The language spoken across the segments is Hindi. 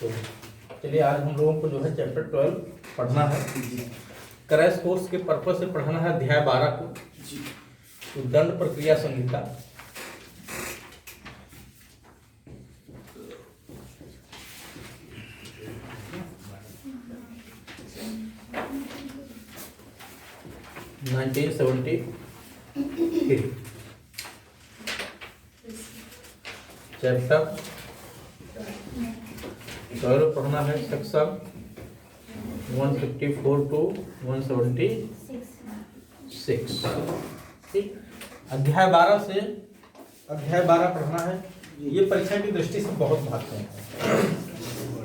तो चलिए आज हम लोगों को जो है चैप्टर 12 पढ़ना है। क्रैश कोर्स के पर्पज से पढ़ाना है अध्याय 12 को। तो दंड प्रक्रिया संहिता चैप्टर 12 पढ़ना है सेक्शन 154 टू 176। ठीक, अध्याय 12 पढ़ना है। ये परीक्षा की दृष्टि से बहुत महत्वपूर्ण है।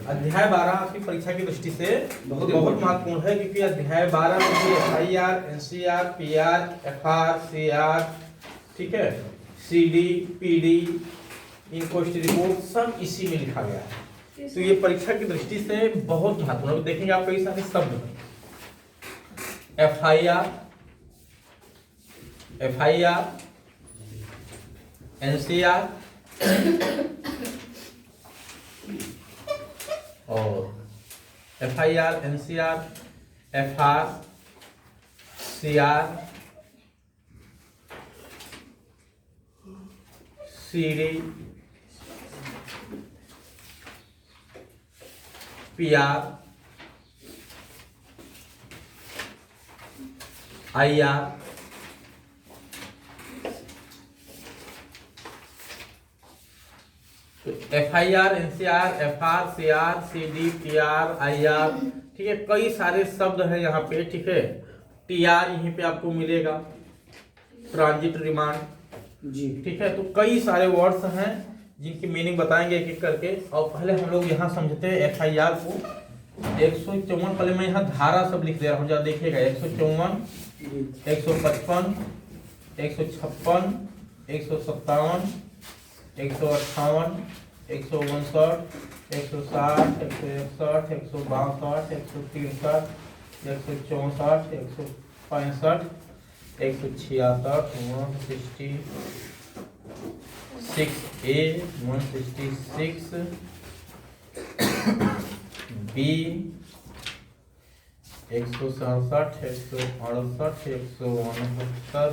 अध्याय 12 आपकी परीक्षा की दृष्टि से बहुत महत्वपूर्ण है, क्योंकि अध्याय 12 में भी FIR, NCR, PR, FR, CR, ठीक है, CD, PD, इंक्वेस्ट रिपोर्ट सब इसी में लिखा गया है। तो ये परीक्षा की दृष्टि से बहुत महत्वपूर्ण है। देखेंगे आप कई सारे शब्द हैं। FIR, NCR और FIR, NCR, FR, CR, CD, PR, IR, तो FIR, NCR, FR, CR, CD, PR, IR, ठीक है, कई सारे शब्द हैं यहाँ पे। ठीक है, TR यहीं पे आपको मिलेगा, ट्रांजिट रिमांड जी। ठीक है, तो कई सारे वर्ड्स हैं जिनकी मीनिंग बताएंगे एक एक करके। और पहले हम लोग यहाँ समझते हैं FIR को। 154 पहले मैं यहाँ धारा सब लिख दे रहा हूँ, जरा देखिएगा। 154, 155, 156, 157, 158, 159, 160, 161, 162, 163, 164, 165, 166, 166A, 166 B, 167, 168, 169,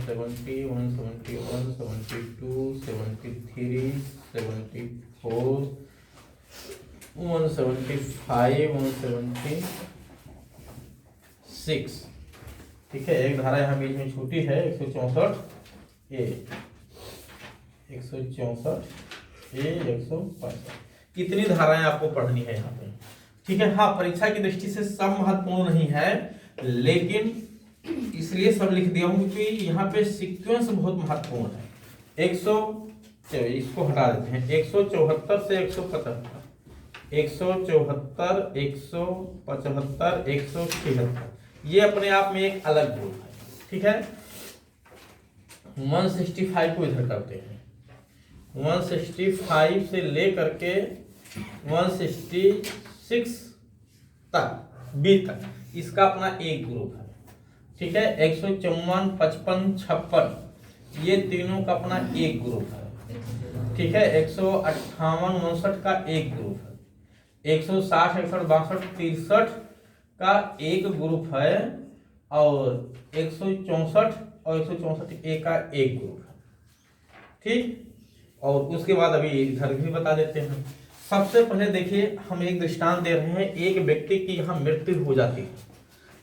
170, 171, 72, 73, 74, 175, 176। ठीक है, एक धारा यहाँ बीच में छूटी है, 164A, 164A, 165। कितनी धाराएं आपको पढ़नी है यहाँ पे। ठीक है, हाँ, परीक्षा की दृष्टि से सब महत्वपूर्ण नहीं है, लेकिन इसलिए सब लिख दिया हूँ क्योंकि यहाँ पे सीक्वेंस बहुत महत्वपूर्ण है। इसको हटा देते हैं। 174 से 175, 174, 175, 176, ये अपने आप में एक अलग ग्रुप है। ठीक है, 165 को इधर करते हैं। 165 से लेकर के 166 तक, बी तक, इसका अपना एक ग्रुप है। ठीक है, 154, 55, 56, ये तीनों का अपना एक ग्रुप है। ठीक है, 158, 59 का एक ग्रुप है। 160, 61, 62, 63 का एक ग्रुप है। और 164 और 164A का एक ग्रुप है। ठीक, और उसके बाद अभी इधर भी बता देते हैं। सबसे पहले देखिए, हम एक दृष्टांत दे रहे हैं। एक व्यक्ति की यहाँ मृत्यु हो जाती है।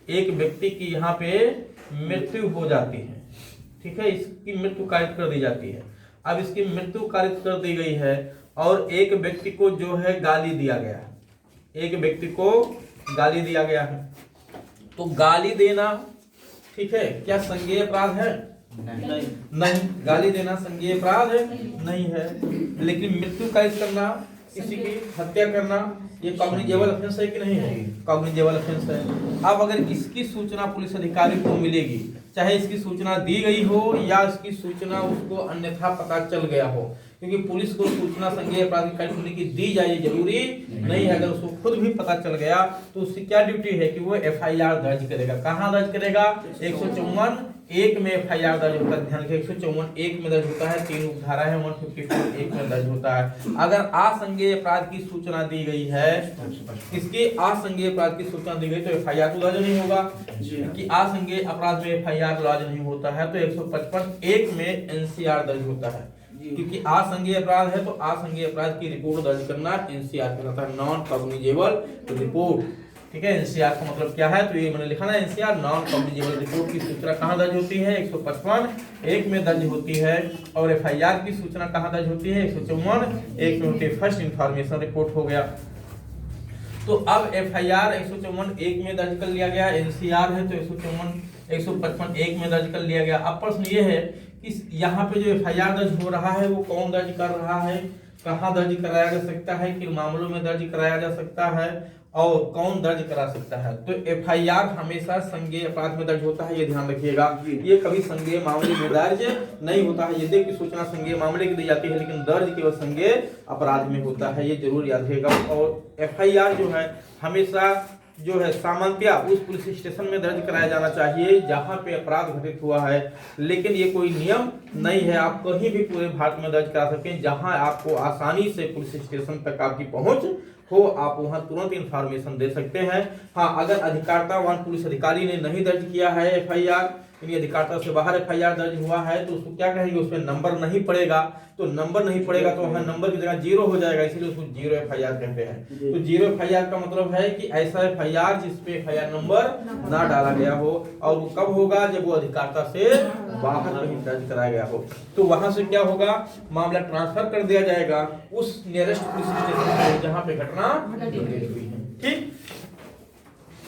एक व्यक्ति की यहाँ पे मृत्यु हो जाती है। ठीक है, इसकी मृत्यु कारित कर दी जाती है। अब इसकी मृत्यु कारित कर दी गई है और एक व्यक्ति को जो है गाली दिया गया है। एक व्यक्ति को गाली दिया गया है। तो गाली देना, ठीक है, क्या संज्ञेय अपराध है? नहीं, गाली देना संज्ञेय अपराध है? नहीं है। लेकिन मृत्यु कारित करना, किसी की हत्या करना, ये कॉग्निजेबल ऑफेंस है कि नहीं है? कॉग्निजेबल ऑफेंस है। अब अगर इसकी सूचना पुलिस अधिकारी को मिलेगी, चाहे इसकी सूचना दी गई हो या इसकी सूचना उसको अन्यथा पता चल गया हो, क्योंकि पुलिस को सूचना संज्ञेय अपराध की की दी जाए जरूरी नहीं है। अगर उसको खुद भी पता चल गया तो उसकी क्या ड्यूटी है कि वो FIR दर्ज करेगा। कहाँ दर्ज करेगा? 154(1) में FIR दर्ज होता है। ध्यान रखिए 154(1) में दर्ज होता है, 3 उपधारा है, 154(1) में दर्ज होता है। अगर असंज्ञेय अपराध की सूचना दी गई है, इसकी असंज्ञेय अपराध की सूचना दी गई तो FIR तो दर्ज नहीं होगा, कि असंज्ञेय अपराध में FIR दर्ज नहीं होता है तो 155(1) में NCR दर्ज होता है, क्योंकि असंज्ञेय अपराध है तो असंज्ञेय अपराध की रिपोर्ट दर्ज करना NCR कहलाता है, नॉन कॉग्निजेबल रिपोर्ट। ठीक है, NCR का मतलब क्या है? तो ये मैंने लिखा ना NCR, नॉन कॉग्निजेबल रिपोर्ट की सूचना कहाँ दर्ज होती है? 155(1) में दर्ज होती है। और FIR की सूचना कहाँ दर्ज होती है? 154(1) में होती है। फर्स्ट इंफॉर्मेशन रिपोर्ट हो गया। तो अब FIR 154(1) में दर्ज कर लिया गया, NCR है तो 155(1) में दर्ज कर लिया गया। अब प्रश्न ये है कि यहाँ पे जो FIR दर्ज हो रहा है वो कौन दर्ज कर रहा है, कहाँ दर्ज कराया जा सकता है, किन मामलों में दर्ज कराया जा सकता है और कौन दर्ज करा सकता है। तो FIR हमेशा संज्ञेय अपराध में दर्ज होता है, ये ध्यान रखिएगा। ये कभी संज्ञेय मामले में दर्ज नहीं होता है। यदि की सूचना संज्ञेय मामले की दी जाती है लेकिन दर्ज केवल संज्ञेय अपराध में होता है, ये जरूर याद रखिएगा। और FIR जो है हमेशा जो है सामान्यतया उस पुलिस स्टेशन में दर्ज कराया जाना चाहिए जहां पे अपराध घटित हुआ है, लेकिन ये कोई नियम नहीं है। आप कहीं भी पूरे भारत में दर्ज करा सकते हैं, जहां आपको आसानी से पुलिस स्टेशन तक आपकी पहुंच हो, आप वहां तुरंत इंफॉर्मेशन दे सकते हैं। हाँ, अगर अधिकारितावान पुलिस अधिकारी ने नहीं दर्ज किया है FIR, यानी अधिकारिता से बाहर FIR दर्ज हुआ है, तो उसको क्या कहेंगे? उसमें नंबर नहीं पड़ेगा। तो नंबर नहीं पड़ेगा तो वहाँ नंबर की जगह 0 हो जाएगा, इसलिए उसको 0 FIR कहते हैं। तो 0 FIR का मतलब है कि ऐसा FIR जिसपे FIR नंबर ना डाला गया हो, और वो कब होगा? जब वो अधिकारिता से बाहर कहीं दर्ज कराया गया हो। तो वहां से क्या होगा? मामला ट्रांसफर कर दिया जाएगा उस नियरेस्ट पुलिस स्टेशन को जहाँ पे घटना घटित हुई है। ठीक,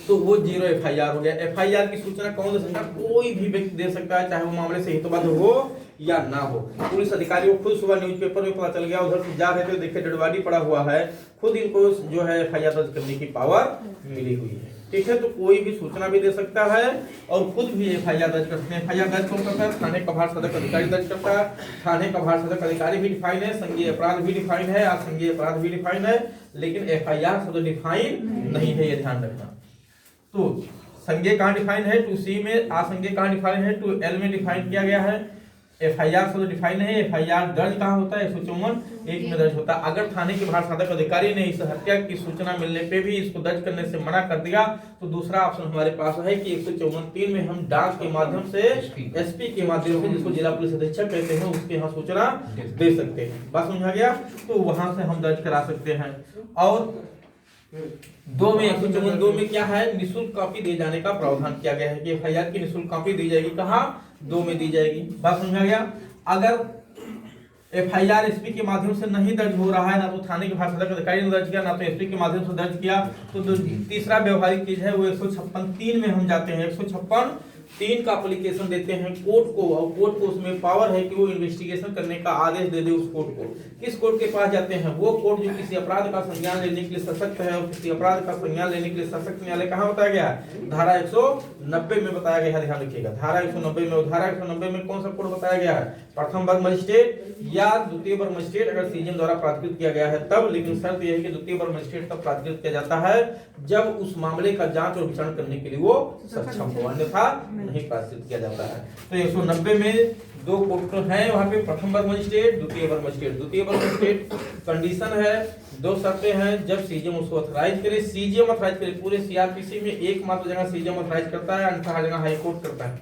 तो वो 0 FIR हो गया। FIR की सूचना कौन दे सकता है? कोई भी व्यक्ति दे सकता है, चाहे वो मामले से हितबद्ध हो या ना हो। पुलिस अधिकारी को खुद सुबह न्यूज़पेपर में पता चल गया, उधर से जा रहे थे, देखे डेड बॉडी पड़ा हुआ है, खुद इनको जो है FIR दर्ज करने की पावर मिली हुई है। ठीक है, तो कोई भी सूचना भी दे सकता है और खुद भी FIR दर्ज कर सकते हैं। FIR दर्ज कौन करता है? थाने प्रभार सदक अधिकारी दर्ज करता है। थाने प्रभार सदक अधिकारी भी डिफाइन है, संज्ञेय अपराध भी डिफाइन है, असंज्ञेय अपराध भी डिफाइन है, लेकिन FIR शब्द डिफाइन नहीं है, ये ध्यान रखना। तो संज्ञेय कहाँ डिफाइन है? 2C में। असंज्ञेय कहाँ डिफाइन है? 2L में डिफाइन किया गया है। FIR शब्द डिफाइन है। FIR दर्ज कहाँ होता है? 154(1) में दर्ज होता है। अगर थाने के प्रभार साधक अधिकारी ने इस हत्या की सूचना मिलने पे भी इसको दर्ज करने से मना कर दिया तो दूसरा ऑप्शन हमारे पास है कि 154(3) में हम डाक के माध्यम से SP के माध्यम से, जिसको जिला पुलिस अधीक्षक कहते हैं, उसके यहाँ सूचना दे सकते हैं। बात समझा गया? तो वहां से हम दर्ज करा सकते हैं। और 2 में 154(2) में क्या है? निःशुल्क कॉपी दिए जाने का प्रावधान किया गया है कि FIR की निःशुल्क कॉपी दी जाएगी। कहाँ? 2 में दी जाएगी। बात समझा गया? अगर FIR SP के माध्यम से नहीं दर्ज हो रहा है, ना तो थाने के प्रभार सदक अधिकारी ने दर्ज किया, ना तो SP के माध्यम से दर्ज किया, तो तीसरा व्यवहारिक चीज है वो 156(3) में हम जाते हैं। 156(3) का एप्लीकेशन देते हैं कोर्ट को, और कोर्ट को उसमें पावर है कि वो इन्वेस्टिगेशन करने का आदेश दे दे उस कोर्ट को। किस कोर्ट के पास जाते हैं? वो कोर्ट जो किसी अपराध का संज्ञान लेने के लिए सशक्त है, और किसी अपराध का संज्ञान लेने के लिए सशक्त न्यायालय कहाँ बताया गया है? धारा 190 में बताया गया है, ध्यान रखिएगा। धारा 190 में, धारा 190 में कौन सा कोर्ट बताया गया है? प्रथम वर्ग मजिस्ट्रेट या द्वितीय वर्ग मजिस्ट्रेट, अगर CJM द्वारा प्राधिकृत किया गया है तब। लेकिन शर्त यह है कि द्वितीय वर्ग मजिस्ट्रेट तब प्राधिकृत किया जाता है जब उस मामले का जांच और विचारण करने के लिए वो सक्षम हो, अन्यथा नहीं प्राधिकृत किया जाता है। तो 190 में 2 कोर्ट हैं वहां पे, प्रथम वर्ग मजिस्ट्रेट, द्वितीय वर्ग मजिस्ट्रेट। द्वितीय वर्ग मजिस्ट्रेट कंडीशन है, 2 शर्तें हैं, जब CJM उसको ऑथराइज करे, CJM ऑथराइज करे। पूरे CRPC में एकमात्र जगह CJM ऑथराइज करता है, अन्यथा हर जगह हाई कोर्ट करता है,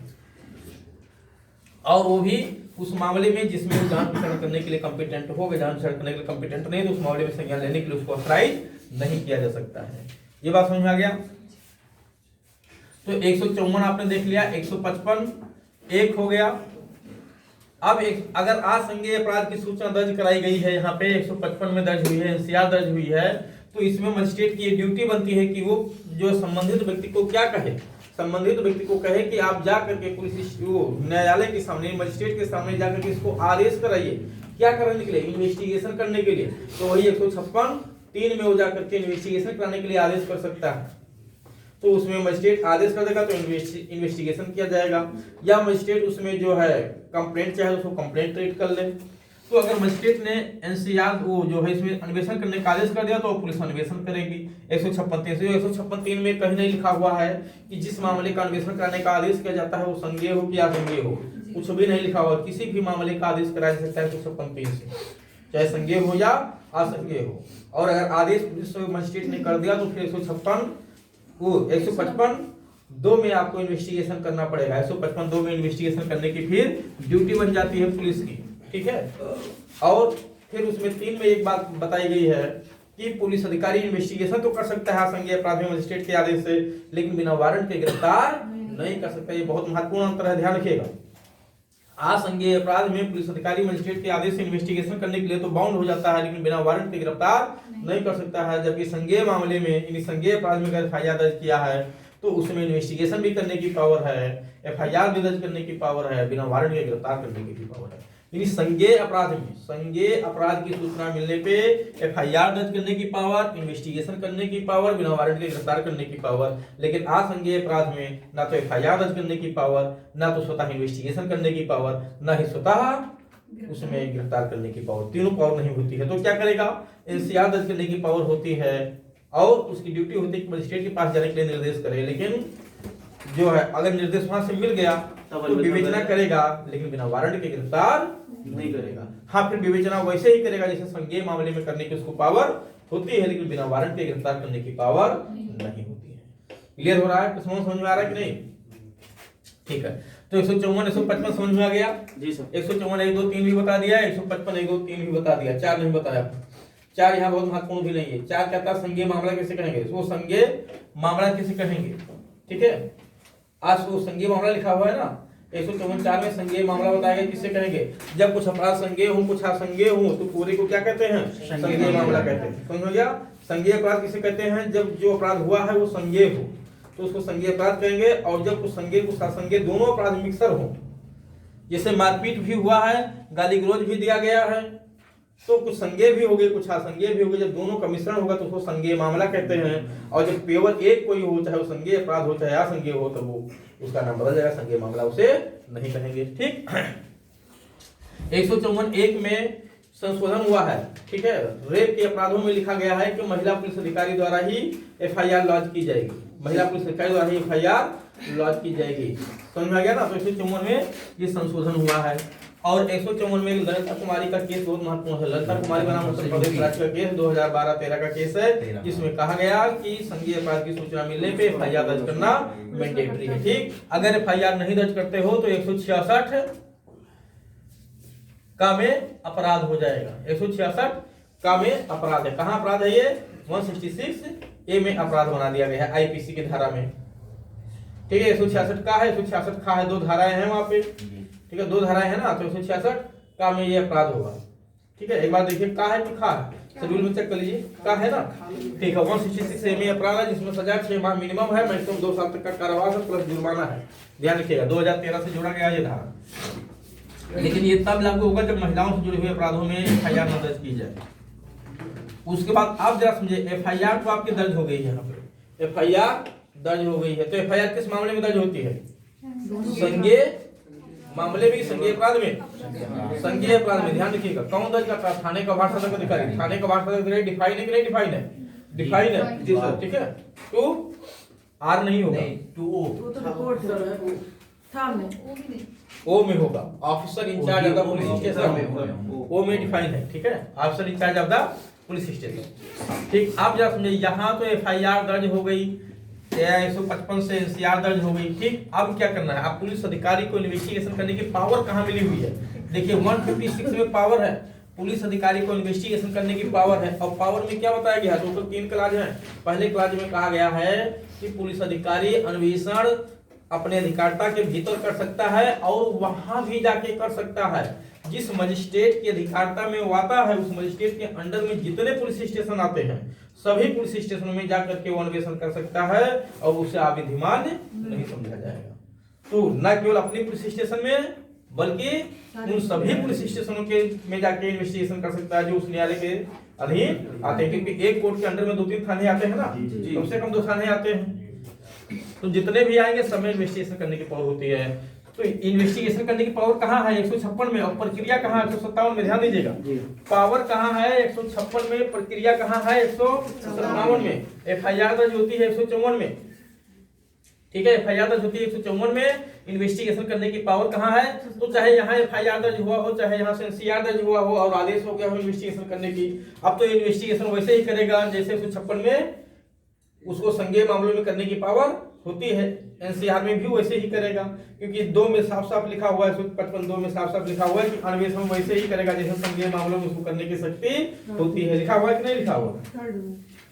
और वो भी उस मामले में जिसमें वो जांच विचारण करने के लिए कॉम्पिटेंट हो। जांच विचारण करने के लिए कॉम्पिटेंट नहीं तो उस मामले में संज्ञान लेने के लिए उसको ऑथराइज नहीं किया जा सकता है। ये बात समझ में आ गया? तो 154 आपने देख लिया, 155(1) हो गया। अब अगर असंज्ञेय अपराध की सूचना दर्ज कराई गई है, यहाँ पे 155 में दर्ज हुई है, NCR दर्ज हुई है, तो इसमें मजिस्ट्रेट की ये ड्यूटी बनती है कि वो जो संबंधित व्यक्ति को क्या कहे? संबंधित व्यक्ति को कहे कि आप जा करके पुलिस न्यायालय के सामने, मजिस्ट्रेट के सामने जाकर के इसको आदेश कराइए। क्या करने के लिए? इन्वेस्टिगेशन करने के लिए। तो वही 156(3) में वो जाकर के इन्वेस्टिगेशन कराने के लिए आदेश कर सकता है। तो उसमें मजिस्ट्रेट आदेश कर देगा तो इन्वेस्टिगेशन किया जाएगा, या मजिस्ट्रेट उसमें जो है कंप्लेंट चाहे उसको कंप्लेंट ट्रीट कर ले। तो अगर मजिस्ट्रेट ने एनसीआर वो जो है इसमें अन्वेषण करने का आदेश कर दिया तो पुलिस अन्वेषण करेगी। 156(3) में कहीं नहीं लिखा हुआ है कि जिस मामले का अन्वेषण कराने का आदेश किया जाता है वो संज्ञेय हो कि असंज्ञेय हो, कुछ भी नहीं लिखा हुआ। किसी भी मामले का आदेश कराया जा सकता है 156(3) से, चाहे संज्ञेय हो या असंज्ञेय हो। और अगर आदेश पुलिस मजिस्ट्रेट ने कर दिया तो फिर 155(2) में आपको इन्वेस्टिगेशन करना पड़ेगा। 155(2) में इन्वेस्टिगेशन करने की फिर ड्यूटी बन जाती है पुलिस की, ठीक है। और फिर उसमें 3 में एक बात बताई गई है कि पुलिस अधिकारी इन्वेस्टिगेशन तो कर सकता है असंज्ञेय अपराध में मजिस्ट्रेट के आदेश से, लेकिन बिना वारंट के गिरफ्तार नहीं कर सकता। ये बहुत महत्वपूर्ण अंतर है, ध्यान रखिएगा। असंज्ञेय अपराध में पुलिस अधिकारी मजिस्ट्रेट के आदेश से इन्वेस्टिगेशन करने के लिए तो बाउंड हो जाता है, लेकिन बिना वारंट के गिरफ्तार नहीं कर सकता है। जबकि संज्ञेय मामले में यानी संज्ञेय अपराध में अगर एफआईआर दर्ज किया है तो उसमें इन्वेस्टिगेशन भी करने की पावर है, एफआईआर भी दर्ज करने की पावर है, बिना वारंट के गिरफ्तार करने की भी पावर है। यानी संज्ञेय अपराध में संज्ञेय अपराध की सूचना मिलने पे एफआईआर दर्ज करने की पावर, इन्वेस्टिगेशन करने की पावर, बिना वारंट के गिरफ्तार करने की पावर। लेकिन असंज्ञेय अपराध में ना तो एफआईआर दर्ज करने की पावर, ना तो स्वतः इन्वेस्टिगेशन करने की पावर, ना ही स्वतः उसमें गिरफ्तार करने की पावर, तीनों पावर नहीं होती है। तो क्या करेगा, एनसीआर दर्ज करने की पावर होती है और उसकी ड्यूटी होती है कि मजिस्ट्रेट के पास जाने के लिए निर्देश करे। लेकिन जो है अगर निर्देश वहां से मिल गया तो विवेचना करेगा, लेकिन बिना वारंट के गिरफ्तार नहीं करेगा। हाँ, फिर विवेचना वैसे ही करेगा जैसे संज्ञेय मामले में करने की उसको पावर होती है, लेकिन बिना वारंट के गिरफ्तार करने की पावर नहीं होती है। क्लियर हो रहा है? समझ में आ रहा है कि नहीं? ठीक है, तो 154 155 समझ में आ गया जी सर। 154 1 2 3 भी बता दिया, 155 1 2 3 भी बता दिया, 4 नहीं बताया। 4 यहाँ बहुत महत्वपूर्ण भी नहीं है। 4 कहता है संज्ञेय मामला किसे कहेंगे, वो संज्ञेय मामला किसे कहेंगे, ठीक है। आज वो संज्ञेय मामला लिखा हुआ है ना, 154 में संज्ञेय मामला बताएगा किससे कहेंगे, जब कुछ अपराध संज्ञेय हो कुछ असंज्ञेय हो तो पूरे को क्या कहते हैं, संज्ञेय मामला कहते हैं। समझ गया? संज्ञेय अपराध किसे कहते हैं, जब जो अपराध हुआ है वो संज्ञेय हो तो उसको संज्ञेय अपराध कहेंगे। और जब कुछ संज्ञेय कुछ असंज्ञेय दोनों अपराध मिक्सर हो, जैसे मारपीट भी हुआ है, गाली गलौज भी दिया गया है, तो कुछ संज्ञेय भी हो गए कुछ असंज्ञेय भी हो गए, जब दोनों का मिश्रण होगा तो उसको संज्ञेय मामला कहते हैं। और जब केवल एक कोई हो, चाहे वो संज्ञेय अपराध हो चाहे असंज्ञेय हो, तो वो उसका नाम बदल जाएगा, संज्ञेय मामला उसे नहीं कहेंगे। ठीक, 154(1) में संशोधन हुआ है, ठीक है। रेप के अपराधों में लिखा गया है कि महिला पुलिस अधिकारी द्वारा ही एफआईआर लॉन्च की जाएगी, महिला पुलिस अधिकारी द्वारा ही एफआईआर लॉन्च की जाएगी। समझ में आ गया ना? तो 154 में ये संशोधन हुआ है। और 154 में ललिता कुमारी का केस बहुत महत्वपूर्ण है। ललिता कुमारी बनाम उत्तर प्रदेश राज्य का केस 2012-13 का केस है, जिसमें कहा गया कि संज्ञेय अपराध की सूचना मिलने पे एफआईआर दर्ज करना मैंडेटरी है। ठीक, अगर एफआईआर नहीं दर्ज करते हो तो 166 का में अपराध हो जाएगा। 166 का में अपराध है। कहाँ अपराध है ये? 166A में अपराध बना दिया गया है आईपीसी की धारा में। ठीक है, 166 का है, 166 खा है, 2 धाराएं हैं वहां पे, ठीक है, 2 धाराएं हैं ना, तो 166 का में ये अपराध होगा। ठीक है, एक बार देखिए का है कि खा है, शेड्यूल में चेक कर लीजिए, का है ना, ठीक है। 166A में अपराध है जिसमें सजा 6 माह मिनिमम है, मैक्सिमम 2 साल तक का कारावास है प्लस जुर्माना है। ध्यान रखिएगा, 2013 से जोड़ा गया ये धारा, लेकिन ये तब लागू होगा जब महिलाओं से जुड़े हुए अपराधों में एफआईआर न दर्ज की जाए। उसके बाद आप जरा समझे, एफआईआर तो आपकी दर्ज हो गई है, यहाँ पे एफआईआर दर्ज हो गई है, तो एफआईआर किस मामले में दर्ज होती है? संज्ञेय मामले में, संज्ञेय अपराध में, संज्ञेय अपराध में। ध्यान रखिएगा, कौन दर्ज करता है? थाने का भाषा अधिकारी। थाने का भाषा अधिकारी डिफाइन है कि नहीं डिफाइन है? डिफाइन है जी सर, ठीक है। टू आर नहीं होगा, टू ओ में होगा, officer in charge of the police station में, ओ में डिफाइन है, ठीक है, officer in charge of the police station. ठीक, आप जरा समझिए, यहाँ तो एफआईआर दर्ज हो गई, 155 से एनसीआर दर्ज हो गई। ठीक, अब क्या करना है? आप पुलिस अधिकारी को इन्वेस्टिगेशन करने की पावर कहाँ मिली हुई है? देखिए 156 में पावर है, पुलिस अधिकारी को इन्वेस्टिगेशन करने की पावर है। और पावर में क्या बताया गया है? टोटल 3 क्लाज हैं। पहले क्लाज में कहा गया है कि पुलिस अधिकारी अन्वेषण अपने अधिकारता के भीतर कर सकता है और वहां भी जाके कर सकता है। जिस मजिस्ट्रेट की अधिकारता में वो आता है, उस मजिस्ट्रेट के अंडर में जितने पुलिस स्टेशन आते हैं, सभी पुलिस स्टेशनों में जाकर के वो अन्वेषण कर सकता है और उसे अविधिमान नहीं समझा जाएगा। तो न केवल अपने पुलिस स्टेशन में बल्कि उन सभी पुलिस स्टेशनों के में जाके इन्वेस्टिगेशन कर सकता है जो उस न्यायालय के अधीन आते हैं, क्योंकि एक कोर्ट के अंडर में 2-3 थाने आते हैं ना, कम से कम 2 थाने आते हैं। तो जितने भी आएंगे सब में इन्वेस्टिगेशन करने की पावर होती है। तो इन्वेस्टिगेशन करने की पावर कहाँ है 156 में, और प्रक्रिया कहाँ है 157 में। ध्यान दीजिएगा, पावर कहाँ है 156 में, प्रक्रिया कहाँ है 157 में। FIR दर्ज होती है 154 में, ठीक है, FIR दर्ज होती है 154 में। इन्वेस्टिगेशन करने की पावर कहाँ है, तो चाहे यहाँ FIR दर्ज हुआ हो, चाहे यहाँ से NCR दर्ज हुआ हो और आदेश हो गया हो इन्वेस्टिगेशन करने की। अब तो इन्वेस्टिगेशन वैसे ही करेगा जैसे 156 में उसको संज्ञेय मामलों में करने की पावर होती है, NCR में भी वैसे ही करेगा, क्योंकि 2 में साफ साफ लिखा हुआ है, 155(2) में साफ साफ लिखा हुआ है कि अन्वेषण वैसे ही करेगा जैसे संज्ञेय मामलों में उसको करने की शक्ति होती है। लिखा हुआ है कि नहीं लिखा हुआ?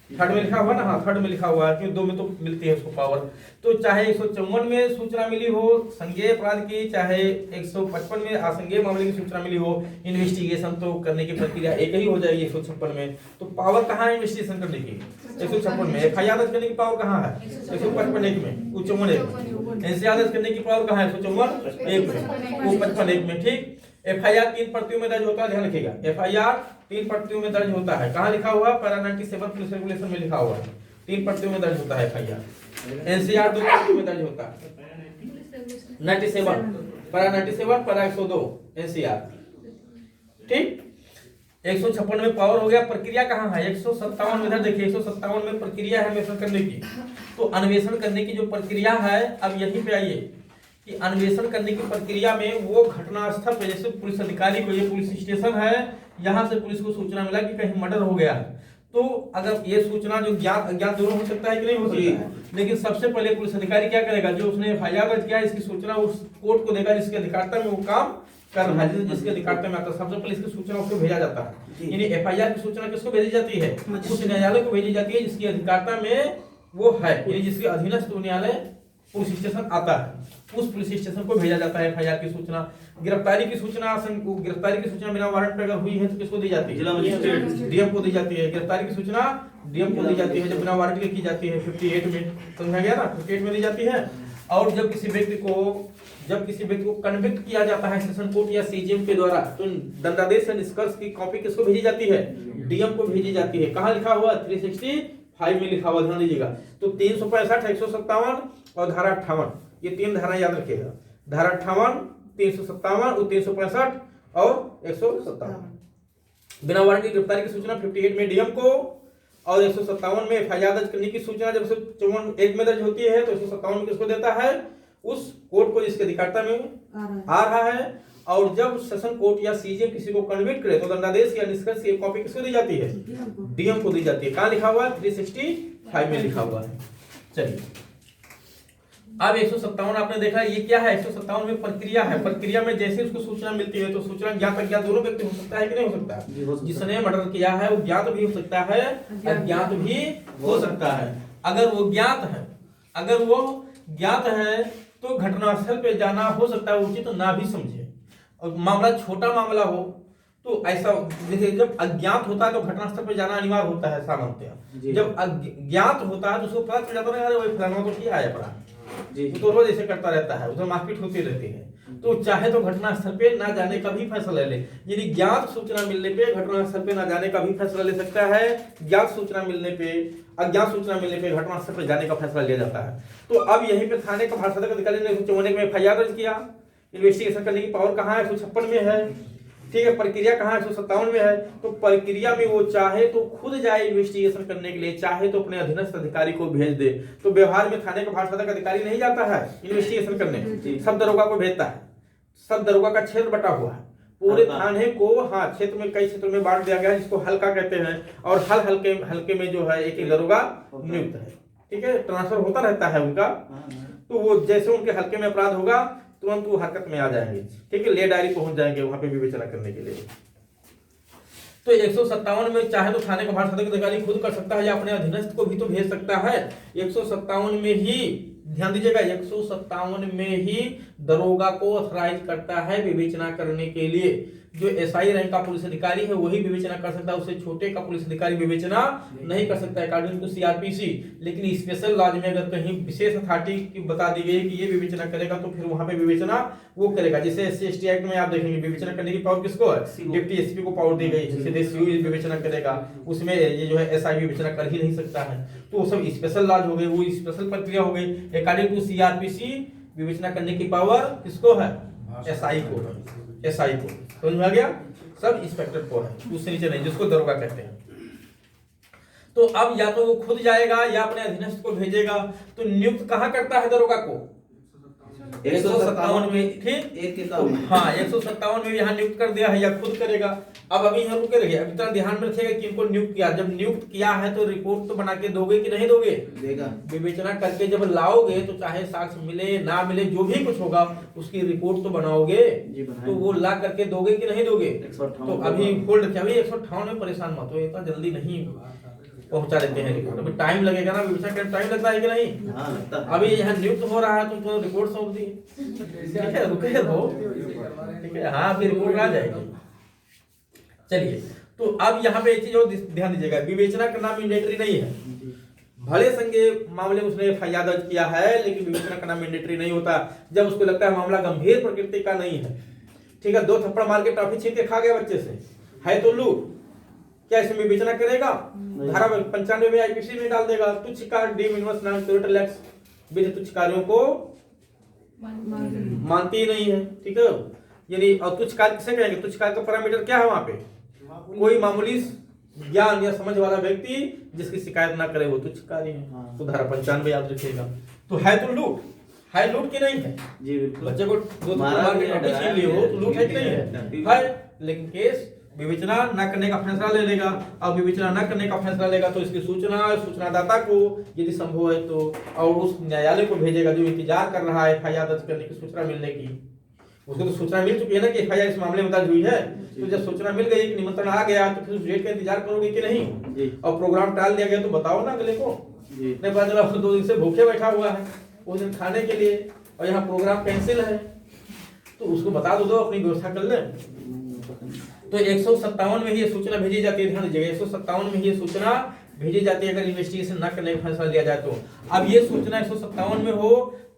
थर्ड में लिखा हुआ ना, हाँ थर्ड में लिखा हुआ है, क्योंकि 2 में तो मिलती है उसको पावर। तो चाहे 154 में सूचना मिली हो संज्ञेय अपराध की, चाहे 155 में असंज्ञेय मामले की सूचना मिली हो, इन्वेस्टिगेशन तो करने की प्रक्रिया एक ही हो जाएगी 156 में। तो पावर कहाँ है इन्वेस्टिगेशन करने की 156 में। FIR दर्ज करने की पावर कहाँ है 155(1) में, 154(1) में। NCR दर्ज करने की पावर कहाँ है 154(1) में, 155(1) में, ठीक। FIR 3 प्रतियों में दर्ज होता है, ध्यान रखिएगा, FIR 3 प्रतियों में दर्ज होता है। कहाँ लिखा हुआ है? पैरा 97 पुलिस रेगुलेशन में लिखा हुआ है, 3 प्रतियों में दर्ज होता है FIR। NCR 2 प्रतियों में दर्ज होता है, 97 पैरा 97 पैरा 102 NCR, ठीक। 156 में पावर हो गया। प्रक्रिया कहाँ है 157 में, इधर देखिए 157 में प्रक्रिया है अन्वेषण करने की। तो अन्वेषण करने की जो प्रक्रिया है, अब यहीं पे आइए कि अन्वेषण करने की प्रक्रिया में वो घटनास्थल पे, जैसे पुलिस अधिकारी को, ये पुलिस स्टेशन है, यहाँ से पुलिस को सूचना मिला कि कहीं मर्डर हो गया है, तो अगर ये सूचना जो ज्ञात अज्ञात दोनों हो सकता है कि नहीं हो सकता है, लेकिन सबसे पहले पुलिस अधिकारी क्या करेगा, जो उसने FIR दर्ज किया इसकी सूचना उस कोर्ट को देगा जिसके अधिकारिता में वो काम कर रहा है, जिसके अधिकारिता में आता है। सबसे पहले इसकी सूचना उसको भेजा जाता है, यानी FIR की सूचना किसको भेजी जाती है, उस न्यायालय को भेजी जाती है जिसकी अधिकारिता में वो है, यानी जिसके अधीनस्थ न्यायालय पुलिस स्टेशन आता है, उस पुलिस स्टेशन को भेजा जाता है FIR की सूचना। गिरफ्तारी की सूचना, गिरफ्तारी की सूचना बिना वारंट पे अगर हुई है तो किसको दी जाती है, जिला मजिस्ट्रेट DM को दी जाती है। गिरफ्तारी की सूचना DM को दी जाती है जब बिना वारंट के की जाती है, 58 में, समझा गया ना, 58 में दी जाती है। और जब किसी व्यक्ति को कन्विक्ट किया जाता है सेशन कोर्ट या CJM के द्वारा, तो दंडादेश या निष्कर्ष की कॉपी किसको भेजी जाती है, DM को भेजी जाती है। कहाँ लिखा हुआ 365 में लिखा हुआ, ध्यान दीजिएगा। तो 365, 157 और धारा 58, ये 3 धारा याद रखिएगा, धारा 58, 357 और 365 और 157। बिना वारंट की गिरफ्तारी की सूचना 58 में DM को और 157 में FIR दर्ज करने की सूचना जब 154(1) में दर्ज होती है तो 157 में किसको देता है, उस कोर्ट को जिसके अधिकारिता में आ रहा है। और जब सेशन कोर्ट या CJM किसी को कन्विक्ट करे तो दंडादेश या निष्कर्ष की कॉपी किसको दी जाती है, DM को दी जाती है। कहाँ लिखा हुआ है 365 में लिखा हुआ है। चलिए अब 157 आपने देखा, ये क्या है 157 में प्रक्रिया है। प्रक्रिया में जैसे उसको सूचना मिलती है तो सूचना ज्ञात अज्ञात दोनों व्यक्ति हो सकता है कि नहीं हो सकता है, जिसने मर्डर किया है वो ज्ञात भी हो सकता है अज्ञात भी हो सकता है। अगर वो ज्ञात है तो घटनास्थल पे जाना हो सकता है उचित ना भी समझे, और मामला छोटा मामला हो तो ऐसा, जैसे जब अज्ञात होता है तो घटनास्थल पे जाना अनिवार्य होता है सामान्यतः। जब अज्ञात होता है तो उसको पता चल जाता है अरे वही फलाना तो किया है पड़ा, तो रोज ऐसे करता रहता है, उधर मारपीट होती रहती है, तो चाहे तो घटनास्थल पे ना जाने का भी फैसला ले। यदि ज्ञात सूचना मिलने पे घटनास्थल पे ना जाने का भी फैसला ले सकता है, ज्ञात सूचना मिलने पे अज्ञात सूचना मिलने पे घटनास्थल पे जाने का फैसला लिया जाता है। तो अब यहीं पे थाने का भाषात्मक अधिकारी ने 154 में FIR दर्ज किया। इन्वेस्टिगेशन करने की पावर कहाँ है 156 में है, ठीक है। प्रक्रिया कहाँ है 157 में है। तो प्रक्रिया में वो चाहे तो खुद जाए इन्वेस्टिगेशन करने के लिए, चाहे तो अपने अधीनस्थ अधिकारी को भेज दे। तो व्यवहार में थाने का भाषात्मक अधिकारी नहीं जाता है इन्वेस्टिगेशन करने, सब दरोगा को भेजता है। सब दरोगा का क्षेत्र बटा हुआ है, पूरे थाने को, हाँ क्षेत्र में कई क्षेत्रों में बांट दिया गया है जिसको हल्का कहते हैं, और हल्के में जो है एक दरोगा नियुक्त है, ठीक है। ट्रांसफर होता रहता है उनका, तो वो जैसे उनके हल्के में अपराध होगा तुरंत वो हरकत में आ जाएंगे, ठीक है। ले डायरी पहुंच जाएंगे वहां पे विवेचना करने के लिए। तो 157 में चाहे तो थाने का भाषात्मक अधिकारी खुद कर सकता है या अपने अधीनस्थ को भी तो भेज सकता है। 157 में ही ध्यान दीजिएगा, 157 में ही दरोगा को ऑथराइज करता है विवेचना करने के लिए। जो एसआई रैंक का पुलिस अधिकारी है वही विवेचना कर सकता है, उससे छोटे का पुलिस अधिकारी विवेचना नहीं कर सकता है अकॉर्डिंग टू सीआरपीसी। लेकिन स्पेशल लॉज में अगर कहीं विशेष अथॉरिटी की बता दी गई कि ये विवेचना करेगा तो फिर वहां पे विवेचना वो करेगा। जैसे SC/ST एक्ट में आप देखेंगे विवेचना करने की पावर किसको है, डिप्टी एसपी को पावर दी गई है, सीधे सीओ विवेचना करेगा, उसमें ये जो है एसआई विवेचना कर ही नहीं सकता है। तो सब स्पेशल लॉज हो गए, वो स्पेशल प्रक्रिया हो गई। अकॉर्डिंग टू सीआरपीसी विवेचना करने की पावर किसको है, एसआई को है, एसआई को। समझ में आ गया, सब इंस्पेक्टर को है, उससे नीचे नहीं, जिसको दरोगा कहते हैं। तो अब या तो वो खुद जाएगा या अपने अधीनस्थ को भेजेगा। तो नियुक्त कहाँ करता है दरोगा को, 157 में, ठीक, हाँ 157 में यहाँ नियुक्त कर दिया है, या खुद करेगा। अब अभी यहाँ रुके रहिए, अब इतना ध्यान में रखिएगा कि इनको नियुक्त किया, जब नियुक्त किया है तो रिपोर्ट तो बना के दोगे कि नहीं दोगे, देगा। विवेचना करके जब लाओगे तो चाहे साक्ष्य मिले ना मिले, जो भी कुछ होगा उसकी रिपोर्ट तो बनाओगे, तो वो ला करके दोगे कि नहीं दोगे। तो अभी होल्ड किया, अभी 158 में परेशान मत हो, इतना जल्दी नहीं पहुंचा देते हैं रिपोर्ट, अभी टाइम लगेगा ना, विवेचना करने टाइम लगता है कि नहीं। हाँ, लगता है। अभी यहाँ नियुक्त हो रहा है तो रिपोर्ट सौंप दी, ठीक है, रुके रहो, ठीक है, हाँ अभी रिपोर्ट आ जाएगी। चलिए, तो अब यहाँ पे एक चीज और ध्यान दीजिएगा, विवेचना करना मैंडेटरी नहीं है। भले संज्ञेय मामले में उसने एफआईआर दर्ज किया है, लेकिन विवेचना करना मैंडेटरी नहीं होता जब उसको लगता है मामला गंभीर प्रकृति का नहीं है। ठीक है, 2 थप्पड़ मार के टॉफी छीन के खा गया बच्चे से, है तो लूट, क्या इसमें विवेचना करेगा, धारा 95 में आईपीसी में डाल देगा, तुच्छ कार्य D inverse non total x बिना तुच्छ कार्यों को मानती ही नहीं है। ठीक है, यानी और तुच्छ कार्य किसे कहेंगे, तुच्छ कार्य का पैरामीटर क्या है वहां पे, कोई मामूली ज्ञान या समझ वाला व्यक्ति जिसकी शिकायत ना करे वो तुच्छ कार्य है। तो धारा 95 याद रखिएगा। तो है तो लूट, है लूट की नहीं है जी, बिल्कुल। बच्चे को 2 मार के टॉफी छीन लिए हो तो लूट है कि नहीं है, लेकिन केस विवेचना न करने का फैसला ले लेगा। अब विवेचना न करने का फैसला लेगा तो इसकी सूचनादाता को यदि संभव है तो, और उस न्यायालय को भेजेगा जो इंतजार कर रहा है एफआईआर दर्ज करने की सूचना मिलने की। उसको तो सूचना मिल चुकी है ना कि एफआईआर इस मामले में दर्ज हुई है, तो जब सूचना मिल गई कि निमंत्रण आ गया तो फिर उस डेट का इंतजार करोगे कि नहीं। और प्रोग्राम टाल दिया गया तो बताओ ना अगले को, नहीं पता चला 2 दिन से भूखे बैठा हुआ है उस दिन खाने के लिए और यहाँ प्रोग्राम कैंसिल है, तो उसको बता दो अपनी व्यवस्था कर ले। तो 157 में ही ये सूचना भेजी जाती है, ध्यान दीजिएगा 157 में ही ये सूचना भेजी जाती है अगर इन्वेस्टिगेशन न करने का फैसला लिया जाए तो। अब ये सूचना 157 में हो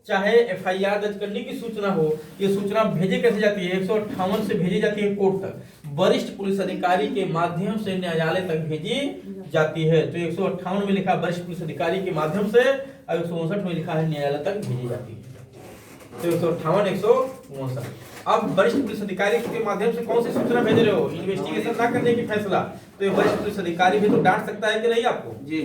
चाहे एफआईआर दर्ज करने की सूचना हो, ये सूचना भेजी कैसे जाती है, 158 से भेजी जाती है कोर्ट तक, वरिष्ठ पुलिस अधिकारी के माध्यम से न्यायालय तक भेजी जाती है। तो 158 में लिखा वरिष्ठ पुलिस अधिकारी के माध्यम से, और 159 में लिखा है न्यायालय तक भेजी जाती है। तो 158 159। अब वरिष्ठ पुलिस अधिकारी के माध्यम से कौन सी सूचना भेज रहे हो, इन्वेस्टिगेशन ना करने की फैसला, तो ये वरिष्ठ पुलिस अधिकारी भी तो डांट सकता है कि नहीं आपको जी,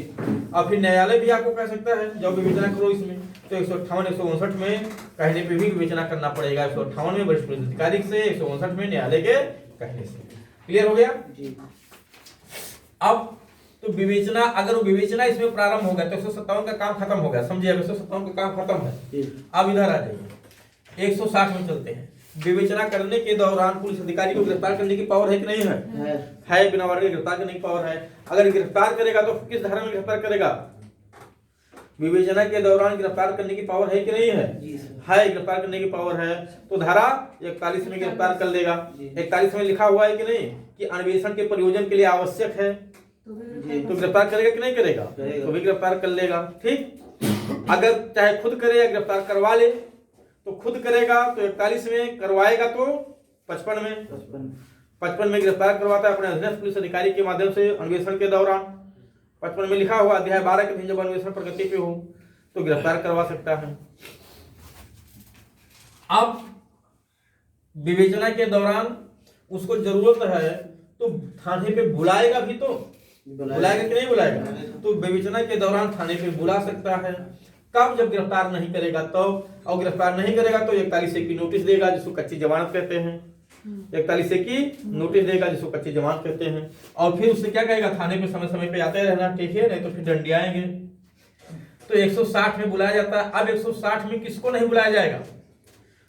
और फिर न्यायालय भी आपको कह सकता है जब विवेचना करो इसमें। तो 158 159 में कहने पे भी विवेचना करना पड़ेगा, 158 में वरिष्ठ पुलिस अधिकारी से, 159 में न्यायालय के कहने से। क्लियर हो गया जी। अब तो विवेचना, अगर वो विवेचना इसमें प्रारंभ हो गया तो 157 का काम खत्म हो गया, समझिए 157 का काम खत्म है। अब इधर आ जाइए 160 में चलते हैं। विवेचना करने के दौरान पुलिस अधिकारी को गिरफ्तार करने की पावर है कि नहीं है, बिना वारंट के गिरफ्तार करने की पावर है। अगर गिरफ्तार करेगा तो किस धारा में गिरफ्तार करेगा, विवेचना के दौरान गिरफ्तार करने की पावर है कि नहीं है, गिरफ्तार करने की पावर है। तो धारा 41 में गिरफ्तार कर लेगा। 41 में लिखा हुआ है कि नहीं कि अन्वेषण के प्रयोजन के लिए आवश्यक है, तो गिरफ्तार करेगा कि नहीं करेगा, तो भी गिरफ्तार कर लेगा। ठीक, अगर चाहे खुद करे या गिरफ्तार करवा ले, तो खुद करेगा तो 41 में, करवाएगा तो 55 में गिरफ्तार करवाता है अपने अधीनस्थ पुलिस अधिकारी के माध्यम से अन्वेषण के दौरान। 55 में लिखा हुआ अध्याय 12 के दिन जब अन्वेषण प्रगति पे हो तो गिरफ्तार करवा सकता है। अब विवेचना के दौरान उसको जरूरत है तो थाने पे बुलाएगा भी, तो बुलाएगा कि नहीं बुलाएगा, तो विवेचना के दौरान थाने पे बुला सकता है। कब, जब गिरफ्तार नहीं करेगा तो, और गिरफ्तार नहीं करेगा तो 41 की नोटिस देगा जिसको कच्ची जमानत कहते हैं, 41 की नोटिस देगा जिसको कच्ची जमानत कहते हैं। और फिर उससे क्या कहेगा, थाने पे समय समय पे आते रहना, ठीक है, नहीं तो फिर दंडियाएंगे। तो 160 में बुलाया जाता है। अब 160 में किसको नहीं बुलाया जाएगा,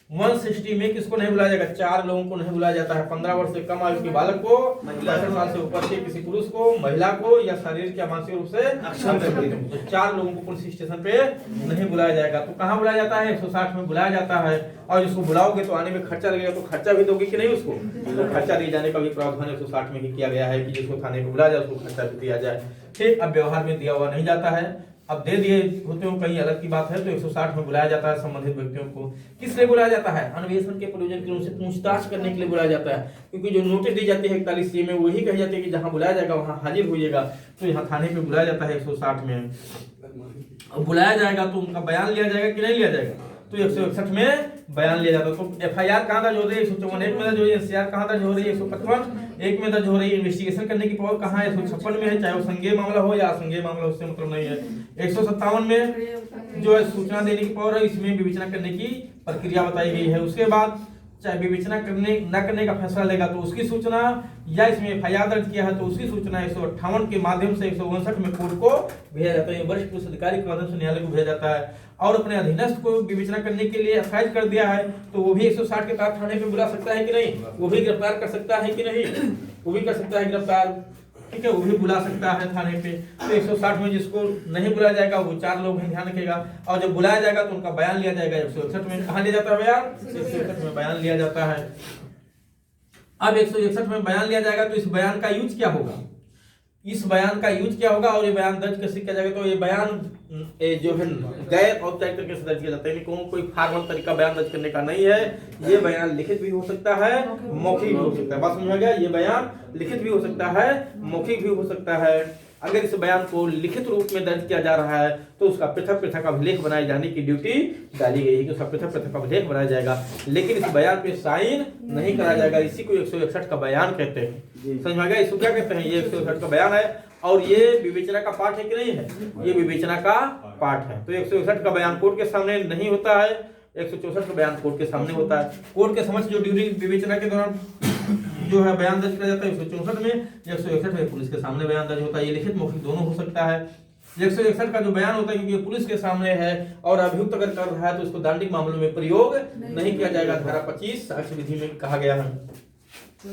160 में किसको नहीं बुलाया जाएगा? 4 लोगों को नहीं बुलाया जाता है। 15 वर्ष से कम आयु के बालक को, 65 साल से ऊपर के किसी पुरुष को, महिला को या शारीरिक या मानसिक रूप से अक्षम व्यक्ति को, तो 4 लोगों को पुलिस स्टेशन पे नहीं बुलाया जाएगा। तो कहाँ बुलाया जाता है? 160 में बुलाया जाता है। और जिसको बुलाओगे तो आने में खर्चा लगेगा, तो खर्चा भी दोगे कि नहीं उसको? तो खर्चा दिए जाने का भी प्रावधान 160 में ही किया गया है कि जिसको थाने पे बुलाया जाए उसको खर्चा भी दिया जाए। ठीक, अब व्यवहार में दिया हुआ नहीं जाता है, अब दे दिए होते हो कहीं अलग की बात है। तो 160 में बुलाया जाता है संबंधित व्यक्तियों को। किस लिए बुलाया जाता है? अन्वेषण के प्रयोजन के लिए, उनसे पूछताछ करने के लिए बुलाया जाता है। क्योंकि जो नोटिस दी जाती है 41C में वही कही जाती है कि जहां बुलाया जाएगा वहां हाजिर होइएगा। तो यहाँ थाने पे बुलाया जाता है 160 में। अब बुलाया जाएगा तो उनका बयान लिया जाएगा कि नहीं लिया जाएगा? तो 161 में बयान लिया जाता है। तो FIR कहाँ दर्ज हो रही है? 154 एक में दर्ज हो रही है। SCR कहाँ दर्ज हो रही है? 155 एक में दर्ज हो रही है। इन्वेस्टिगेशन करने की पावर कहाँ है? 156 में है, चाहे वो संज्ञेय मामला हो या असंज्ञेय मामला, उससे मतलब नहीं है। 157 में जो है सूचना देने की पावर है, इसमें विवेचना करने की प्रक्रिया बताई गई है। उसके बाद चाहे विवेचना करने न करने का फैसला लेगा तो उसकी सूचना, या इसमें FIR दर्ज किया है तो उसकी सूचना 158 के माध्यम से 159 में कोर्ट को भेजा जाता है। वरिष्ठ पुलिस अधिकारी के माध्यम से न्यायालय को भेजा जाता है। और अपने अधीनस्थ को विवेचना करने के लिए असाइज कर दिया है तो वो भी 160 के तहत थाने पे बुला सकता है कि नहीं? वो भी गिरफ्तार कर सकता है कि नहीं? वो भी कर सकता है गिरफ्तार, ठीक है, वो भी बुला सकता है थाने पे। तो 160 में जिसको नहीं बुलाया जाएगा वो 4 लोग हैं, ध्यान रखिएगा। और जब बुलाया जाएगा तो उनका बयान लिया जाएगा। 161 में कहाँ लिया जाता है बयान? 161 में बयान लिया जाता है। अब 161 में बयान लिया जाएगा तो इस बयान का यूज क्या होगा? इस बयान का यूज क्या होगा और ये बयान दर्ज कैसे किया जाएगा? तो ये बयान जो है गैर औपचारिक तरीके से दर्ज किया जाता है, कोई फॉर्मल तरीका बयान दर्ज करने का नहीं है। ये बयान लिखित भी हो सकता है, मौखिक भी हो सकता है। बात समझ में गया? ये बयान लिखित भी हो सकता है, मौखिक भी हो सकता है। अगर इस बयान को लिखित रूप में दर्ज किया जा रहा है तो उसका पृथक पृथक अभिलेख बनाए जाने की ड्यूटी डाली गई है कि उसका पृथक पृथक अभिलेख बनाया जाएगा, लेकिन इस बयान पे साइन नहीं करा जाएगा। इसी को 161 का बयान कहते हैं। समझ में गया? इसको क्या कहते हैं? ये 161 का बयान है और ये विवेचना का पार्ट है कि नहीं है? ये विवेचना का पार्ट है। तो 161 का बयान कोर्ट के सामने नहीं होता है, 164 का बयान कोर्ट के सामने होता है। कोर्ट के समक्ष जो ड्यूरिंग विवेचना के दौरान जो है बयान दर्ज किया जाता है 164 में, 161 में पुलिस के सामने बयान दर्ज होता है। ये लिखित मौखिक दोनों हो सकता है। 161 का जो बयान होता है क्योंकि पुलिस के सामने है और अभियुक्त अगर कर रहा है तो इसको दांडिक मामलों में प्रयोग नहीं किया जाएगा। धारा 25 साक्ष्य विधि में कहा गया है,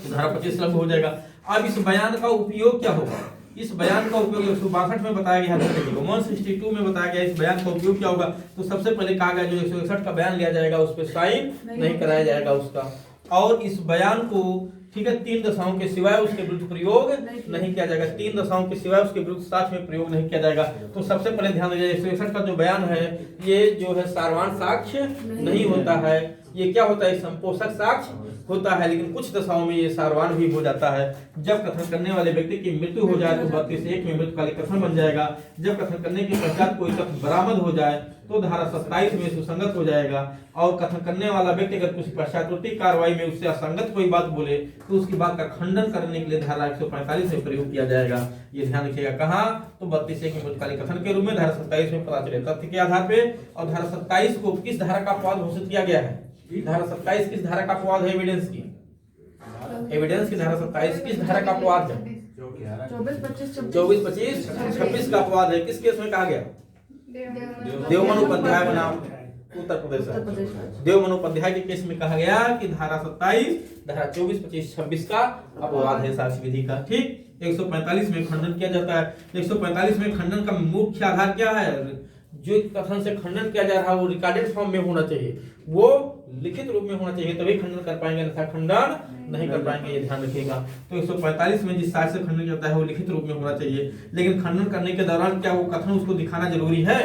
धारा 25 लागू हो जाएगा। अब इस बयान का उपयोग क्या होगा? इस बयान का उपयोग 162 में बताया गया है, 162 में बताया गया इस बयान का उपयोग क्या होगा? तो सबसे पहले कहा गया जो 161 का बयान लिया जाएगा उस पर साइन नहीं कराया जाएगा उसका, और इस बयान को, ठीक है, 3 दशाओं के सिवाय उसके विरुद्ध प्रयोग नहीं किया जाएगा। 3 दशाओं के सिवाय उसके विरुद्ध साक्ष्य में प्रयोग नहीं किया जाएगा। तो सबसे पहले ध्यान दीजिए 161 का जो बयान है ये जो है सारवान साक्ष्य नहीं होता है। ये क्या होता है? संपोषक साक्ष्य होता है, लेकिन कुछ दशाओं में ये सारवान भी हो जाता है। जब कथन करने वाले व्यक्ति की मृत्यु हो जाए तो 32(1) में मृत्युकालिक कथन बन जाएगा। जब कथन करने के पश्चात कोई तथ्य बरामद हो जाए तो धारा 27 में सुसंगत हो जाएगा। और कथन करने वाला व्यक्ति अगर कुछ पश्चातवर्ती कार्रवाई में उससे असंगत कोई बात बोले तो उसकी बात का खंडन करने के लिए धारा 145 में प्रयोग किया जाएगा। ये ध्यान रखिएगा। कहाँ? तो 32(1) में मृत्युकालिक कथन के रूप में, धारा 27 में पता चले तथ्य के आधार पे। और धारा 27 को किस धारा का अपवाद घोषित किया गया है? धारा 27 किस धारा का अपवाद है? एविडेंस की, एविडेंस की धारा 27 किस धारा का अपवाद है? 24, 25, 26 का अपवाद है। किस केस में कहा गया? देवमन बनाम उत्तर प्रदेश, देवमन उपाध्याय के केस में कहा गया कि धारा 27, धारा 24, 25, 26 का अपवाद है साक्ष्य विधि का। ठीक, 145 में खंडन किया जाता है। 145 में खंडन का मुख्य आधार क्या है? जो कथन से खंडन किया जा रहा है वो रिकॉर्डेड फॉर्म में होना चाहिए, वो लिखित रूप में होना चाहिए, तभी खंडन कर पाएंगे, अन्यथा खंडन नहीं कर पाएंगे। ये ध्यान रखिएगा। तो 145 में जिस साक्ष्य से खंडन करता है वो लिखित रूप में होना चाहिए, लेकिन खंडन करने के दौरान क्या वो कथन उसको दिखाना जरूरी है?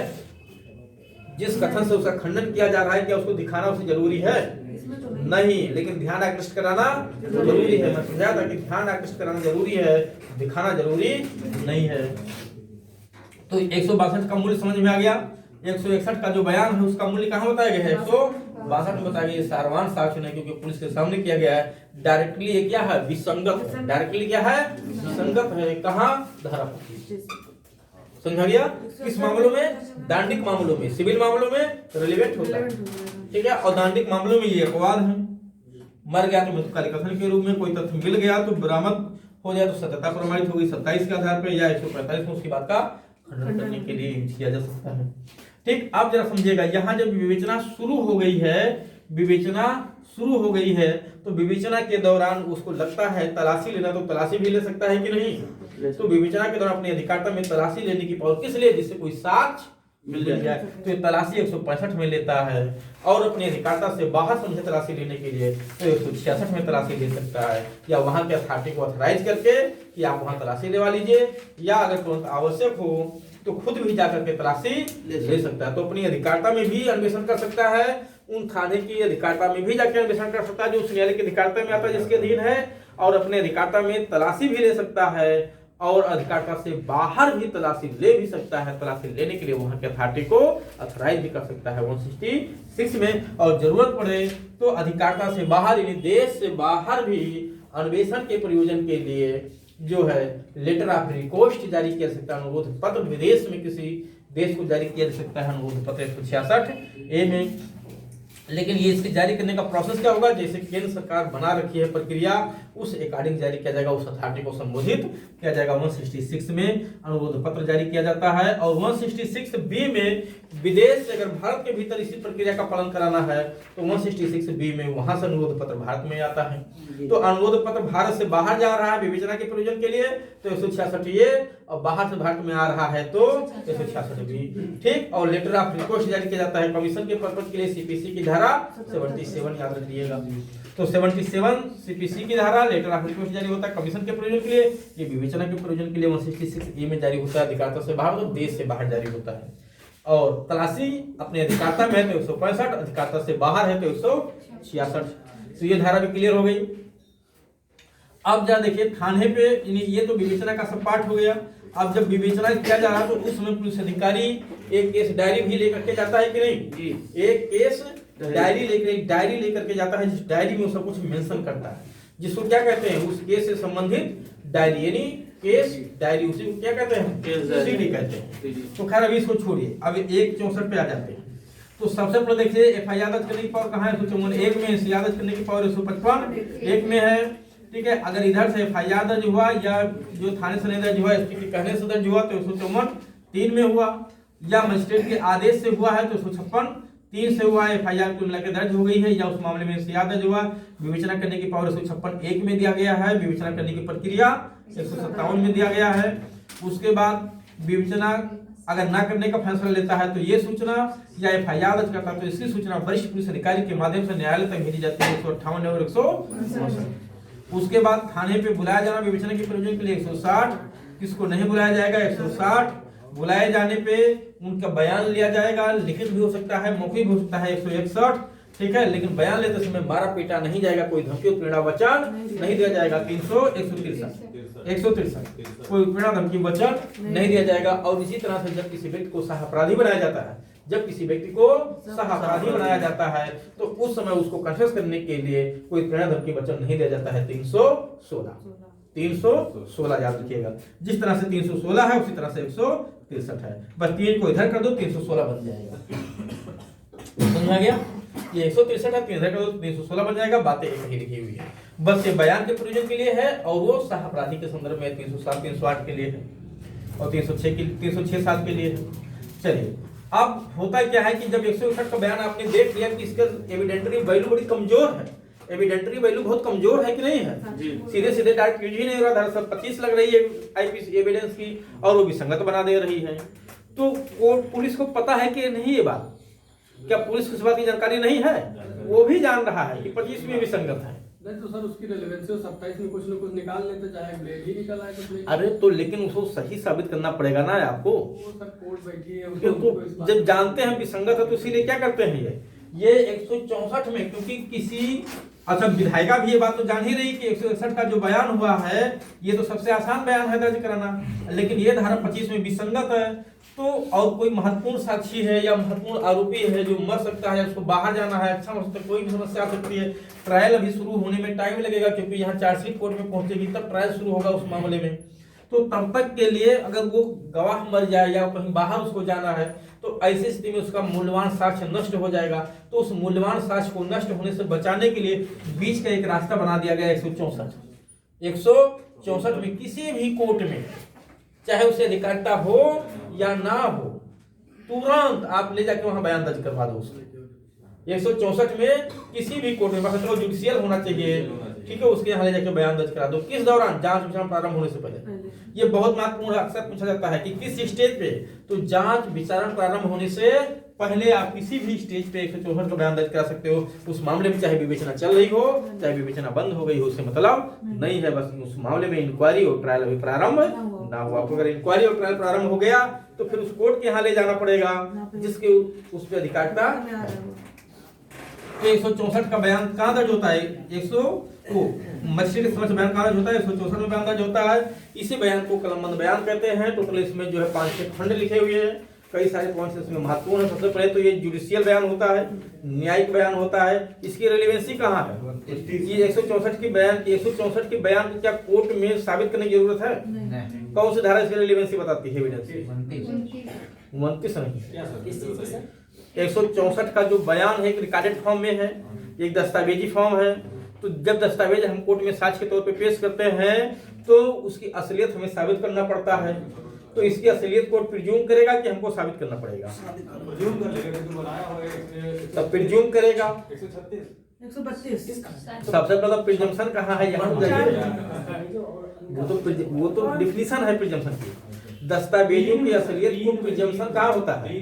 जिस कथन से उसका खंडन किया जा रहा है क्या उसको दिखाना उसे जरूरी है? नहीं, लेकिन ध्यान आकृष्ट कराना जरूरी है। मैं समझाया था कि ध्यान आकृष्ट कराना जरूरी है, दिखाना जरूरी नहीं है। तो 162 का मूल्य समझ में आ गया। 161 का जो बयान है उसका मूल्य कहाँ बताया गया है? 162 में बताया गया। सारवान साक्ष्य नहीं, क्योंकि पुलिस के सामने किया गया है। डायरेक्टली ये क्या है? विसंगत है। डायरेक्टली क्या है? विसंगत है। कहाँ? धारा 25। समझा गया? किस मामलों में? दांडिक मामलों में। सिविल मामलों में रिलेवेंट होता है, ठीक है, और दांडिक मामलों में ये अपवाद है। मर गया तो मृत्युकालिक कथन के रूप में, कोई तथ्य मिल गया तो बरामद हो जाए तो सत्यता प्रमाणित होगी 27 के आधार पर, या 145 में उसकी बात का खंडन करने के लिए किया जा सकता है। ठीक, आप जरा समझिएगा, यहाँ जब विवेचना शुरू हो गई है विवेचना शुरू हो गई है, तो विवेचना के दौरान उसको लगता है तलाशी लेना, तो तलाशी भी ले सकता है कि नहीं। तो विवेचना के दौरान अपनी अधिकारिता में तलाशी लेने की पावर किस लिए, जिससे कोई साक्ष्य मिल जाए। तो ये तलाशी 165 में लेता है, और अपनी अधिकारिता से बाहर समझे तलाशी लेने के लिए तो 166 में तलाशी ले सकता है, या वहां के अथॉरिटी को ऑथराइज करके कि आप वहां तलाशी लेवा लीजिए, या अगर तुरंत आवश्यक हो तो खुद भी जाकर के तलाशी ले सकता है। तो अपनी अधिकारिता में भी अन्वेषण कर सकता है, उन थाने की अधिकारिता में भी जाकर अन्वेषण कर सकता है जो उस न्यायालय की अधिकारिता में आता है जिसके अधीन है, और अपने अधिकारिता में तलाशी भी ले सकता है, और अधिकारिता से बाहर भी तलाशी ले भी सकता है। तलाशी लेने के लिए वहां के अथॉरिटी को अथॉराइज भी कर सकता है 166 में। और जरूरत पड़े तो अधिकारिता से बाहर यानी देश से बाहर भी अन्वेषण के प्रयोजन के लिए जो है लेटर ऑफ रिक्वेस्ट जारी किया जा सकता है, अनुरोध पत्र विदेश में किसी देश को जारी किया जा सकता है अनुरोध पत्र 166A में। लेकिन ये इसके जारी करने का प्रोसेस क्या होगा, जैसे केंद्र सरकार बना रखी है प्रक्रिया उस अकॉर्डिंग जारी किया जाएगा, उस अथॉरिटी को संबोधित किया जाएगा। 166 में अनुरोध पत्र जारी किया जाता है, और 166B में विदेश से अगर भारत के भीतर इसी प्रक्रिया का पालन कराना है तो 166B में वहां से अनुरोध पत्र भारत में आता है। तो अनुरोध पत्र भारत से बाहर जा रहा है विवेचना के प्रयोजन के लिए तो 166A, और बाहर से भारत में आ रहा है तो 166B, ठीक। और लेटर ऑफ रिक्वेस्ट जारी किया जाता है कमीशन के पर्पज के लिए, सीपीसी की धारा 77 याद रखिएगा। तो 77 सीपीसी की धारा लेटर ऑफ रिक्वेस्ट जारी होता है कमीशन के प्रयोजन के लिए, ये विवेचना के प्रयोजन के लिए 166A में जारी होता है, अधिकारिता से बाहर तो देश से बाहर जारी होता है। और तलाशी अपने अधिकारिता में है तो 165, अधिकारिता से बाहर है तो 166। तो ये धारा भी क्लियर हो गई। अब जा देखिए थाने पे, ये तो विवेचना का सब पार्ट हो गया। अब जब विवेचना किया जा रहा है तो उस समय पुलिस अधिकारी एक केस डायरी भी लेकर के जाता है कि नहीं, एक केस डायरी लेकर के जाता है, जिस डायरी में वो सब कुछ मेंशन करता है, जिसको क्या कहते हैं, उस केस से संबंधित डायरी यानी केस डायरी, उसी को क्या कहते हैं, सीडी कहते हैं। तो खैर अभी इसको छोड़िए, अब 164 पे आ जाते हैं। तो सबसे पहले देखिए एफआईआर दर्ज करने की पावर कहाँ है, 154 में, एफआईआर दर्ज करने की पावर 155 में है, ठीक है। अगर इधर से एफआईआर दर्ज हुआ या जो थाने से नहीं दर्ज हुआ एसपी के कहने से दर्ज हुआ तो 154(3) में हुआ, या मजिस्ट्रेट के आदेश से हुआ है तो 156(3) से हुआ, एफआईआर को मिलाकर दर्ज हो गई है, या उस मामले में एफआईआर दर्ज हुआ। विवेचना करने की पावर 156(1) में दिया गया है, विवेचना करने की प्रक्रिया 157 में दिया गया है। उसके बाद विवेचना अगर ना करने का फैसला लेता है तो ये सूचना, या एफआईआर दर्ज करता है तो इसकी सूचना वरिष्ठ पुलिस अधिकारी के माध्यम से न्यायालय तक भेजी जाती है 158 और 159। उसके बाद थाने पे बुलाया जाना विवेचना के प्रयोजन के लिए 160, किसको नहीं बुलाया जाएगा 160, बुलाए जाने पे उनका बयान लिया जाएगा, लिखित भी हो सकता है मौखिक भी हो सकता है 161, ठीक है। लेकिन बयान लेते समय मारा पीटा नहीं जाएगा, कोई धमकी उत्पीड़ना वचन नहीं दिया जाएगा 163 कोई उत्पीड़ना धमकी वचन नहीं दिया जाएगा। और इसी तरह से जब किसी व्यक्ति को सह अपराधी बनाया जाता है, जब किसी व्यक्ति को सह अपराधी बनाया जाता है तो उस समय उसको कन्फेस करने के लिए कोई उत्पीड़ना धमकी वचन नहीं दिया जाता है 316 याद रखिएगा। जिस तरह से 316 है उसी तरह से 163 है, बस 3 को इधर कर दो 316 बन जाएगा, समझा गया। ये 163 है, 3 इधर कर दो 316 बन जाएगा, बातें एक ही लिखी हुई है, बस ये बयान के प्रयोजन के लिए है और वो सह अपराधी के संदर्भ में 307 308 के लिए है और 306 के लिए है। चलिए अब होता क्या है कि जब 161 का बयान आपने देख लिया कि इसका एविडेंटरी वैल्यू बड़ी कमजोर है, एविडेंटरी वैल्यू बहुत कमजोर है कि नहीं है, सीधे डायरेक्ट यूज ही नहीं हो रहा, धारा 25 लग रही है आईपीसी एविडेंस की और वो विसंगत बना दे रही है। तो पुलिस को पता है कि नहीं, ये बात क्या पुलिस को इस बात की जानकारी नहीं है, वो भी जान रहा है कि 25 में विसंगत है। तो सर उसकी रेलेवेंसी 27 में कुछ न कुछ निकाल लेते, चाहे ब्लेड ही निकल आए तो ब्लेड। अरे तो लेकिन उसको सही साबित करना पड़ेगा ना आपको, वो सर कोर्ट बैठी है तो जब जानते हैं विसंगत है तो इसीलिए क्या करते हैं ये 164 में, क्योंकि किसी अच्छा विधायिका भी ये बात तो जान ही रही कि 161 का जो बयान हुआ है ये तो सबसे आसान बयान है दर्ज कराना, लेकिन ये धारा 25 में विसंगत है तो और कोई महत्वपूर्ण साक्षी है या महत्वपूर्ण आरोपी है जो मर सकता है, उसको बाहर जाना है, अच्छा हो सकता है कोई भी समस्या आ सकती है, ट्रायल अभी शुरू होने में टाइम लगेगा क्योंकि यहाँ चार्जशीट कोर्ट में पहुंचेगी तब ट्रायल शुरू होगा उस मामले में, तो तब तक के लिए अगर वो गवाह मर जाए या कहीं बाहर उसको जाना है तो ऐसी स्थिति में उसका मूल्यवान साक्ष्य नष्ट हो जाएगा। तो उस मूल्यवान साक्ष्य को नष्ट होने से बचाने के लिए बीच का एक रास्ता बना दिया गया 164 में किसी भी कोर्ट में चाहे उसे अधिकारिता हो या ना हो तुरंत आप ले जाके वहां बयान दर्ज करवा दो उसके, 164 में किसी भी कोर्ट में मतलब जुडिशियल होना चाहिए, ठीक है, उसके यहाँ ले जाकर बयान दर्ज करा दो। किस दौरान? जांच विचारण प्रारंभ होने से पहले। ये बहुत महत्वपूर्ण है, अक्सर पूछा जाता है कि किस स्टेज पे, तो जांच विचारण प्रारंभ होने से पहले आप किसी भी स्टेज पे 164 का बयान दर्ज करा सकते हो। उस मामले में चाहे विवेचना चल रही हो, चाहे विवेचना बंद हो गई हो, उससे मतलब नहीं है। बस उस मामले में इंक्वायरी और ट्रायल अभी प्रारंभ ना हुआ। तो अगर इंक्वायरी और ट्रायल प्रारंभ हो गया तो फिर उस कोर्ट के यहाँ ले जाना पड़ेगा जिसके उस पर अधिकारिता। तो 164 का बयान कहाँ दर्ज होता है? मजिस्ट्रेट के समक्ष बयान कहाँ दर्ज होता है? 164 में बयान दर्ज होता है। इसी बयान को कलमबंद बयान कहते हैं। टोटल इसमें जो है 5-6 खंड लिखे हुए हैं। कई सारे पॉइंट्स इसमें महत्वपूर्ण है। सबसे पहले तो ये जुडिशियल बयान होता है, न्यायिक बयान होता है। इसकी रेलेवेंसी कहाँ है? ये 164 की बयान को क्या कोर्ट में साबित करने की जरूरत है? कौन सी धारा इसकी रेलेवेंसी बताती है? एविडेंस 29 नहीं, 164 का जो बयान है एक रिकॉर्डेड फॉर्म में है, एक दस्तावेजी फॉर्म है। तो जब दस्तावेज हम कोर्ट में साक्ष्य के तौर पे पेश करते हैं तो उसकी असलियत हमें साबित करना पड़ता है। तो इसकी असलियत कोर्ट प्रिज्यूम करेगा कि हमको साबित करना पड़ेगा? तब प्रिज्यूम करेगा। 132 सबसे पहला प्रिजम्पशन कहाँ है? यहाँ वो तो डिफिनीशन है प्रिजम्पशन की। दस्तावेजों की असलियत को प्रिजम्पशन कहाँ होता है?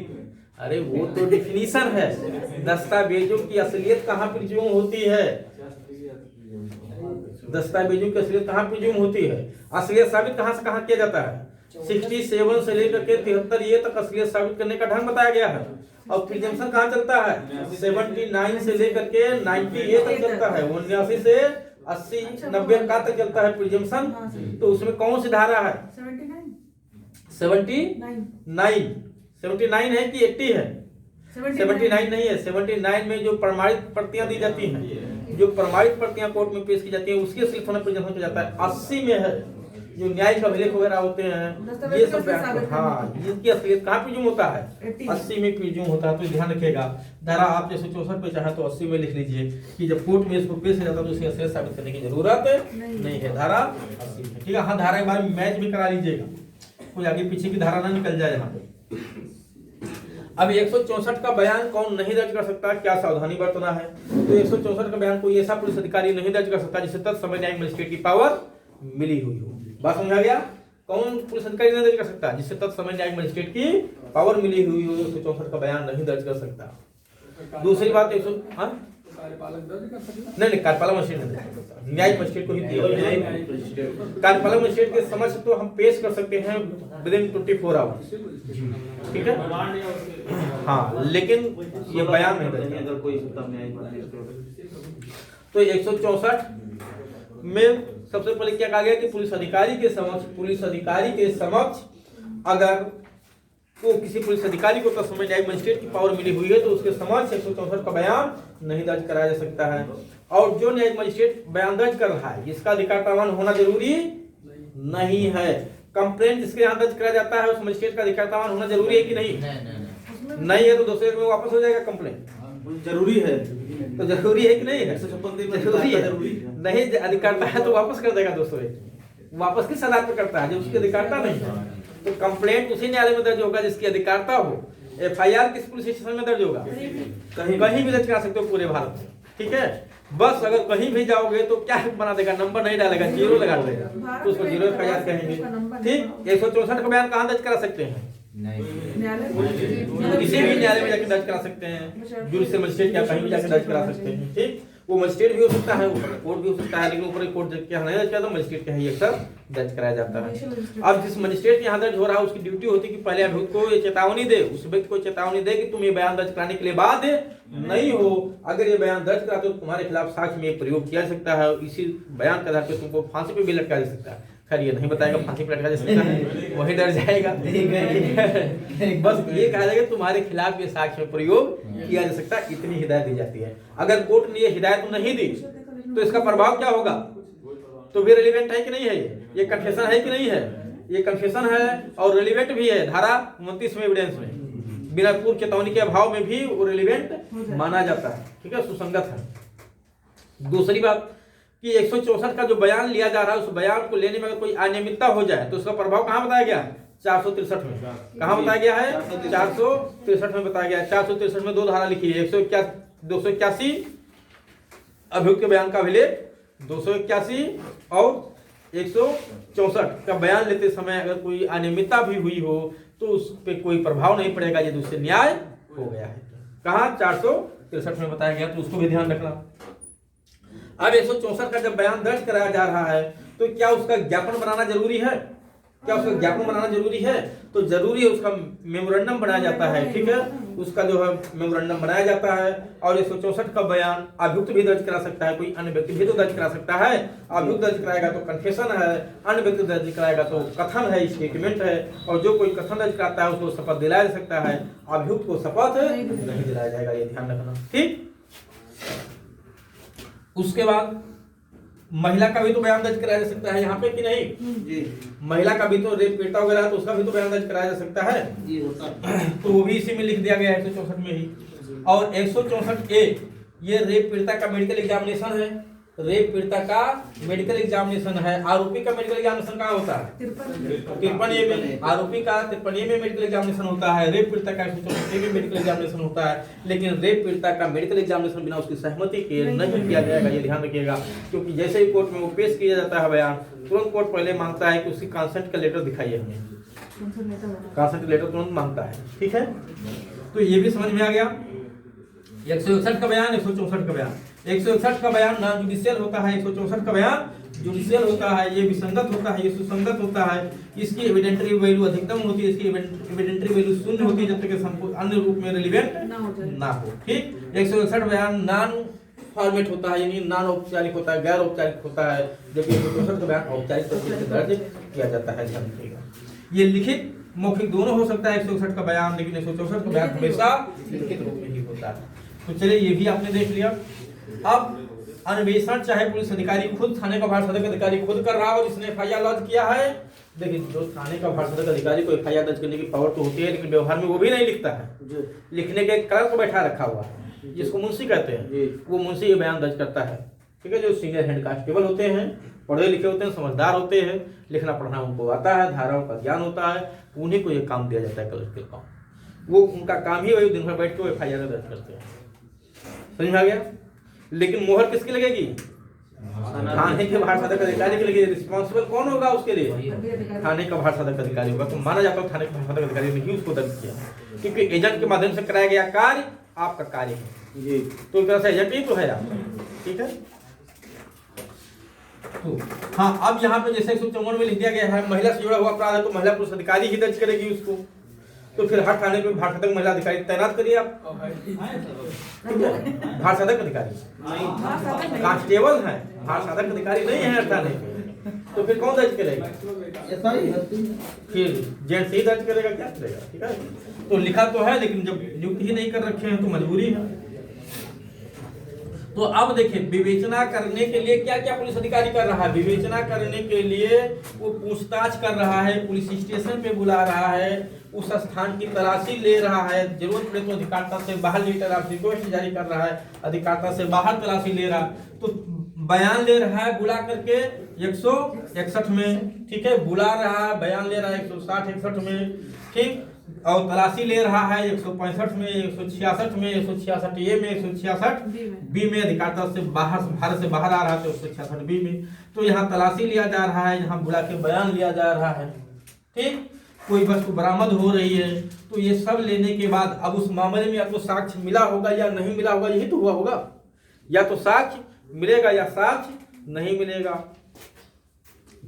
अरे वो तो डिफिनीशन है। दस्तावेजों की असलियत कहाँ प्रिज्यूम होती है? दस्तावेजों की असलियत कहाँ प्रिज्यूम होती है? असलियत साबित कहाँ से कहाँ किया जाता है? 67 से लेकर के 73 ये तक असलियत साबित करने का ढंग बताया गया है। और प्रिजम्पशन कहाँ चलता है? 79 से लेकर के 90 ये तक चलता है। 79 से 80-90 का तक चलता है प्रिजम्पशन। तो उसमें कौन सी धारा है? 79 है कि 80 है? 79 नहीं है। 79 में जो प्रमाणित प्रतियां दी जाती हैं, जो प्रमाणित प्रतियां कोर्ट में पेश की जाती हैं, उसकी असलियत होना प्रिजम्पशन हो जाता है। 80 में है जो न्यायिक अभिलेख वगैरह होते हैं, ये सब हाँ, इनकी असलियत कहाँ प्रिज्यूम होता है? 80 में प्रिज्यूम होता है। तो ध्यान रखिएगा, धारा आप जैसे 64 पे चाहे तो 80 में लिख लीजिए कि जब कोर्ट में इसको पेश किया जाता है तो उसकी असलियत साबित करने की जरूरत नहीं है। धारा 80 में, ठीक है। हाँ, धारा के बारे में मैच भी करा लीजिएगा, कोई आगे पीछे की धारा ना निकल जाए यहाँ पे। अब 164 का बयान कौन नहीं दर्ज कर सकता, क्या सावधानी बरतना है? तो 164 का बयान कोई ऐसा पुलिस अधिकारी नहीं दर्ज कर सकता जिसे तत्समय न्यायिक मजिस्ट्रेट की पावर मिली हुई हो। बात समझ आ गया? कौन पुलिस अधिकारी नहीं दर्ज कर सकता? जिससे तत्समय न्यायिक मजिस्ट्रेट की पावर मिली हुई हो, 164 का बयान नहीं दर्ज कर सकता। दूसरी बात, कार्यपालक दर्ज कर सकता है? नहीं, कार्यपालक मजिस्ट्रेट नहीं दर्ज कर सकता, न्यायिक मजिस्ट्रेट को ही दिया। कार्यपालक मजिस्ट्रेट के समक्ष तो हम पेश कर सकते हैं विदिन 24 आवर्स, ठीक है। हाँ, लेकिन ये बयान नहीं दर्ज अगर कोई तो 164 में सबसे पहले क्या कहा गया कि पुलिस अधिकारी के समक्ष अगर तो किसी पुलिस अधिकारी को तत्समय न्यायिक मजिस्ट्रेट की पावर मिली हुई है तो उसके समक्ष 164 का बयान नहीं दर्ज कराया जा सकता है। और जो न्यायिक मजिस्ट्रेट बयान दर्ज कर रहा है इसका अधिकारतावान होना जरूरी नहीं है। कंप्लेंट जिसके यहाँ दर्ज कराया जाता है उस मजिस्ट्रेट का अधिकारतावान होना जरूरी है कि नहीं? नहीं है तो दूसरे में वापस हो जाएगा कंप्लेंट। जरूरी है तो जरूरी है कि नहीं है? जरूरी है। नहीं अधिकारता है तो वापस कर देगा दोस्तों। वापस किस आधार पर करता है? जब उसकी अधिकारता नहीं है। तो कंप्लेंट उसी न्यायालय में दर्ज होगा जिसकी अधिकारता हो। FIR किस पुलिस स्टेशन में दर्ज होगा? कहीं भी दर्ज करा सकते हो पूरे भारत में, ठीक है। बस अगर कहीं भी जाओगे तो क्या बना देगा? नंबर नहीं डालेगा, 0 लगा देगा, तो उसको 0 FIR कहेंगे, ठीक। 164 का बयान कहाँ दर्ज करा सकते हैं? किसी भी न्यायालय में जाकर दर्ज करा सकते हैं। जुडिशियल मजिस्ट्रेट क्या कहीं भी जाकर दर्ज करा सकते हैं, ठीक। वो मजिस्ट्रेट भी हो सकता है, ऊपर कोर्ट भी हो सकता है, लेकिन ऊपर कोर्ट क्या नहीं दर्ज करता, मजिस्ट्रेट का ही अक्सर दर्ज कराया जाता है। अब जिस मजिस्ट्रेट के यहाँ दर्ज हो रहा है उसकी ड्यूटी होती है कि पहले अभियुक्त को ये चेतावनी दे, उस व्यक्ति को चेतावनी दे कि तुम ये बयान दर्ज कराने के लिए बाध्य नहीं हो। अगर ये बयान दर्ज करा तो तुम्हारे खिलाफ साक्ष्य में प्रयोग किया जा सकता है। इसी बयान के आधार पर तुमको फांसी पे भी लटका जा सकता है। खैर ये नहीं बताएगा फांसी पे लटका जा सकता है, वही डर जाएगा। बस ये कहा जाएगा तुम्हारे खिलाफ ये साक्ष्य में प्रयोग किया जा सकता है, इतनी हिदायत दी जाती है। अगर कोर्ट ने ये हिदायत नहीं दी तो इसका प्रभाव क्या होगा? तो भी रेलिवेंट है कि नहीं है? ये कन्फेशन है कि नहीं है? ये कन्फेशन है और रेलिवेंट भी है। धारा 29 में एविडेंस में बिना पूर्व चेतावनी के अभाव में भी वो रेलिवेंट माना जाता है, ठीक है, सुसंगत है। दूसरी बात कि 164 का जो बयान लिया जा रहा है उस बयान को लेने में अगर कोई अनियमितता हो जाए तो उसका प्रभाव कहाँ बताया गया है? 463 में। कहाँ बताया गया है? 463 में बताया गया है। 463 में 2 धारा लिखी है, 281 अभियुक्त के बयान का अभिलेख 281 और 164 का बयान लेते समय अगर कोई अनियमितता भी हुई हो तो उस पर कोई प्रभाव नहीं पड़ेगा, यदि उससे न्याय हो गया है। कहाँ 463 में बताया गया, तो उसको भी ध्यान रखना। अब 164 का जब बयान दर्ज कराया जा रहा है तो क्या उसका ज्ञापन बनाना जरूरी है? क्या उसका ज्ञापन बनाना जरूरी है? तो जरूरी है, उसका मेमोरेंडम बनाया जाता है। ठीक है, उसका जो है मेमोरेंडम बनाया जाता है। और 164 का बयान अभियुक्त भी दर्ज करा सकता है, कोई अन्य व्यक्ति भी तो दर्ज करा सकता है। अभियुक्त दर्ज कराएगा तो कन्फेशन है, अन्य व्यक्ति दर्ज कराएगा तो कथन है, स्टेटमेंट है। और जो कोई कथन दर्ज कराता है उसको शपथ दिलाया जा सकता है, अभियुक्त को शपथ नहीं दिलाया जाएगा, ये ध्यान रखना। ठीक, उसके बाद महिला का भी तो बयान दर्ज कराया जा सकता है यहाँ पे कि नहीं जी? महिला का भी तो रेप पीड़िता वगैरह है तो उसका भी तो बयान दर्ज कराया जा सकता है जी, होता है। तो वो भी इसी में लिख दिया गया है 164 में ही। और 164A ये रेप पीड़िता का मेडिकल एग्जामिनेशन है। रेप पीड़िता का मेडिकल एग्जामिनेशन है। आरोपी का मेडिकल एग्जामिनेशन कहाँ होता है? 53A में। आरोपी का 53A में मेडिकल एग्जामिनेशन होता है। रेप पीड़िता का 164A में मेडिकल एग्जामिनेशन होता है। लेकिन रेप पीड़िता का मेडिकल एग्जामिनेशन बिना उसकी सहमति के नहीं किया जाएगा, ये ध्यान रखिएगा। क्योंकि जैसे ही कोर्ट में वो पेश किया जाता है बयान, तुरंत कोर्ट पहले मांगता है कि उसकी कंसेंट का लेटर दिखाइए हमें, कंसेंट लेटर तुरंत मांगता है। ठीक है, तो ये भी समझ में आ गया। 161 का बयान, 164 का बयान। 161 का बयान नॉन जुडिशियल होता है, 164 का बयान जुडिशियल होता है। ये विसंगत होता है, ये सुसंगत होता है। इसकी एविडेंटरी वैल्यू अधिकतम होती है, इसकी एविडेंटरी वैल्यू शून्य होती है जब तक संपूर्ण अन्य रूप में रिलेवेंट ना हो। ठीक, 161 बयान नॉन फॉर्मेट होता है, यानी नॉन औपचारिक होता है, गैर औपचारिक होता है। जबकि 164 का बयान औपचारिक तरीके से दर्ज किया जाता है, ध्यान रखिएगा। ये लिखित मौखिक दोनों हो सकता है 161 का बयान, लेकिन 164 का बयान हमेशा लिखित रूप में ही होता है। तो चलिए ये भी आपने देख लिया। अब अन्वेषण चाहे पुलिस अधिकारी खुद, थाने का भार साधक अधिकारी खुद कर रहा हो जिसने एफआईआर लॉन्च किया है। देखिए, जो थाने का भार साधक अधिकारी को एफआईआर दर्ज करने की पावर तो होती है, लेकिन व्यवहार में वो भी नहीं लिखता है। लिखने के कलर को बैठा रखा हुआ है, जिसको मुंशी कहते हैं, वो मुंशी ये बयान दर्ज करता है। ठीक है, जो सीनियर हेड कांस्टेबल होते हैं, पढ़े लिखे होते हैं, समझदार होते हैं, लिखना पढ़ना उनको आता है, धाराओं का ज्ञान होता है, उन्हीं को ये काम दिया जाता है कलर के काम। वो उनका काम ही वही, दिन भर बैठ के एफआईआर दर्ज करते हैं। समझ में आ गया? लेकिन मोहर किसकी लगेगी? थाने के भार साधक अधिकारी की लगेगी। रिस्पॉन्सिबल कौन होगा उसके लिए? थाने का भार साधक अधिकारी होगा। तो माना जाता है थाने के भार साधक अधिकारी ने ही उसको दर्ज किया, क्योंकि एजेंट के माध्यम से कराया गया कार्य आपका कार्य है जी। तो एक तरह से एजेंट ही तो है आपका। ठीक है, तो हाँ, अब यहाँ पे जैसे 154 में लिख दिया गया है महिला से जुड़ा हुआ अपराध है तो महिला पुलिस अधिकारी ही दर्ज करेगी उसको। तो फिर हर थाने पे भार साधक महिला अधिकारी तैनात करिए आप। भार साधक अधिकारी कांस्टेबल है, भार साधक अधिकारी नहीं है हर थाने पे। तो फिर कौन दर्ज करेगा? फिर जेंट्स ही दर्ज करेगा, क्या करेगा? ठीक है, तो लिखा तो है, लेकिन जब नियुक्त ही नहीं कर रखे हैं तो मजबूरी है। तो अब देखिए, विवेचना करने के लिए क्या क्या पुलिस अधिकारी कर रहा है? विवेचना करने के लिए वो पूछताछ कर रहा है, पुलिस स्टेशन पे बुला रहा है, उस स्थान की तलाशी ले रहा है, जरूरत पड़े तो अधिकारिता से बाहर लेटर ऑफ रिक्वेस्ट जारी कर रहा है, अधिकारिता से बाहर तलाशी ले रहा है। तो बयान ले रहा है बुला करके 161 में, ठीक है, बुला रहा है, बयान ले रहा है 160-61 में, ठीक, और तलाशी ले रहा है 165 में, 166 में, 166A में, 166B में, अधिकारिता से बाहर, भारत से बाहर आ रहा है तो 166B में। तो यहाँ तलाशी लिया जा रहा है, यहाँ बुला के बयान लिया जा रहा है। ठीक, कोई वस्तु बरामद हो रही है, तो ये सब लेने के बाद अब उस मामले में या तो साक्ष्य मिला होगा या नहीं मिला होगा, यही तो हुआ होगा। या तो साक्ष्य मिलेगा या साक्ष्य नहीं मिलेगा।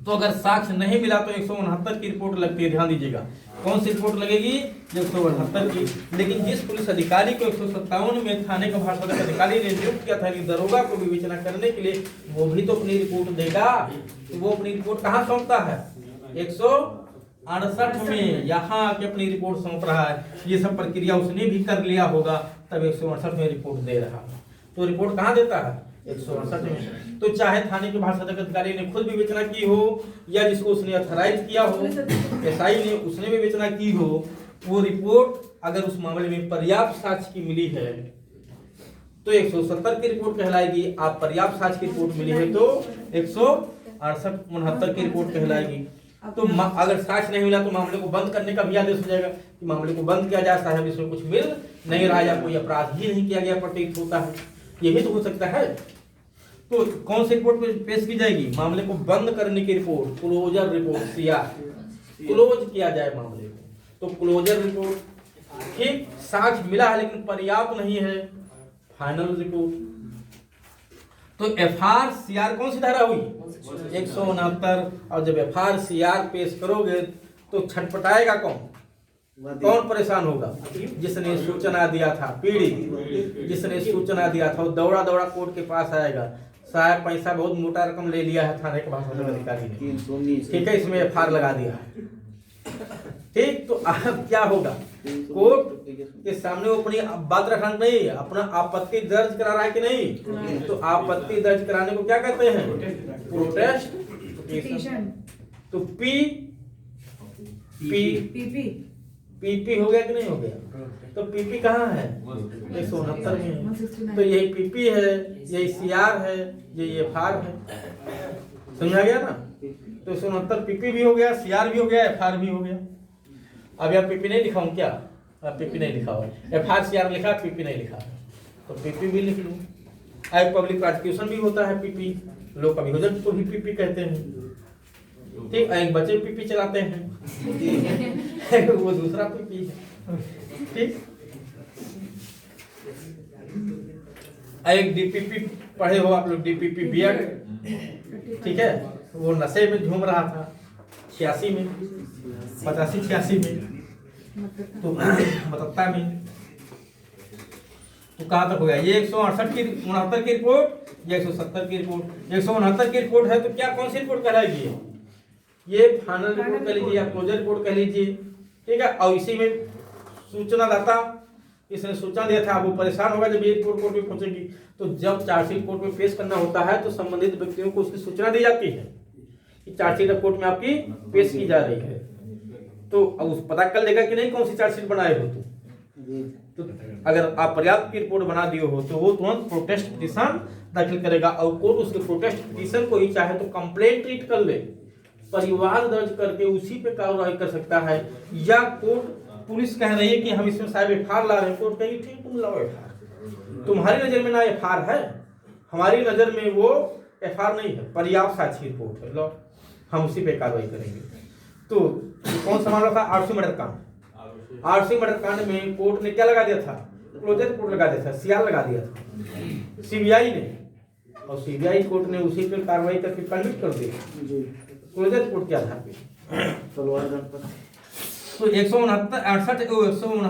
तो अगर साक्ष्य नहीं मिला तो 169 की रिपोर्ट लगती है, ध्यान दीजिएगा। कौन सी रिपोर्ट लगेगी? 169 की। लेकिन जिस पुलिस अधिकारी को 157 में थाने का भार साधक अधिकारी ने नियुक्त किया था दरोगा को विवेचना करने के लिए, वो भी तो अपनी रिपोर्ट देगा। तो वो अपनी रिपोर्ट कहाँ सौंपता है? 168 में यहाँ आके अपनी रिपोर्ट सौंप रहा है। ये सब प्रक्रिया उसने भी कर लिया होगा, तब 168 में रिपोर्ट दे रहा है। तो रिपोर्ट कहाँ देता है? 168 में। तो चाहे थाने के भार साधक अधिकारी ने खुद विवेचना की हो या जिसको उसने अथराइज किया हो, एसआई ने, उसने विवेचना की हो, वो रिपोर्ट अगर उस मामले में पर्याप्त साक्ष्य की मिली है तो 170 की रिपोर्ट कहलाएगी। आप पर्याप्त साक्ष्य की रिपोर्ट मिली है तो 168-69 की रिपोर्ट कहलाएगी। तो अगर साक्ष्य नहीं मिला तो मामले को बंद करने का भी आदेश हो जाएगा कि मामले को बंद किया जाए, साहब इसमें कुछ मिल नहीं रहा या कोई अपराध ही नहीं किया गया प्रतीत होता है, ये भी तो हो सकता है। तो कौन सी रिपोर्ट पेश की जाएगी? मामले को बंद करने की रिपोर्ट, क्लोजर रिपोर्ट, क्लोज किया जाए मामले को, तो क्लोजर रिपोर्ट। ठीक, साक्ष्य मिला है लेकिन पर्याप्त नहीं है, फाइनल रिपोर्ट। तो FRCR कौन सी धारा हुई? 169। और जब FRCR पेश करोगे तो छटपटाएगा कौन? कौन परेशान होगा? जिसने सूचना दिया था, पीड़ित जिसने सूचना दिया था, वो दौड़ा दौड़ा कोर्ट के पास आएगा, साहब पैसा बहुत मोटा रकम ले लिया है थाने के पास अधिकारी ने, ठीक है, इसमें FR लगा दिया है। ठीक, तो अब क्या होगा? कोर्ट के सामने वो अपनी बात रखना नहीं है, अपना आपत्ति दर्ज करा रहा है कि नहीं? तो आपत्ति दर्ज कराने को क्या कहते हैं? Protest petition. तो पीपी हो गया कि नहीं हो गया? तो पीपी कहाँ है? 169 में है। तो यही पीपी है, यही CR है, यही FR है। समझा गया ना? तो 169 पीपी भी हो गया, CR भी हो गया, FR भी हो गया। अब यहाँ पीपी नहीं लिखा हूँ क्या? अब पीपी नहीं लिखा हुआ, FRCR लिखा, पीपी नहीं लिखा, तो पीपी भी लिख लूँ। अब पब्लिक प्रोसिक्यूशन भी होता है पीपी, लोग अभियोजक को भी पीपी कहते हैं। ठीक, एक बच्चे पीपी चलाते हैं वो दूसरा पीपी है। ठीक, एक DPP पढ़े हो आप लोग, DPP B.Ed, ठीक है, वो नशे में झूम रहा था 86 में, 85-86 में, तो 72 में, तो कहाँ तक हो गया? ये 168 की 69 की रिपोर्ट, ये 170 की रिपोर्ट। 169 की रिपोर्ट है तो क्या कौन सी रिपोर्ट कहलाएगी? ये फाइनल रिपोर्ट कह लीजिए या क्लोजर रिपोर्ट कह लीजिए, ठीक है। और इसी में सूचनादाता, इसने सूचना दिया था, वो परेशान होगा जब ये रिपोर्ट कोर्ट में पहुंचेगी। तो जब चार्जशीट कोर्ट में पेश करना होता है तो संबंधित व्यक्तियों को उसकी सूचना दी जाती है कि चार्जशीट कोर्ट में आपकी पेश की जा रही है। तो अब उस पता कर लेगा कि नहीं कौन सी चार्जशीट बनाए हो तो अगर आप पर्याप्त की रिपोर्ट बना दिए हो तो वो तुरंत प्रोटेस्ट पिटीशन दाखिल करेगा और कोर्ट उसके प्रोटेस्ट पिटीशन को ही चाहे तो कंप्लेंट ट्रीट कर ले, परिवार दर्ज करके उसी पे कार्रवाई कर सकता है। या कोर्ट, पुलिस कह रही है कि हम इसमें साहब FR ला रहे हैं, कोर्ट कहेगी ठीक तुम लाओ FR, तुम्हारी नजर में ना FR है, हमारी नजर में वो FR नहीं है, पर्याप्त साक्षी रिपोर्ट है, लो हम उसी पे कार्रवाई करेंगे। तो कौन सा मामला था? आरसी मर्डर कांड। आरसी मर्डर कांड में कोर्ट ने क्या लगा दिया था? क्लोजर रिपोर्ट लगा दिया था, CR लगा दिया था CBI ने, और CBI कोर्ट ने उसी पे कार्रवाई करके कन्विक्ट कर दिया क्लोजर रिपोर्ट के आधार पे। तो 169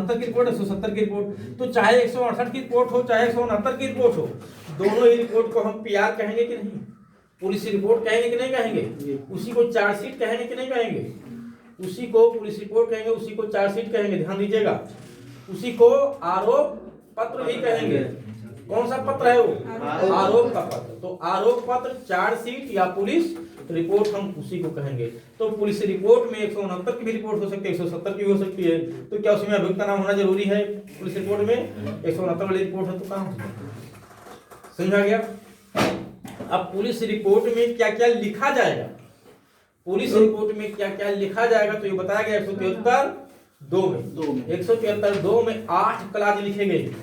की रिपोर्ट, 170 की रिपोर्ट, तो चाहे 168 की रिपोर्ट हो चाहे 169 की रिपोर्ट हो, दोनों ही रिपोर्ट को हम PR कहेंगे कि नहीं? पुलिस रिपोर्ट कहेंगे कि नहीं कहेंगे? उसी को चार्जशीट कहेंगे कि नहीं कहेंगे? उसी को पुलिस रिपोर्ट कहेंगे, उसी को चार्जशीट कहेंगे, ध्यान दीजिएगा। उसी को आरोप पत्र भी कहेंगे। कौन सा पत्र है वो? आरोप का पत्र। तो आरोप पत्र, चार्जशीट या पुलिस रिपोर्ट हम उसी को कहेंगे। तो पुलिस रिपोर्ट में 169 की भी रिपोर्ट हो सकती है, 170 की भी हो सकती है। तो क्या उसमें अभियुक्त का नाम होना जरूरी है? पुलिस रिपोर्ट में 169 वाली रिपोर्ट है तो कहाँ हो? समझा गया? अब पुलिस रिपोर्ट में क्या क्या लिखा जाएगा, पुलिस रिपोर्ट में क्या क्या लिखा जाएगा तो ये बताया गया 173(2) में 173(2) में 8 क्लास लिखे गए।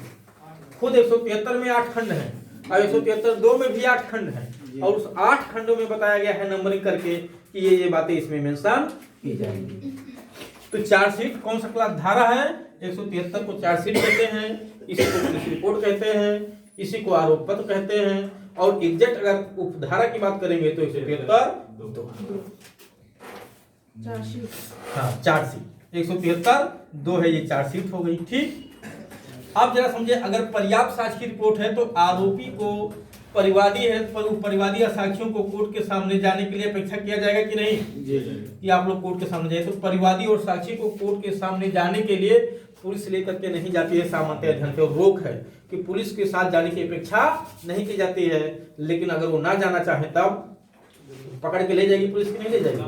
खुद 173 में 8 खंड हैं और 173(2) में भी 8 खंड हैं, और उस 8 खंडों में बताया गया है नंबरिंग करके कि ये बातें इसमें मेंशन की जाएंगी। तो चार्जशीट कौन सा क्लास धारा है? 173 को चार्जशीट कहते हैं, इसी को पुलिस रिपोर्ट कहते हैं, इसी को आरोप पत्र कहते हैं। और एग्जैक्ट अगर उपधारा की बात करेंगे तो 173(2) हाँ चार्जशीट 173(2) है, ये चार्जशीट हो गई। ठीक, अब जरा समझे, अगर पर्याप्त साक्ष्य की रिपोर्ट है तो आरोपी को परिवादी है पर परिवादी या साक्षियों को कोर्ट के सामने जाने के लिए अपेक्षा किया जाएगा कि नहीं? कि आप लोग कोर्ट के सामने जाए। तो परिवादी और साक्षी को कोर्ट के सामने जाने के लिए पुलिस लेकर के नहीं जाती है, सामान्य अध्ययन से रोक है कि पुलिस के साथ जाने की अपेक्षा नहीं की जाती है। लेकिन अगर वो ना जाना चाहे तब पकड़ के ले जाएगी पुलिस, की नहीं ले जाएगी?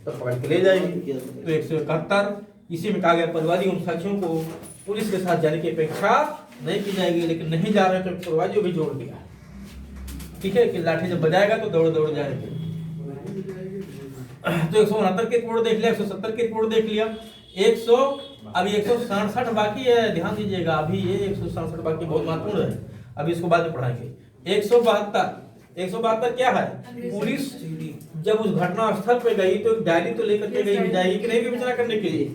तो पकड़ के ले जाएगी। तो 171 इसी में कहा गया परिवादी और साक्षियों को पुलिस के साथ जाने की अपेक्षा नहीं की जाएगी। लेकिन नहीं जा रहे तो परिवादियों भी जोड़ दिया, ठीक है, कि लाठी जब बजाएगा तो दौड़ दौड़ जाएंगे। तो 169 के कोड देख लिया, 170 के कोड देख लिया, 100 अभी 167 बाकी है, ध्यान दीजिएगा अभी ये 167 बाकी बहुत महत्वपूर्ण है, अभी इसको बाद में पढ़ाएंगे। 172 क्या है? पुलिस जब उस घटना स्थल पे गई तो एक डायरी तो लेकर के गई जाएगी कि नहीं विवेचना करने के लिए,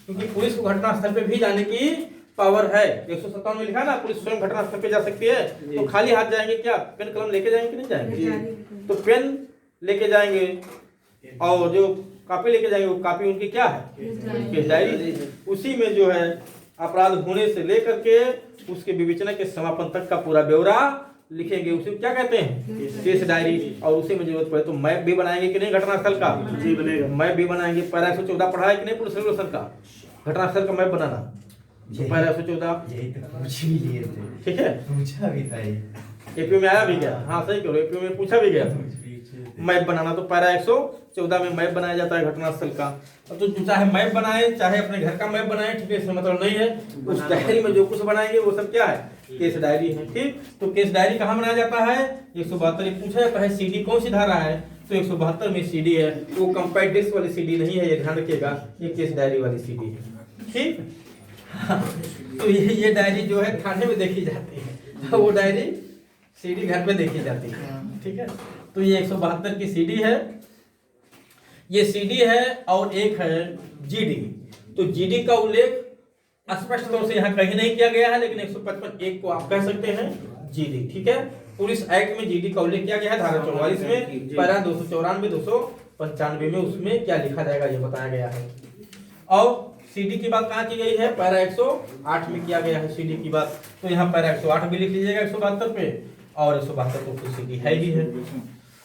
क्योंकि पुलिस को घटना स्थल पे भी जाने की पावर है। 157 में लिखा ना पुलिस स्वयं घटना स्थल पे जा सकती है, तो खाली हाथ जाएंगे क्या? पेन कलम लेके जाएंगे कि नहीं जाएंगे? तो पेन लेके जाएंगे और जो कॉपी लेके जाएंगे वो कॉपी उनकी क्या है? Case diary. उसी में जो है अपराध होने से लेकर के उसके विवेचना के समापन तक का पूरा ब्यौरा लिखेंगे, उसे क्या कहते हैं? Case diary. और उसी में जरूरत पड़े तो मैप भी बनाएंगे कि नहीं घटनास्थल का? जी बनेगा, मैप भी बनाएंगे। पैरा 114 पढ़ा है कि नहीं पुलिस रेगुलेशन का? घटनास्थल का मैप बनाना, पैरा 114 ठीक है, पूछा भी था एपीओ में आया भी गया। हाँ सही करो, एपीओ में पूछा भी गया मैप बनाना, तो पैरा 114 में मैप बनाया जाता है घटनास्थल का। तो चाहे मैप बनाए चाहे अपने घर का मैप बनाए, ठीक है, इसमें मतलब नहीं है। उस डायरी में जो कुछ बनाएंगे वो सब क्या है? केस डायरी है। ठीक, तो केस डायरी कहाँ बनाया जाता है? 172 पूछा जाता है। सीडी कौन सी धारा है? तो 172 में सीडी है, वो कंपैक्ट डिस्क वाली सीडी नहीं है, ये ध्यान रखिएगा, ये केस डायरी वाली सीडी है। ठीक, तो ये डायरी जो है थाने में देखी जाती है, तो वो डायरी सीडी घर पे देखी जाती है। ठीक है, तो ये 172 की सीडी है, ये सीडी है। और एक है जीडी। तो जीडी का उल्लेख स्पष्ट तौर से यहाँ कहीं नहीं किया गया है, लेकिन 155 एक को आप कह सकते हैं जीडी। ठीक है, पुलिस एक्ट में जीडी का उल्लेख किया गया है धारा 44 में, पैरा 294 295 में उसमें क्या लिखा जाएगा ये बताया गया है। और सीडी की बात कहाँ की गई है? पैरा 108 में किया गया है सीडी की बात, तो यहाँ पैरा 108 भी लिख लीजिएगा 172 पे, और 172 तो सीडी है ही है।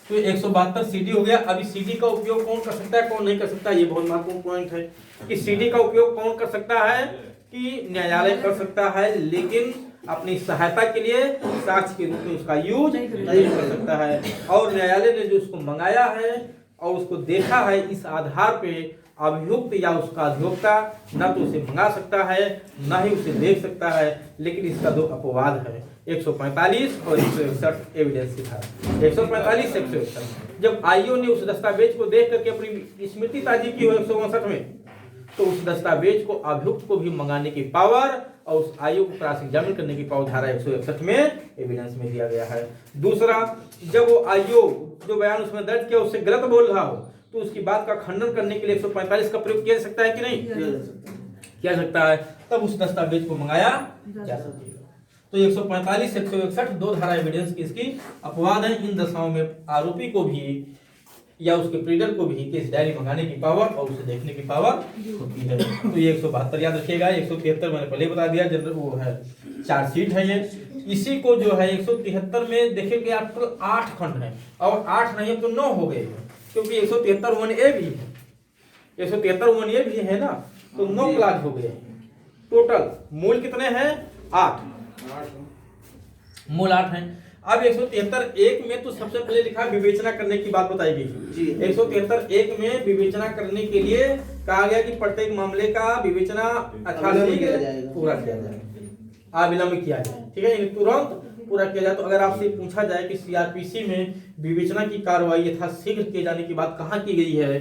तो 172 सीडी हो गया। अभी सीडी का उपयोग कौन कर सकता है, कौन नहीं कर सकता, ये बहुत महत्वपूर्ण पॉइंट है कि सीडी का उपयोग कौन कर सकता है? कि न्यायालय कर सकता है, लेकिन अपनी सहायता के लिए साक्ष्य के रूप में उसका यूज नहीं कर सकता है। और न्यायालय ने जो उसको मंगाया है और उसको देखा है, इस आधार पे अभियुक्त या उसका अधिवक्ता न तो उसे मंगा सकता है न ही उसे देख सकता है, लेकिन इसका दो अपवाद है, 145 और 161 एविडेंस की धारा। 145 161 जब आईओ ने उस दस्तावेज को देख करके अपनी स्मृति ताजी की हो 159 में, तो उस दस्तावेज को अभियुक्त को भी मंगाने की पावर और उस आईओ को क्रॉस एग्जामिन करने की पावर धारा 161 में एविडेंस में दिया गया है। दूसरा, जब वो आईओ जो बयान उसमें दर्ज किया उससे गलत बोल रहा हो, तो उसकी बात का खंडन करने के लिए 145 का प्रयोग किया जा सकता है कि नहीं? किया सकता है, तब उस दस्तावेज को मंगाया जा सकता है। तो 145 161 दो धारा एविडेंस की इसकी अपवाद है। इन दशाओं में आरोपी को भी या उसके प्रीडर को भी केस डायरी मंगाने की पावर और उसे देखने की पावर होती है। तो ये 172 याद रखिएगा। 173 मैंने पहले बता दिया, जनरल वो है चार्जशीट है ये। इसी को जो है 173 में देखेंगे आपको 8 खंड है, और 8 नहीं तो 9 हो गए, क्योंकि 173 1A भी है, 173 1A भी है ना, तो 9 क्लास हो गए टोटल। मूल कितने हैं? 8 मूल 8 हैं। अब 173 1 में तो सबसे पहले लिखा विवेचना करने की बात बताई गई। 173 1 में विवेचना करने के लिए कहा गया कि प्रत्येक मामले का विवेचना पूरा किया जाए, अविलंब किया जाए। ठीक है, तुरंत पूरा किया जाए। तो अगर आपसे पूछा जाए कि सीआरपीसी में विवेचना की कार्रवाई यथाशीघ्र किए जाने की बात कहाँ की गई है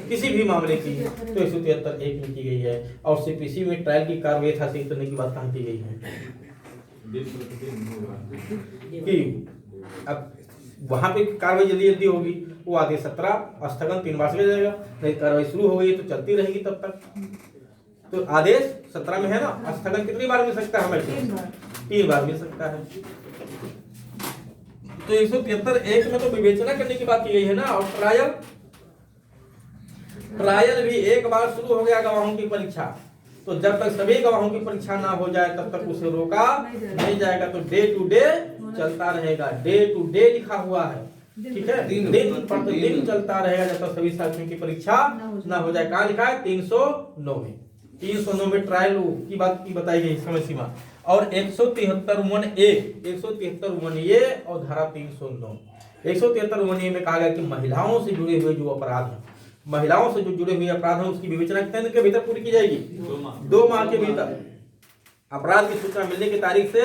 किसी भी मामले की, तो 173 1 में की गई है। और सीपीसी में ट्रायल की कार्रवाई यथाशीघ्र करने की बात कहाँ की गई है कि अब वहां पे कार्रवाई जल्दी जल्दी होगी, वो आगे 17 स्थगन 3 बार से जाएगा, नहीं कार्रवाई शुरू हो गई तो चलती रहेगी तब तक। तो आदेश 17 में है ना, स्थगन कितनी बार मिल सकता है हमें? 3 बार मिल सकता है। तो 173 1 में तो विवेचना करने की बात की गई है ना। और ट्रायल भी एक बार शुरू हो गया गवाहों की परीक्षा, तो जब तक सभी गवाहों की परीक्षा ना हो जाए तब तक उसे रोका नहीं जाएगा। तो डे टू डे चलता रहेगा, डे टू डे लिखा हुआ है। ठीक है, दिन प्रतिदिन चलता रहेगा जब तक सभी साथियों की परीक्षा ना हो जाए। कहाँ लिखा है? 309 में। 309 में ट्रायल की बात की बताई गई समय सीमा। और 173 1A 173 1A और धारा 309 173 1A में कहा गया कि महिलाओं से जुड़े हुए जो अपराध हैं, महिलाओं से जो जुड़े हुए अपराध हैं उसकी विवेचना कितने दिन के भीतर पूरी की जाएगी? 2 माह के भीतर। अपराध की सूचना मिलने की तारीख से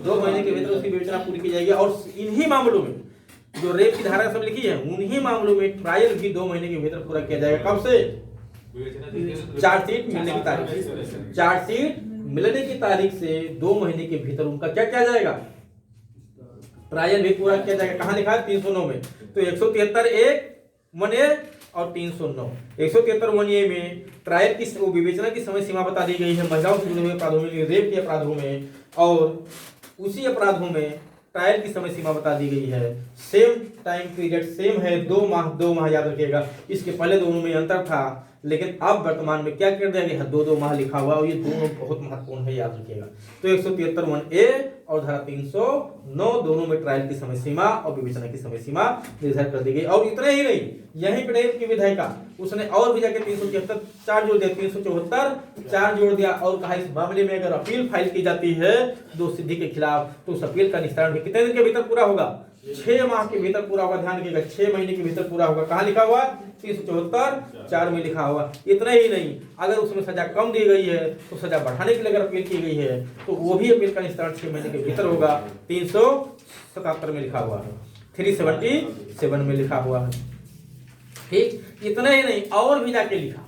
2 महीने के भीतर उसकी विवेचना पूरी की जाएगी। और इन्हीं मामलों में जो रेप की धारा सब लिखी है उन्हीं मामलों में ट्रायल भी 2 महीने के भीतर पूरा किया जाएगा। कब से? चार्जशीट मिलने की तारीख से। चार्जशीट मिलने की तारीख से 2 महीने के भीतर उनका क्या किया जाएगा? ट्रायल भी पूरा किया जाएगा। कहाँ लिखा है? 309 में। तो 173(1)(a) और 309 173(1)(a) में ट्रायल की विवेचना की समय सीमा बता दी गई है महिलाओं से जुड़े हुए अपराधों में, रेप के अपराधों में, और उसी अपराधों में ट्रायल की समय सीमा बता दी गई है। सेम टाइम पीरियड सेम है, 2 माह याद रखिएगा। इसके पहले दोनों में अंतर था, लेकिन अब वर्तमान में क्या कर दिया गया है? 2 माह लिखा हुआ, और ये दोनों बहुत महत्वपूर्ण है, याद रखिएगा। तो 173(1)(a) और धारा 309 दोनों में ट्रायल की समय सीमा और विवेचना की समय सीमा निर्धारित कर दी गई। और इतना ही नहीं, यहीं पर रेप की विधायिका उसने और भी जाके 373 4 जोड़ दिया, 374 4 जोड़ दिया, और कहा इस मामले में अगर अपील फाइल की जाती है दोषी के खिलाफ तो उस अपील का निस्तारण भी कितने दिन के भीतर पूरा होगा? 6 माह के भीतर पूरा होगा। ध्यान रखिएगा, 6 महीने के भीतर पूरा होगा। कहाँ लिखा हुआ? 374 4 में लिखा हुआ। इतना ही नहीं, अगर उसमें सजा कम दी गई है तो सजा बढ़ाने के लिए अगर अपील की गई है तो वो भी अपील का निस्तारण 6 महीने के भीतर होगा। 377 में लिखा हुआ है, 377 में लिखा हुआ है। ठीक, इतना ही नहीं, और भी जाके लिखा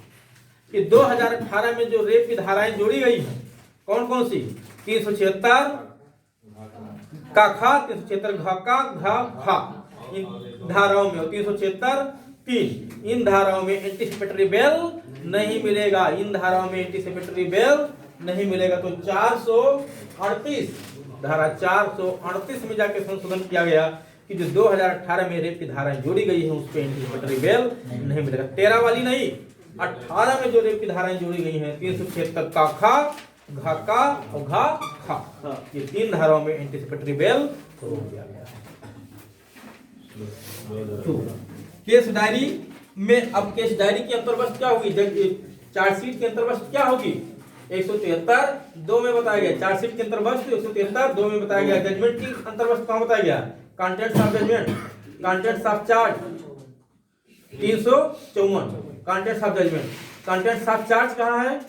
कि 2018 में जो रेप की धाराएं जोड़ी गई हैं, कौन कौन सी? 376 का खा, 376 घ का घा खा, इन धाराओं में, 376 3 इन धाराओं में एंटीसिपेटरी बेल नहीं मिलेगा। इन धाराओं में एंटीसिपेटरी बेल नहीं मिलेगा। तो 438 धारा 438 में जाके संशोधन किया गया कि जो 2018 में रेप की धाराएं जोड़ी गई है उस पर एंटीसिपेटरी बेल नहीं मिलेगा। 13 वाली नहीं, 18 में जो रेप की धाराएं जोड़ी गई हैं 376 का खा, घा का और घा खा, ये 3 धाराओं में एंटीसिपेटरी बेल रोक दिया गया है। केस डायरी में, अब केस डायरी की अंतर्वस्त क्या होगी? चार्जशीट की अंतर्वस्त क्या होगी? 173(2) में बताया गया। चार्जशीट के अंतर्वस्त 173(2) में बताया गया। जजमेंट की अंतर्वस्त कहाँ बताया गया? Contents of judgement, contents of charge 354, contents of judgement. Contents of charge कहाँ है?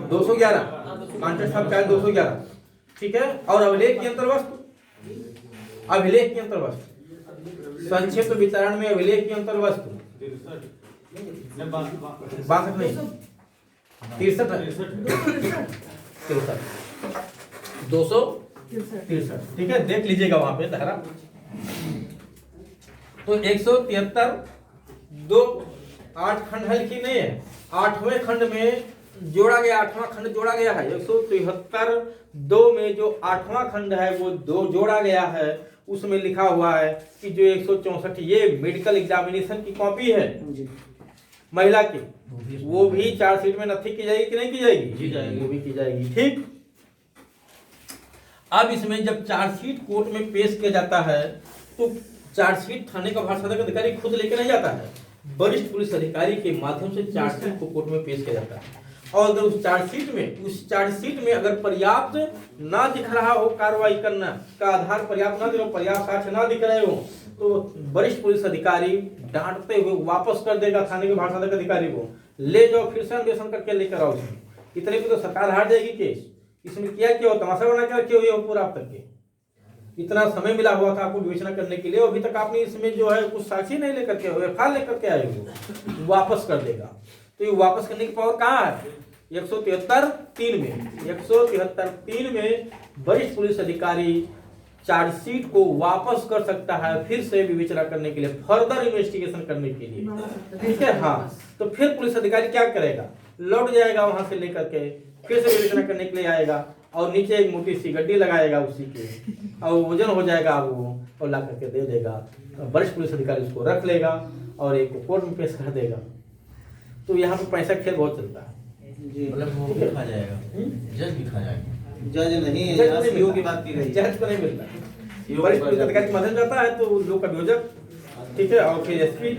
211, कंटेंट्स ऑफ चार्ज 211। ठीक है। और अभिलेख की अंतर्वस्त, अभिलेख की अंतर्वस्त संक्षिप्त विचारण में अभिलेख की अंतर्वस्त 62 नहीं 263। ठीक है, देख लीजिएगा वहां पे धारा। तो 173(2) 8 खंड है लिखी नहीं है। 8वें खंड में जोड़ा गया, 8वां खंड जोड़ा गया है। 173(2) में जो 8वां खंड है वो 2 जोड़ा गया है। उसमें लिखा हुआ है कि जो 164 ये मेडिकल एग्जामिनेशन की कॉपी है महिला की, वो भी चार्जशीट में नथी की जाएगी कि नहीं की जाएगी? वो भी की जाएगी। ठीक। अब इसमें जब चार्जशीट कोर्ट में पेश किया जाता है तो चार्जशीट थाने का भार अधिकारी खुद लेके नहीं जाता है, वरिष्ठ पुलिस अधिकारी के माध्यम से चार्जशीट को कोर्ट में पेश किया जाता है। और अगर उस चार्जशीट में अगर पर्याप्त ना दिख रहा हो कार्रवाई करना का आधार पर्याप्त ना दिख रहा हो, पर्याप्त साक्ष्य ना दिख रहे हो, तो वरिष्ठ पुलिस अधिकारी डांटते हुए वापस कर देगा थाने के भार अधिकारी को, ले जाओ फिर से अन्वेषण करके लेकर आओ। इतने पे तो सरकार हार जाएगी केस। इसमें क्या हो, तमाशा बना के रखे हुए हो पूरा अब तक के। इतना समय मिला हुआ था आपको विवेचना करने के लिए, अभी तक आपने इसमें जो है कुछ साक्षी नहीं लेकर के एफआईआर लेकर के आए हो, वापस कर देगा। तो ये वापस करने की पावर कहाँ है? 173(3) में 173(3) में वरिष्ठ पुलिस अधिकारी चार्जशीट को वापस कर सकता है फिर से विवेचना करने के लिए, फर्दर इन्वेस्टिगेशन करने के लिए। ठीक है। हाँ, तो फिर पुलिस अधिकारी क्या करेगा? लौट जाएगा वहां से लेकर के, फिर से विवेचना करने के लिए आएगा और नीचे एक मोटी सी गड्डी लगाएगा उसी के, और वजन हो जाएगा वो, और ला करके दे देगा। वरिष्ठ पुलिस अधिकारी उसको रख लेगा और एक को कोर्ट में पेश कर देगा। तो यहाँ पे पैसा खेल बहुत चलता है। मतलब वो भी खा जाएगा, जज भी खा जाएगा। जज नहीं है, जज सीओ की बात की रही। जज को नहीं मिलता, वरिष्ठ पुलिस अधिकारी मदद जाता है तो लोक अभियोजक, ठीक है, और फिर एसपी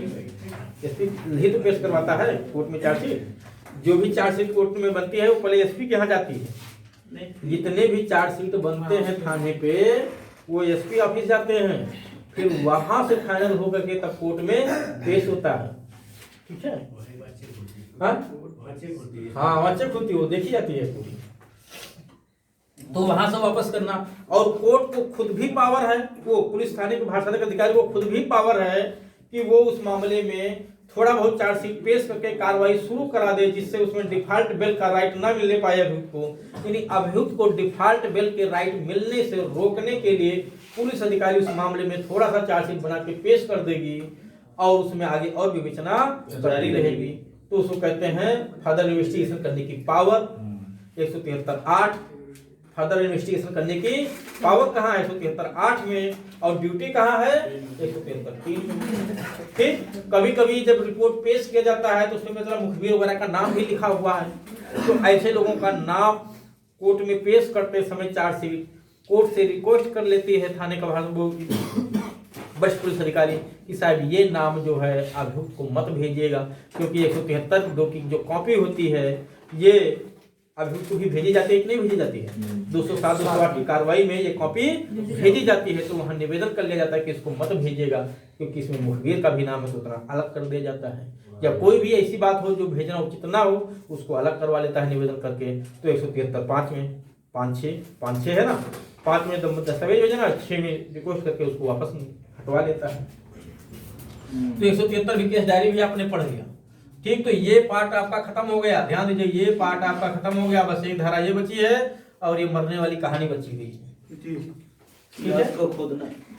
ही तो पेश करवाता है कोर्ट में चार्जशीट। जो भी चार्जशीट कोर्ट में बनती है वो पहले एसपी के यहाँ जाती है। जितने भी चार्जशीट बनते हैं थाने पे वो एसपी ऑफिस जाते हैं, फिर वहां से फाइनल होकर के तब कोर्ट में पेश होता है। ठीक है। हाँ, वहाँ चेक होती है, वो देखी जाती है पूरी। तो वहां से वापस करना। और कोर्ट को खुद भी पावर है, वो पुलिस थाने के प्रशासनिक अधिकारी को खुद भी पावर है कि वो उस मामले में थोड़ा बहुत चार्जशीट पेश करके कार्रवाई शुरू करा दे, जिससे उसमें डिफॉल्ट बेल का राइट ना मिलने पाए अभियुक्त को। यानी अभियुक्त को डिफॉल्ट बेल के राइट मिलने से रोकने के लिए पुलिस अधिकारी उस मामले में थोड़ा सा चार्जशीट बना के पेश कर देगी और उसमें आगे और विवेचना जारी रहेगी। तो उसको कहते हैं फर्दर इन्वेस्टिगेशन करने की पावर। 173(8) फर्दर इन्वेस्टिगेशन करने की पावर कहाँ है? 173(8) में। और ड्यूटी कहाँ है? 173(3) में। ठीक, कभी कभी जब रिपोर्ट पेश किया जाता है तो उसमें मतलब मुखबिर वगैरह का नाम भी लिखा हुआ है, तो ऐसे लोगों का नाम कोर्ट में पेश करते समय चार्जशीट कोर्ट से रिक्वेस्ट कर लेती है थाने का वरिष्ठ पुलिस अधिकारी कि साहब ये नाम जो है अभियुक्त को मत भेजिएगा, क्योंकि 173(2) की जो कॉपी होती है ये अभियुक्त को भी भेजी जाती है कि नहीं भेजी जाती है? 207, 208 की कार्रवाई में ये कॉपी भेजी जाती है, तो वहाँ निवेदन कर लिया जाता है कि इसको मत भेजिएगा, क्योंकि इसमें मुखबिर का भी नाम है तो उतना अलग कर दिया जाता है। या कोई भी ऐसी बात हो जो भेजना उचित ना हो उसको अलग करवा लेता है निवेदन करके। तो 173(5) में 5-6 है ना, 5 में दस्तावेज भेजना, 6 में रिक्वेस्ट करके उसको वापस हटवा लेता है। तो 173 केस डायरी भी आपने पढ़ लिया। ठीक, तो ये पार्ट आपका खत्म हो गया। ध्यान दीजिए, ये पार्ट आपका खत्म हो गया। बस एक धारा ये बची है और ये मरने वाली कहानी बची हुई है। ठीक है,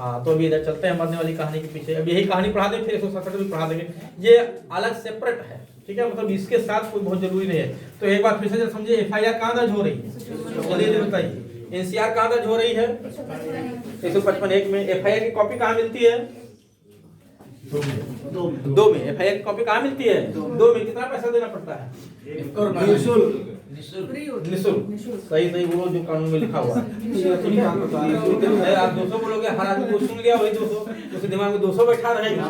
हाँ, तो अभी इधर चलते हैं मरने वाली कहानी के पीछे। अब यही कहानी पढ़ा देंगे, फिर 167 भी पढ़ा देंगे। ये अलग सेपरेट है, ठीक है, मतलब इसके साथ कोई बहुत जरूरी नहीं है। तो एक बार फिर से समझिए, FIR कहाँ दर्ज हो रही है? जल्दी बताइए। NCR कहाँ दर्ज हो रही है? 155(1) में। FIR की कॉपी कहाँ मिलती है? 2 में। FIR की कॉपी कहाँ मिलती है? 2 में। कितना पैसा देना पड़ता है? निःशुल्क। सही वो जो कानून में लिखा हुआ है। आप 200 बोलोगे, हर आदमी को सुन लिया वही 200, उसके दिमाग में 200 बैठा रहेगा।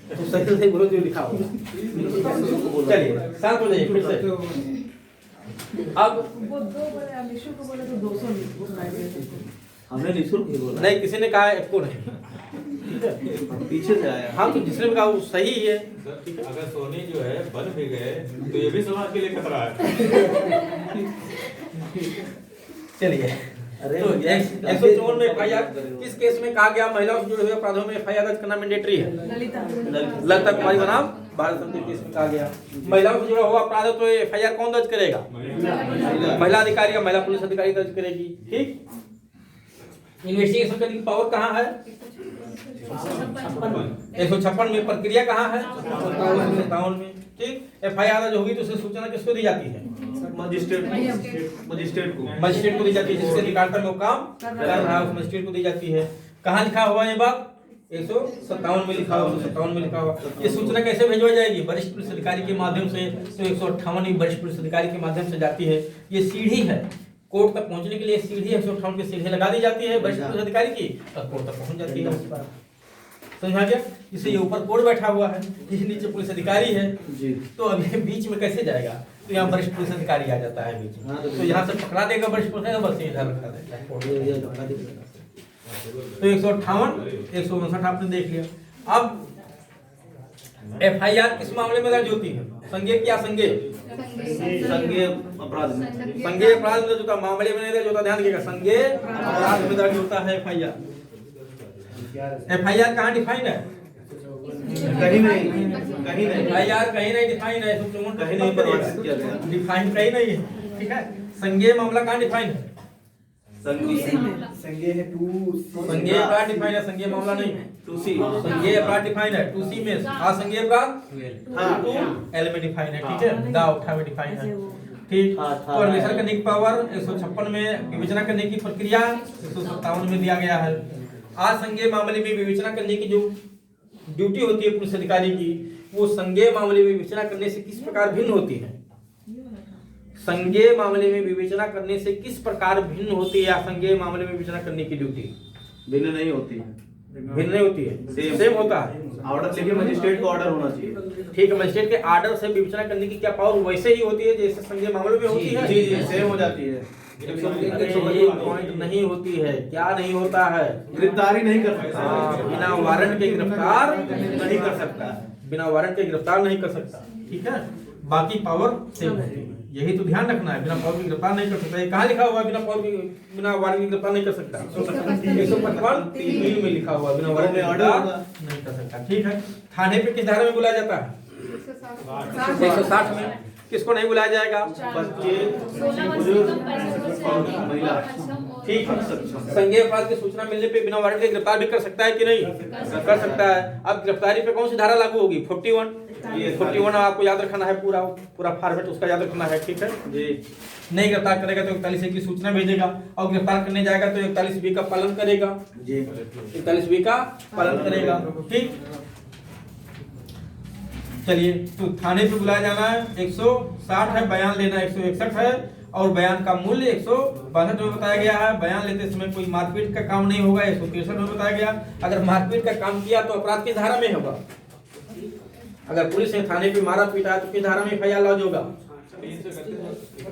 तो सही बोलो जो लिखा हुआ। चलिए शांत हो जाइए फिर से। अब वो 2 बोले, निःशुल्क बोले तो 200 हमने निःशुल्क ही बोला नहीं, किसी ने कहा आपको नहीं, पीछे से आया। हाँ, तो जिसने भी कहा वो सही है। अगर सोनी जो है बन भी गए तो ये भी समाज के लिए खतरा है। चलिए, तो 154 में FIR किस केस में कहा गया महिलाओं से जुड़े हुए अपराधों में FIR दर्ज करना मैंडेटरी है? ललिता कुमारी बनाम भारत संघ केस में कहा गया महिलाओं से जुड़ा हुआ अपराध है तो FIR कौन दर्ज करेगा? महिला अधिकारी या महिला पुलिस अधिकारी दर्ज करेगी। ठीक, इन्वेस्टिगेशन करने की पावर कहाँ है? 156 में। प्रक्रिया कहाँ है? 57 में। ठीक, FIR दर्ज होगी तो उससे सूचना किसको दी जाती है? मजिस्ट्रेट को दी जाती है, जिसके अधिकारता में वो काम कर रहा है उस मजिस्ट्रेट को दी जाती है। कहाँ लिखा हुआ है ये बात? 157 में लिखा हुआ। 157 में लिखा हुआ। ये सूचना कैसे भेजवाई जाएगी? वरिष्ठ पुलिस अधिकारी के माध्यम से। तो 158 वरिष्ठ पुलिस अधिकारी के माध्यम से जाती है। ये सीढ़ी है कोर्ट तक पहुंचने के लिए, सीढ़ी 158 की सीढ़ी लगा दी जाती है वरिष्ठ पुलिस अधिकारी की, तब कोर्ट तक पहुंच जाती है। समझा गया? इसे ये ऊपर कोर्ट बैठा हुआ है, ये नीचे पुलिस अधिकारी है जी। तो अभी बीच में कैसे जाएगा? तो यहाँ वरिष्ठ पुलिस अधिकारी आ जाता है बीच में। तो यहाँ से पकड़ा देगा वरिष्ठ पुलिस, बस इधर रखा देगा। तो 158, 159 आपने देख लिया। अब FIR किस मामले में दर्ज होती है? संज्ञेय क्या संज्ञेय? संज्ञेय अपराध में। संज्ञेय अपराध में दर्ज होता, मामले में नहीं दर्ज होता। ध्यान रखिएगा, संज्ञेय अपराध में दर्ज होता है FIR। FIR कहाँ डिफाइन है? कहीं नहीं FIR कहीं नहीं डिफाइन है। कहीं नहीं परिभाषित किया गया। डिफाइन कहीं नहीं है। ठीक है, संज्ञेय मामला कहाँ डिफाइन है? संज्ञेय है 2 संज्ञेय अपराध डिफाइन है, संज्ञेय मामला नहीं है। 2C संज्ञेय अपराध डिफाइन है 2C में। असंज्ञेय अपराध 2L में डिफाइन है। ठीक है, दा उठा में डिफाइन है। ठीक, तो अन्वेषण करने की पावर 156 में। विवेचना करने की प्रक्रिया 157 में दिया गया है। असंज्ञेय मामले में विवेचना करने की जो ड्यूटी होती है पुलिस अधिकारी की, वो संज्ञेय मामले में विवेचना करने से किस प्रकार भिन्न होती है? संज्ञेय मामले में विवेचना करने से किस प्रकार भिन्न होती है? असंज्ञेय मामले में विवेचना करने की ड्यूटी भिन्न नहीं होती है। भिन्न नहीं होती है, सेम होता है ऑर्डर। लेकिन मजिस्ट्रेट को ऑर्डर होना चाहिए। ठीक है, मजिस्ट्रेट के ऑर्डर से विवेचना करने की क्या पावर वैसे ही होती है जैसे संज्ञेय मामले में होती है? जी, सेम हो जाती है। पॉइंट नहीं होती है। क्या नहीं होता है? गिरफ्तारी नहीं कर सकता। बिना वारंट के गिरफ्तार नहीं कर सकता। बिना वारंट के गिरफ्तार नहीं कर सकता। ठीक है, बाकी पावर सेम होती है। यही तो ध्यान रखना है, बिना फौज की गिरफ्तार नहीं कर सकता। ये कहाँ लिखा हुआ है बिना फौज की, बिना वारंट की गिरफ्तार नहीं कर सकता? 155(3) में लिखा हुआ है बिना वारंट की गिरफ्तार नहीं कर सकता। ठीक है, थाने पे किस धारा में बुलाया जाता है? 160 में। किसको नहीं बुलाया जाएगा? बच्चे, 16 वर्ष से कम 65 वर्ष से महिला। ठीक है, संज्ञेय अपराध की सूचना मिलने पे बिना वारंट के गिरफ्तार भी कर सकता है कि नहीं? कर सकता है। अब गिरफ्तारी पे कौन सी धारा लागू होगी? 41। ये 41 आपको याद रखना है, पूरा पूरा फॉर्मेट उसका याद रखना है। ठीक है जी। नहीं गिरफ्तार करेगा तो 41A की सूचना भेजेगा, और गिरफ्तार करने जाएगा तो 41B का पालन करेगा जी। 41B का पालन करेगा। ठीक, चलिए, तो थाने पे बुलाया जाना है 160 है, बयान लेना 161 है, और बयान का मूल्य 162 में बताया गया है। बयान लेते समय कोई मारपीट का काम नहीं होगा, 163 में बताया गया। अगर मारपीट का काम किया तो अपराध किस धारा में होगा? अगर पुलिस ने थाने पे मारा पीटा है तो किस धारा में एफआईआर लॉन्च होगा?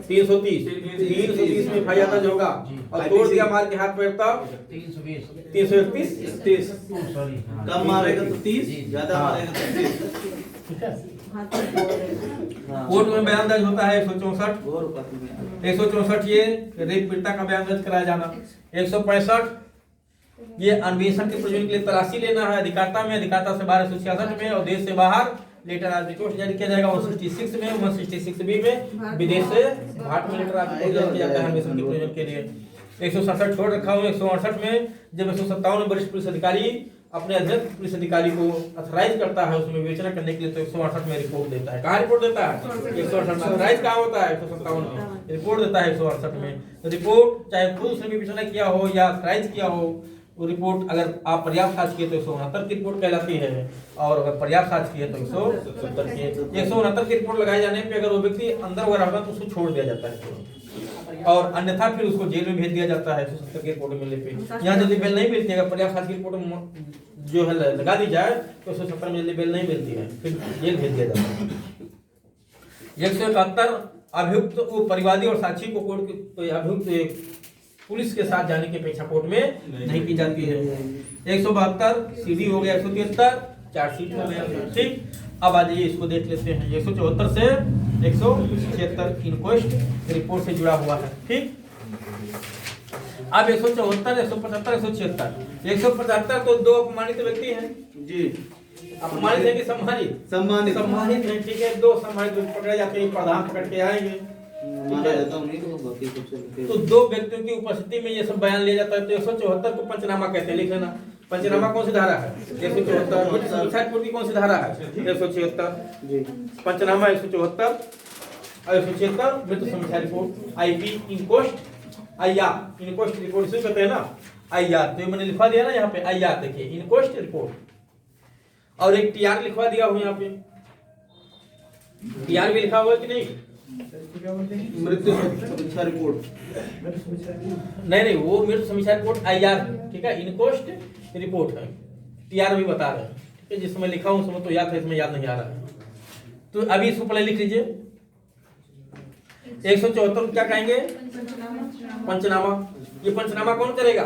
330 में एफआईआर दर्ज होगा। और तोड़ दिया मार के हाथ पैर तब 331 सॉरी। कम मारेगा तो 30, ज्यादा मारेगा तो 30। ठीक है। हाँ। कोर्ट में बयान दर्ज होता है 164। 164 ये रेप पीड़िता का बयान दर्ज कराया जाना। 165 ये अन्वेषण के प्रयोजन के लिए तलाशी लेना है अधिकारिता में, अधिकारिता से बाहर 166 में, और देश से बाहर लेटर ऑफ रिक्वेस्ट जारी किया जाएगा 166 में, 166B में विदेश से भारत में लेटर ऑफ रिक्वेस्ट जारी किया जाता है अन्वेषण के प्रयोजन के लिए। 167 छोड़ रखा हुआ। 168 में जब 157 में वरिष्ठ पुलिस अधिकारी अपने अध्यक्ष पुलिस अधिकारी को अथराइज करता है उसमें विवेचना करने के लिए, तो 168 में रिपोर्ट देता है। कहाँ रिपोर्ट देता है? 168 में। अथराइज कहाँ होता है? 157 में रिपोर्ट देता है। 168 में रिपोर्ट चाहे खुद उसने विवेचना किया हो या अथराइज किया हो, वो रिपोर्ट अगर आप पर्याप्त साक्ष्य किए तो 169 की रिपोर्ट कहलाती है, और अगर पर्याप्त साक्ष्य किए तो 170 की। 169 की रिपोर्ट लगाए जाने पे अगर वो व्यक्ति अंदर वगैरह होगा तो उसको छोड़ दिया जाता है, और अन्यथा फिर उसको जेल में भेज दिया जाता है 170 की रिपोर्ट मिलने पे। यहाँ यदि बेल नहीं मिलती है, अगर पर्याप्त साक्ष्य की रिपोर्ट जो है लगा दी जाए तो 170 में यदि बेल नहीं मिलती है फिर जेल भेज दिया जाता है। 171 अभियुक्त वो परिवादी और साक्षी को कोर्ट के अभियुक्त पुलिस के साथ जाने की अपेक्षा कोर्ट में नहीं की जाती है। 172 सीडी हो गया। 173 चार्जशीट हो गया। ठीक, अब आ जाइए इसको देख लेते हैं। 174 से 176 इनक्वेस्ट रिपोर्ट से जुड़ा हुआ है। ठीक, अब 174, 175, 176। 175 तो दो अपमानित व्यक्ति हैं जी। अपमानित है कि सम्मानित? सम्मानित। सम्मानित है। ठीक है, दो सम्मानित पकड़े जाते हैं, प्रधान पकड़ के आएंगे। माना जाता हूँ नहीं तो बाकी कुछ। तो दो व्यक्तियों की उपस्थिति में ये सब बयान लिया जाता है। तो 174 को पंचनामा कहते हैं, लिख लेना। पंचनामा कौन सी धारा है? 174। की कौन सी धारा है? 176 जी। पंचनामा 174 और 176 मृत्यु समीक्षा report, IP inquest, IR inquest report इसे कहते हैं ना, आईआर। तो मैंने लिखवा दिया ना यहाँ पे आईआर, देखिए इंक्वेस्ट रिपोर्ट, और एक टीआर लिखवा दिया हूँ यहाँ पे। टीआर भी लिखा हुआ है कि नहीं? मृत्यु समीक्षा रिपोर्ट नहीं, वो मृत्यु समीक्षा रिपोर्ट आईआर है। ठीक है, इनक्वेस्ट रिपोर्ट है, टीआर भी बता रहे हैं। ठीक है, जिसमें लिखा हूं उसमें तो याद है, इसमें याद नहीं आ रहा है। तो अभी इसको पहले लिख लीजिए। 174 क्या कहेंगे? पंचनामा। ये पंचनामा कौन करेगा?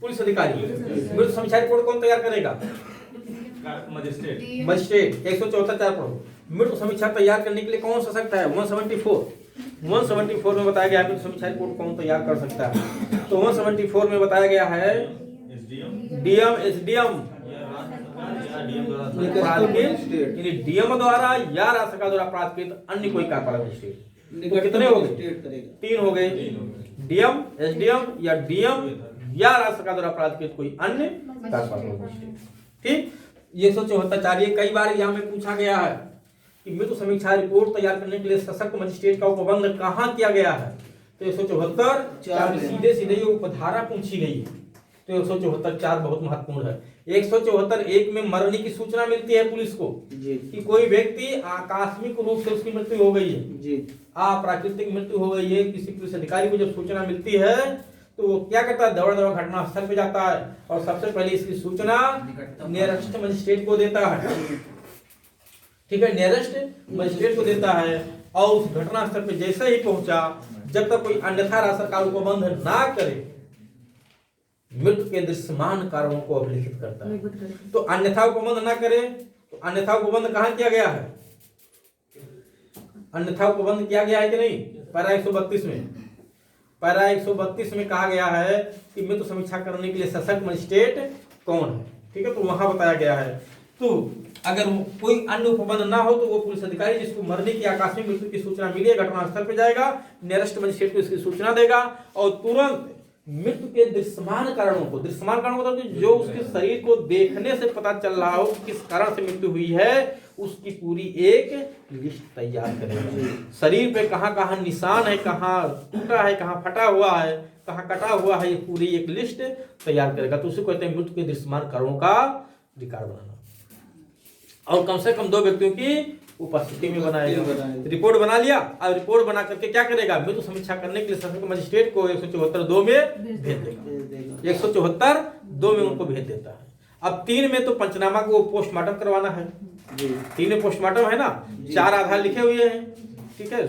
पुलिस अधिकारी। मृत्यु समीक्षा रिपोर्ट कौन तैयार करेगा? मजिस्ट्रेट। मजिस्ट्रेट। 174 4 पढ़ो। मृत्यु समीक्षा तैयार करने के लिए कौन सशक्त है? 174 में बताया गया है मृत्यु समीक्षा रिपोर्ट कौन तैयार कर सकता है। तो 174 में बताया गया है डीएम, एसडीएम, डीएम द्वारा या राष्ट्रपति द्वारा प्राधिकृत अन्य कोई कार्यपालक मजिस्ट्रेट। तो कितने हो गए? 3 हो गए। डीएम, एसडीएम या डीएम या राष्ट्रपति द्वारा प्राधिकृत कोई अन्य कार्यपालक मजिस्ट्रेट। ठीक, 174 4 ये कई बार एग्जाम में पूछा गया है कि मृत्यु समीक्षा रिपोर्ट तैयार करने के लिए सशक्त मजिस्ट्रेट का उपबंध कहाँ किया गया है? तो 174 4 सीधे सीधे ये उपधारा पूछी गई है। तो 174 4 बहुत महत्वपूर्ण है। 174 1 में मरने की सूचना मिलती है पुलिस को कि कोई व्यक्ति आकस्मिक रूप से उसकी मृत्यु हो गई है जी। अप्राकृतिक मृत्यु हो गई है। किसी पुलिस अधिकारी को जब सूचना मिलती है तो वो क्या करता है? दौड़ दौड़ घटना स्थल पे जाता है और सबसे पहले इसकी सूचना नियरेस्ट मजिस्ट्रेट को देता है। ठीक है, नियरेस्ट मजिस्ट्रेट को देता है, और उस घटना स्थल पे जैसे ही पहुंचा, जब तक कोई अन्यथा राज सरकार उपबंध ना करे, मृत्यु के दृश्यमान कारणों को अभिलिखित करता है। तो अन्यथा उपबंध ना करे, तो अन्यथा उपबंध कहाँ किया गया है? अन्यथा उपबंध किया गया है कि नहीं? पैरा 132 में, पैरा 132 में कहा गया है कि मृत्यु समीक्षा करने के लिए सशक्त मजिस्ट्रेट कौन है, ठीक है, तो वहां बताया गया है। तो अगर कोई अन्य उपबंध ना हो तो वो पुलिस अधिकारी जिसको मरने की आकस्मिक मृत्यु की सूचना मिली है घटनास्थल पर जाएगा, नियरेस्ट मजिस्ट्रेट को इसकी सूचना देगा और तुरंत मृत्यु के दृश्यमान कारणों को, दृश्यमान कारण मतलब कि जो उसके शरीर को देखने से पता चल रहा हो किस कारण से मृत्यु हुई है, उसकी पूरी एक लिस्ट तैयार करेगा। शरीर पे कहाँ कहाँ निशान है, कहाँ टूटा है, कहाँ फटा हुआ है, कहाँ कटा हुआ है, ये पूरी एक लिस्ट तैयार करेगा। तो उसे कहते हैं मृत्यु के दृश्यमान कारणों का रिकॉर्ड बनाना। और कम से कम 2 व्यक्तियों की उपस्थिति में बनाएगा। रिपोर्ट बना लिया, अब रिपोर्ट बना करके क्या करेगा, मृत्यु समीक्षा करने के लिए सशक्त मजिस्ट्रेट को 174(2) में भेज देगा। 174(2) में उनको भेज देता है। अब 3 में तो पंचनामा को पोस्टमार्टम करवाना है, 3 में पोस्टमार्टम है ना, 4 आधार लिखे हुए हैं, ठीक है।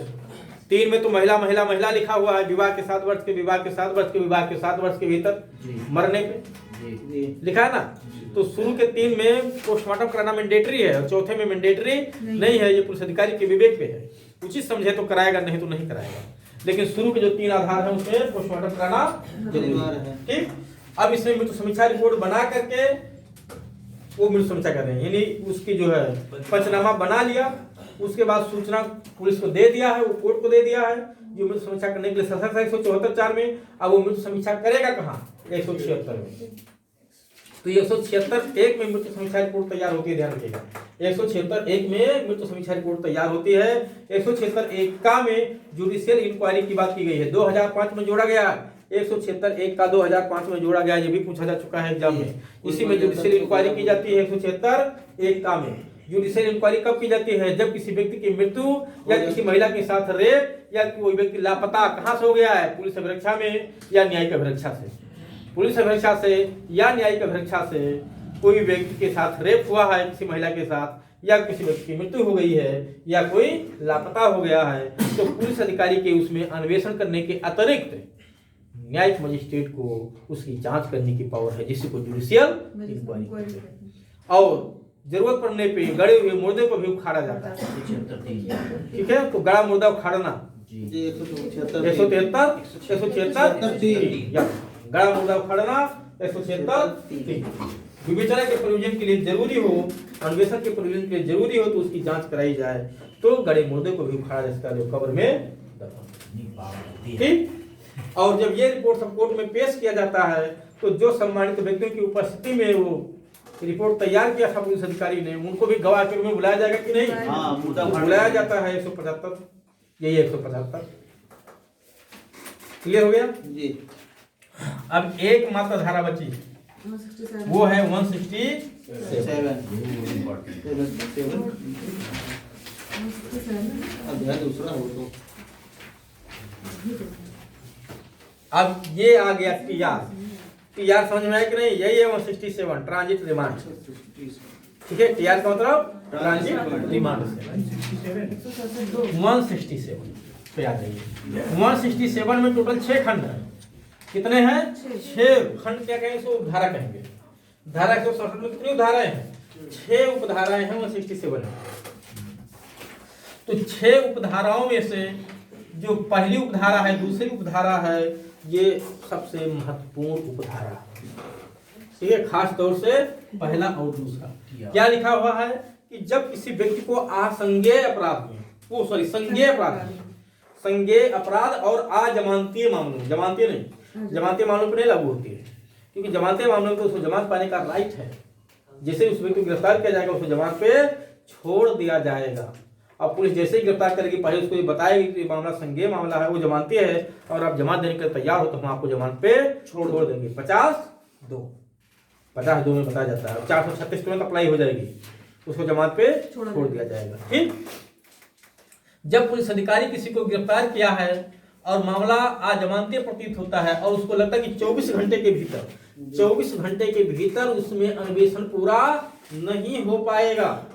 3 में तो महिला महिला महिला लिखा हुआ है, विवाह के 7 वर्ष के, विवाह के 7 वर्ष के, विवाह के 7 वर्ष के भीतर मरने पे लिखा है ना। तो शुरू के 3 में पोस्टमार्टम कराना मैंडेटरी है और चौथे में मैंडेटरी नहीं है, ये पुलिस अधिकारी के विवेक पे है, उचित समझे तो कराएगा, नहीं तो नहीं कराएगा। लेकिन शुरू के जो 3 आधार है उसमें पोस्टमार्टम कराना जरूरी है, ठीक। अब इसमें मृत्यु समीक्षा रिपोर्ट बना करके वो मृत्यु समीक्षा कर रहे हैं, यानी उसकी जो है पंचनामा बना लिया, उसके बाद सूचना पुलिस को दे दिया है, वो कोर्ट को दे दिया है जो मृत्यु समीक्षा करने के लिए सशक्त 174(4) में। अब वो मृत्यु समीक्षा करेगा कहाँ, 176 में। तो 176(1) में मृत्यु समीक्षा रिपोर्ट तैयार होती है, ध्यान रखिएगा। 176(1) में मृत्यु समीक्षा रिपोर्ट तैयार होती है। 176(1) का में जुडिशियल इंक्वायरी की बात की गई है, 2005 में जोड़ा गया। 176(1) का 2005 में जोड़ा गया, ये भी पूछा जा चुका है एग्जाम में। इसी में जुडिशियल इंक्वायरी की जाती है। 176(1) का में जुडिशियल इंक्वायरी कब की जाती है, जब किसी व्यक्ति की मृत्यु या किसी महिला के साथ रेप या कोई व्यक्ति लापता कहाँ से हो गया है, पुलिस अभिरक्षा में या न्यायिक अभिरक्षा से। पुलिस अभिरक्षा से या न्यायिक अभिरक्षा से कोई व्यक्ति के साथ रेप हुआ है किसी महिला के साथ, या किसी व्यक्ति की मृत्यु हो गई है, या कोई लापता हो गया है, तो पुलिस अधिकारी के उसमें अन्वेषण करने के अतिरिक्त न्यायिक मजिस्ट्रेट को उसकी जांच करने की पावर है, जिससे को जुडिशियल इंक्वायरी कहते हैं। और जरूरत पड़ने पे गड़े हुए मुर्दे को भी उखाड़ा जाता है, ठीक है। तो गड़ा मुर्दा उखाड़ना 173 गड़ा मुर्दा उखाड़ना 173। विवेचना के प्रयोजन के लिए जरूरी हो, अन्वेषण के प्रयोजन के लिए जरूरी हो तो उसकी जांच कराई जाए, तो गड़े मुर्दे को भी उखाड़ा जा सकता है, कब्र में दफन, ठीक। और जब ये रिपोर्ट सब कोर्ट में पेश किया जाता है तो जो सम्मानित व्यक्तियों की उपस्थिति में वो रिपोर्ट तैयार किया था पुलिस अधिकारी ने, उनको भी गवाह के रूप में बुलाया जाएगा कि नहीं? हाँ, बुलाया जाता है। 175, यही 175 क्लियर हो गया जी। अब एक मात्र धारा बची, 167 वो है 167। 167 अध्याय दूसरा हो तो अब ये आ गया टीआर समझ में आया कि नहीं? यही है 167 ट्रांजिट रिमांड, ठीक है। टीआर का मतलब ट्रांजिट रिमांड। 167 पे आ जाइए। 167 में टोटल 6 खंड है। कितने हैं? 6 खंड। क्या कहेंगे इसको? धारा कहेंगे। धारा 167 में कितनी उपधाराएं हैं? 6 उपधाराएं हैं 167 में। तो 6 उपधाराओं में से जो पहली उपधारा है, दूसरी उपधारा है, ये सबसे महत्वपूर्ण उपधारा है, ठीक है। खास तौर से पहला और दूसरा क्या लिखा हुआ है कि जब किसी व्यक्ति को आसंज्ञेय अपराध में, संज्ञेय अपराध और अजमानतीय मामलों, जमानतीय नहीं, जमानतीय मामलों पर नहीं लागू होती है, क्योंकि जमानतीय मामलों में उसको जमानत पाने का राइट है। जैसे उस व्यक्ति को गिरफ्तार किया जाएगा, उसको जमानत पे छोड़ दिया जाएगा। अब पुलिस जैसे ही गिरफ्तार करेगी, पहले उसको ये बताएगी कि मामला संज्ञेय मामला है, वो जमानतीय है, और आप जमानत देने के लिए तैयार हो तो हम आपको जमानत पे छोड़ देंगे। 50(2) में बताया जाता है। 436 तुरंत अप्लाई हो जाएगी, उसको जमानत पे छोड़ दिया जाएगा, ठीक। जब पुलिस अधिकारी किसी को गिरफ्तार किया है और मामला अजमानतीय प्रतीत होता है और उसको लगता है कि 24 घंटे के भीतर उसमें अन्वेषण पूरा नहीं हो पाएगा,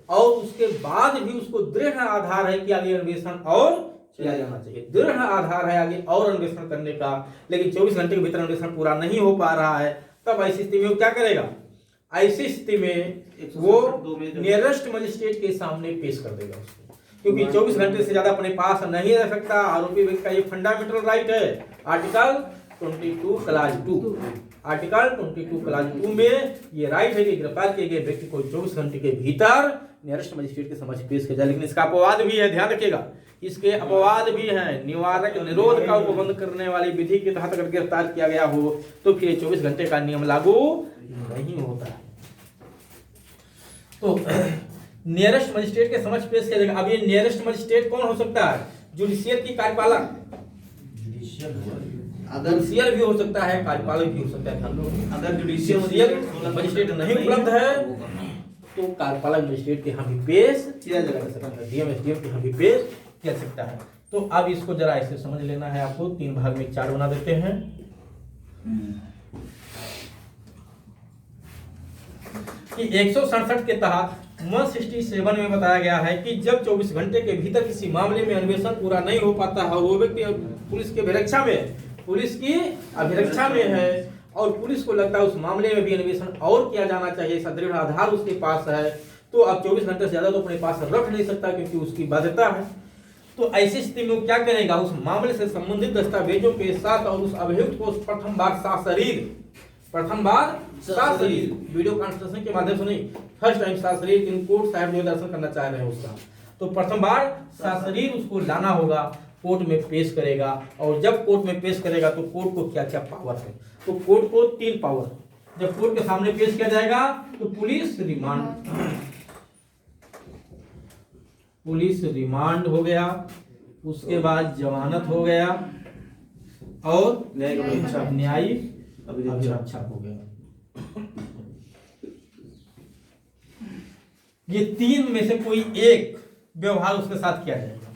और उसके बाद भी उसको दृढ़ आधार है कि आगे अन्वेषण और किया जाना चाहिए, दृढ़ आधार है आगे और अन्वेषण करने का, लेकिन 24 घंटे के भीतर अन्वेषण पूरा नहीं हो पा रहा है, तब ऐसी स्थिति में वो क्या करेगा? ऐसी स्थिति में वो नियरेस्ट मजिस्ट्रेट के सामने पेश कर देगा उसको, क्योंकि 24 घंटे से ज्यादा अपने पास नहीं रह सकता। आरोपी व्यक्ति का ये फंडामेंटल राइट है। आर्टिकल 22 क्लास 2, आर्टिकल 22 क्लास 2 में ये राइट है कि गिरफ्तार किए गए व्यक्ति को 24 घंटे के भीतर नियरेस्ट मजिस्ट्रेट के समक्ष पेश किया जाए। लेकिन इसका अपवाद भी है, ध्यान रखिएगा, इसके अपवाद भी हैं। निवारक निरोध का उपबंध करने वाली विधि के तहत अगर गिरफ्तार किया गया हो तो फिर 24 घंटे का नियम लागू नहीं होता है। तो नियरेस्ट मजिस्ट्रेट के समक्ष पेश किया जाएगा। अब ये नियरेस्ट मजिस्ट्रेट कौन हो सकता है? जुडिशियल की कार्यपालक, जुडिशियल भी हो सकता है, कार्यपालक भी हो सकता है। अगर जुडिशियल मजिस्ट्रेट नहीं उपलब्ध है तो कार्यपालक मजिस्ट्रेट के यहाँ भी पेश किया जा सकता है, डीएम एसडीएम के यहाँ भी पेश किया सकता है। तो अब इसको जरा ऐसे समझ लेना है आपको। 3 भाग में 4 बना देते हैं। कि 167 के तहत 167 में बताया गया है कि जब 24 घंटे के भीतर किसी मामले में अन्वेषण पूरा नहीं हो पाता है, वो व्यक्ति पुलिस की अभिरक्षा में, पुलिस की अभिरक्षा में है और पुलिस को लगता है उस मामले में भी अन्वेषण और किया जाना चाहिए, ऐसा दृढ़ आधार उसके पास है, तो अब 24 घंटे से ज्यादा तो अपने पास रख नहीं सकता क्योंकि उसकी बाध्यता है। तो ऐसी स्थिति में वो क्या करेगा? उस मामले से संबंधित दस्तावेजों के साथ और उस अभियुक्त को प्रथम बार सशरीर वीडियो कॉन्फ्रेंसिंग के माध्यम से नहीं, फर्स्ट टाइम सशरीर कोर्ट साहब जो दर्शन करना चाह रहे हैं उसका, तो प्रथम बार सशरीर उसको लाना होगा, कोर्ट में पेश करेगा। और जब कोर्ट में पेश करेगा तो कोर्ट को क्या क्या पावर है? तो कोर्ट को 3 पावर, जब कोर्ट के सामने पेश किया जाएगा तो पुलिस रिमांड हो गया, उसके बाद जमानत हो गया और न्यायिक अभिरक्षा हो गया। ये 3 में से कोई एक व्यवहार उसके साथ किया जाएगा।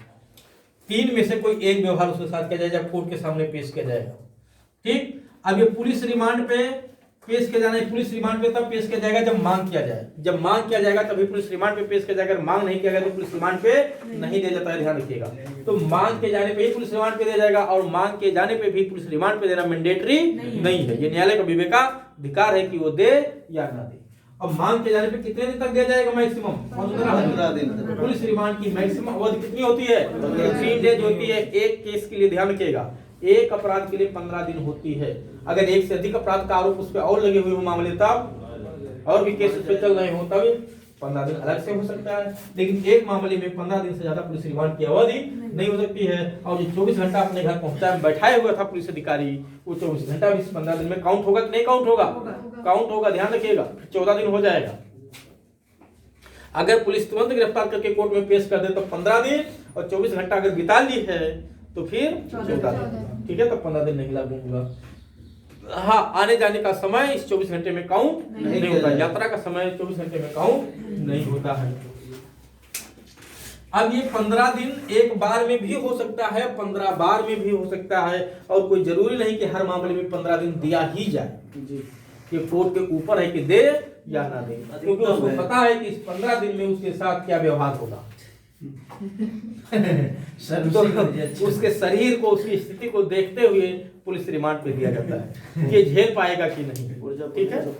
3 में से कोई एक व्यवहार उसके साथ किया जाएगा जब कोर्ट के सामने पेश किया जाएगा। ठीक, अब ये पुलिस रिमांड पे पेश किया जाना है। पुलिस रिमांड पे तब पेश किया जाएगा जब मांग किया जाए। जब मांग किया जाएगा तभी पुलिस रिमांड पे पेश किया जाएगा। अगर मांग नहीं किया गया तो पुलिस रिमांड पे नहीं दिया जाता है, ध्यान रखिएगा। तो मांग के जाने पे ही पुलिस रिमांड पे दिया जाएगा और मांग के जाने पे भी पुलिस रिमांड पे देना मैंडेटरी नहीं है। ये न्यायालय का विवेकाधिकार है कि वो दे या ना दे। अब मांग के जाने पे कितने दिन तक दिया जाएगा? मैक्सिमम 15 दिन। पुलिस रिमांड की मैक्सिमम अवधि कितनी होती है? 3 डेज होती है। एक केस के लिए ध्यान रखिएगा, एक अपराध के लिए 15 दिन होती है। अगर एक से अधिक अपराध का आरोप उस पर और लगे हुए हो मामले, तब और भी केस उस पर चल रहे हो, तब 15 दिन अलग से हो सकता है। लेकिन एक मामले में 15 दिन से ज्यादा पुलिस रिमांड की अवधि नहीं हो सकती है। और जो 24 घंटा अपने घर पहुंचा बैठाए हुआ था पुलिस अधिकारी, वो 24 घंटा भी 15 दिन में काउंट होगा कि नहीं काउंट होगा? काउंट होगा, ध्यान रखिएगा। 14 दिन हो जाएगा। अगर पुलिस तुरंत गिरफ्तार करके कोर्ट में पेश कर दे तो 15 दिन, और 24 घंटा अगर बिता ली है तो फिर 14 दिन। ठीक है, तो 15 दिन नहीं लागू होगा। हाँ, आने जाने का समय इस 24 घंटे में काउंट नहीं होता। यात्रा का समय 24 घंटे में काउंट नहीं होता है। अब ये 15 दिन एक बार में भी हो सकता है, 15 बार में भी हो सकता है, और कोई जरूरी नहीं कि हर मामले में 15 दिन दिया ही जाए। ये कोर्ट के ऊपर है कि दे या ना दे, क्योंकि उसको पता है कि इस 15 दिन में उसके साथ क्या व्यवहार होगा। तो उसके शरीर को, उसकी स्थिति को देखते हुए पुलिस रिमांड पे दिया जाता है, ये झेल पाएगा कि नहीं। ठीक है, तो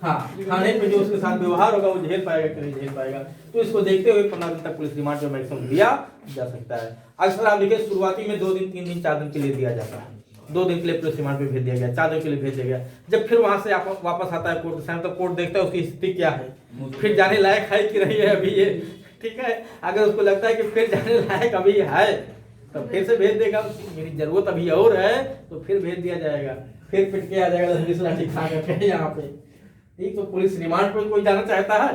हाँ, थाने पे जो उसके साथ व्यवहार होगा वो झेल पाएगा कि नहीं झेल पाएगा, तो इसको देखते हुए 15 दिन तक पुलिस रिमांड पे मैक्सिमम दिया जा सकता है। अक्सर आप देखिए शुरुआती में 2 दिन, 3 दिन, 4 दिन के लिए दिया जाता है। 2 दिन के लिए पुलिस रिमांड पे भेज दिया गया, 4 दिन के लिए भेज दिया गया। जब फिर वहां से वापस आता है कोर्ट से, तो कोर्ट देखता है उसकी स्थिति क्या है, फिर जाने लायक है कि नहीं है अभी ये। ठीक है, अगर उसको लगता है कि फिर जाने लायक अभी है तो फिर से भेज देगा। मेरी जरूरत अभी और है तो फिर भेज दिया जाएगा, फिर पिट के आ जाएगा 10-20 लाठी खा करके यहाँ पे। ठीक, तो पुलिस रिमांड पे कोई जाना चाहता है?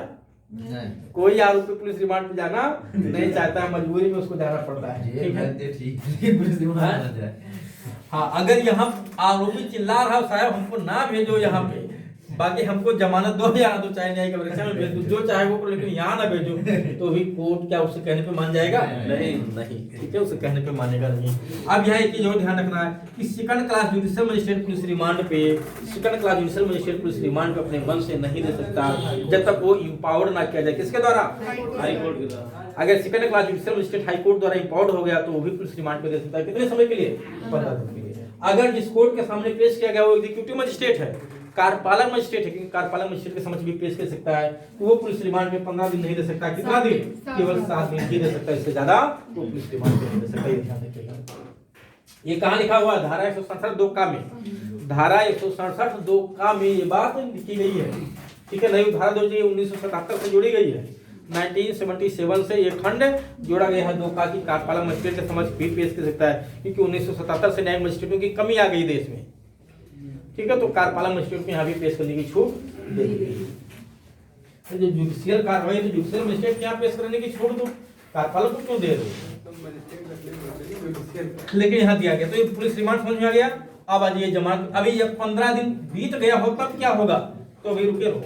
नहीं, कोई आरोपी पुलिस रिमांड पे जाना नहीं चाहता है, मजबूरी में उसको जाना पड़ता है। ठीक है, पुलिस रिमांड। हाँ, अगर यहाँ आरोपी चिल्ला रहा है साहब हमको ना भेजो यहाँ पे, बाकी हमको जमानत दो या ना दो, चाहे न्यायिक अभिरक्षा में भेज दो, जो चाहे वो करो, लेकिन यहाँ ना भेजो, तो भी कोर्ट क्या उससे कहने पे मान जाएगा? नहीं। ठीक है, उससे कहने पे मानेगा नहीं। अब यहाँ एक चीज और ध्यान रखना है कि second class judicial magistrate police remand पे, second class judicial magistrate police remand पे अपने मन से नहीं दे सकता जब तक वो इम्पावर्ड ना किया जाए। किसके द्वारा? हाई कोर्ट के द्वारा। अगर second class judicial magistrate high court द्वारा इम्पावर्ड हो गया तो वो भी पुलिस रिमांड पे दे सकता है। कितने समय के लिए? 15 दिन के लिए। अगर जिस कोर्ट के सामने पेश किया गया वो एग्जीक्यूटिव मजिस्ट्रेट है कार्यपालक मजिस्ट्रेट है, क्योंकि कार्यपालक मजिस्ट्रेट के समक्ष भी पेश कर सकता है, तो वो पुलिस रिमांड में 15 दिन नहीं दे सकता। कितना दिन? केवल 7 दिन ही दे सकता है, इससे ज्यादा वो पुलिस रिमांड में नहीं दे सकता। ये ध्यान रखिएगा। ये कहाँ लिखा हुआ है? धारा 167 दो का में, धारा 167 दो का में ये बात लिखी गई है, ठीक है। नई धारा 1977 से जोड़ी गई है। 1977 से ये खंड जोड़ा गया है दो का की कार्यपालक मजिस्ट्रेट के समक्ष भी पेश कर सकता है, क्योंकि 1977 से न्यायिक मजिस्ट्रेटों की कमी आ गई देश में, ठीक है। तो कार्यपालक मजिस्ट्रेट को यहाँ भी पेश करने की छूट दे दी गई है। जो जुडिशियल कार्रवाई तो जुडिशियल मजिस्ट्रेट के यहाँ पेश करने की छूट दो, कार्यपालक को क्यों दे रहे हो? लेकिन यहाँ दिया गया। तो ये पुलिस रिमांड समझ में आ गया। अब आज ये जमानत, अभी जब 15 दिन बीत गया हो तब क्या होगा? तो अभी रुके रहो,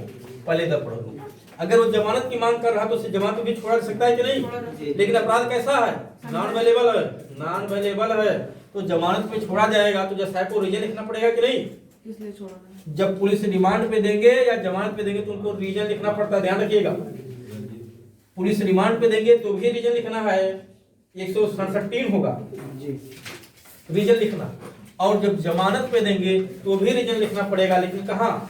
पहले तक पढ़ो। अगर वो जमानत की मांग कर रहा तो उसे जमानत भी छोड़ा सकता है कि नहीं? लेकिन अपराध कैसा है? नॉन अवेलेबल है, नॉन अवेलेबल है, तो जमानत पे छोड़ा जाएगा तो जज को रीजन लिखना पड़ेगा कि नहीं? इसलिए छोड़ना। जब पुलिस रिमांड पे देंगे या जमानत पे देंगे तो उनको रीजन लिखना पड़ता है, ध्यान रखिएगा। पुलिस रिमांड पे देंगे तो भी रीजन लिखना है, 167 होगा रीजन लिखना, और जब जमानत पे देंगे तो भी रीजन लिखना पड़ेगा, लेकिन कहाँ?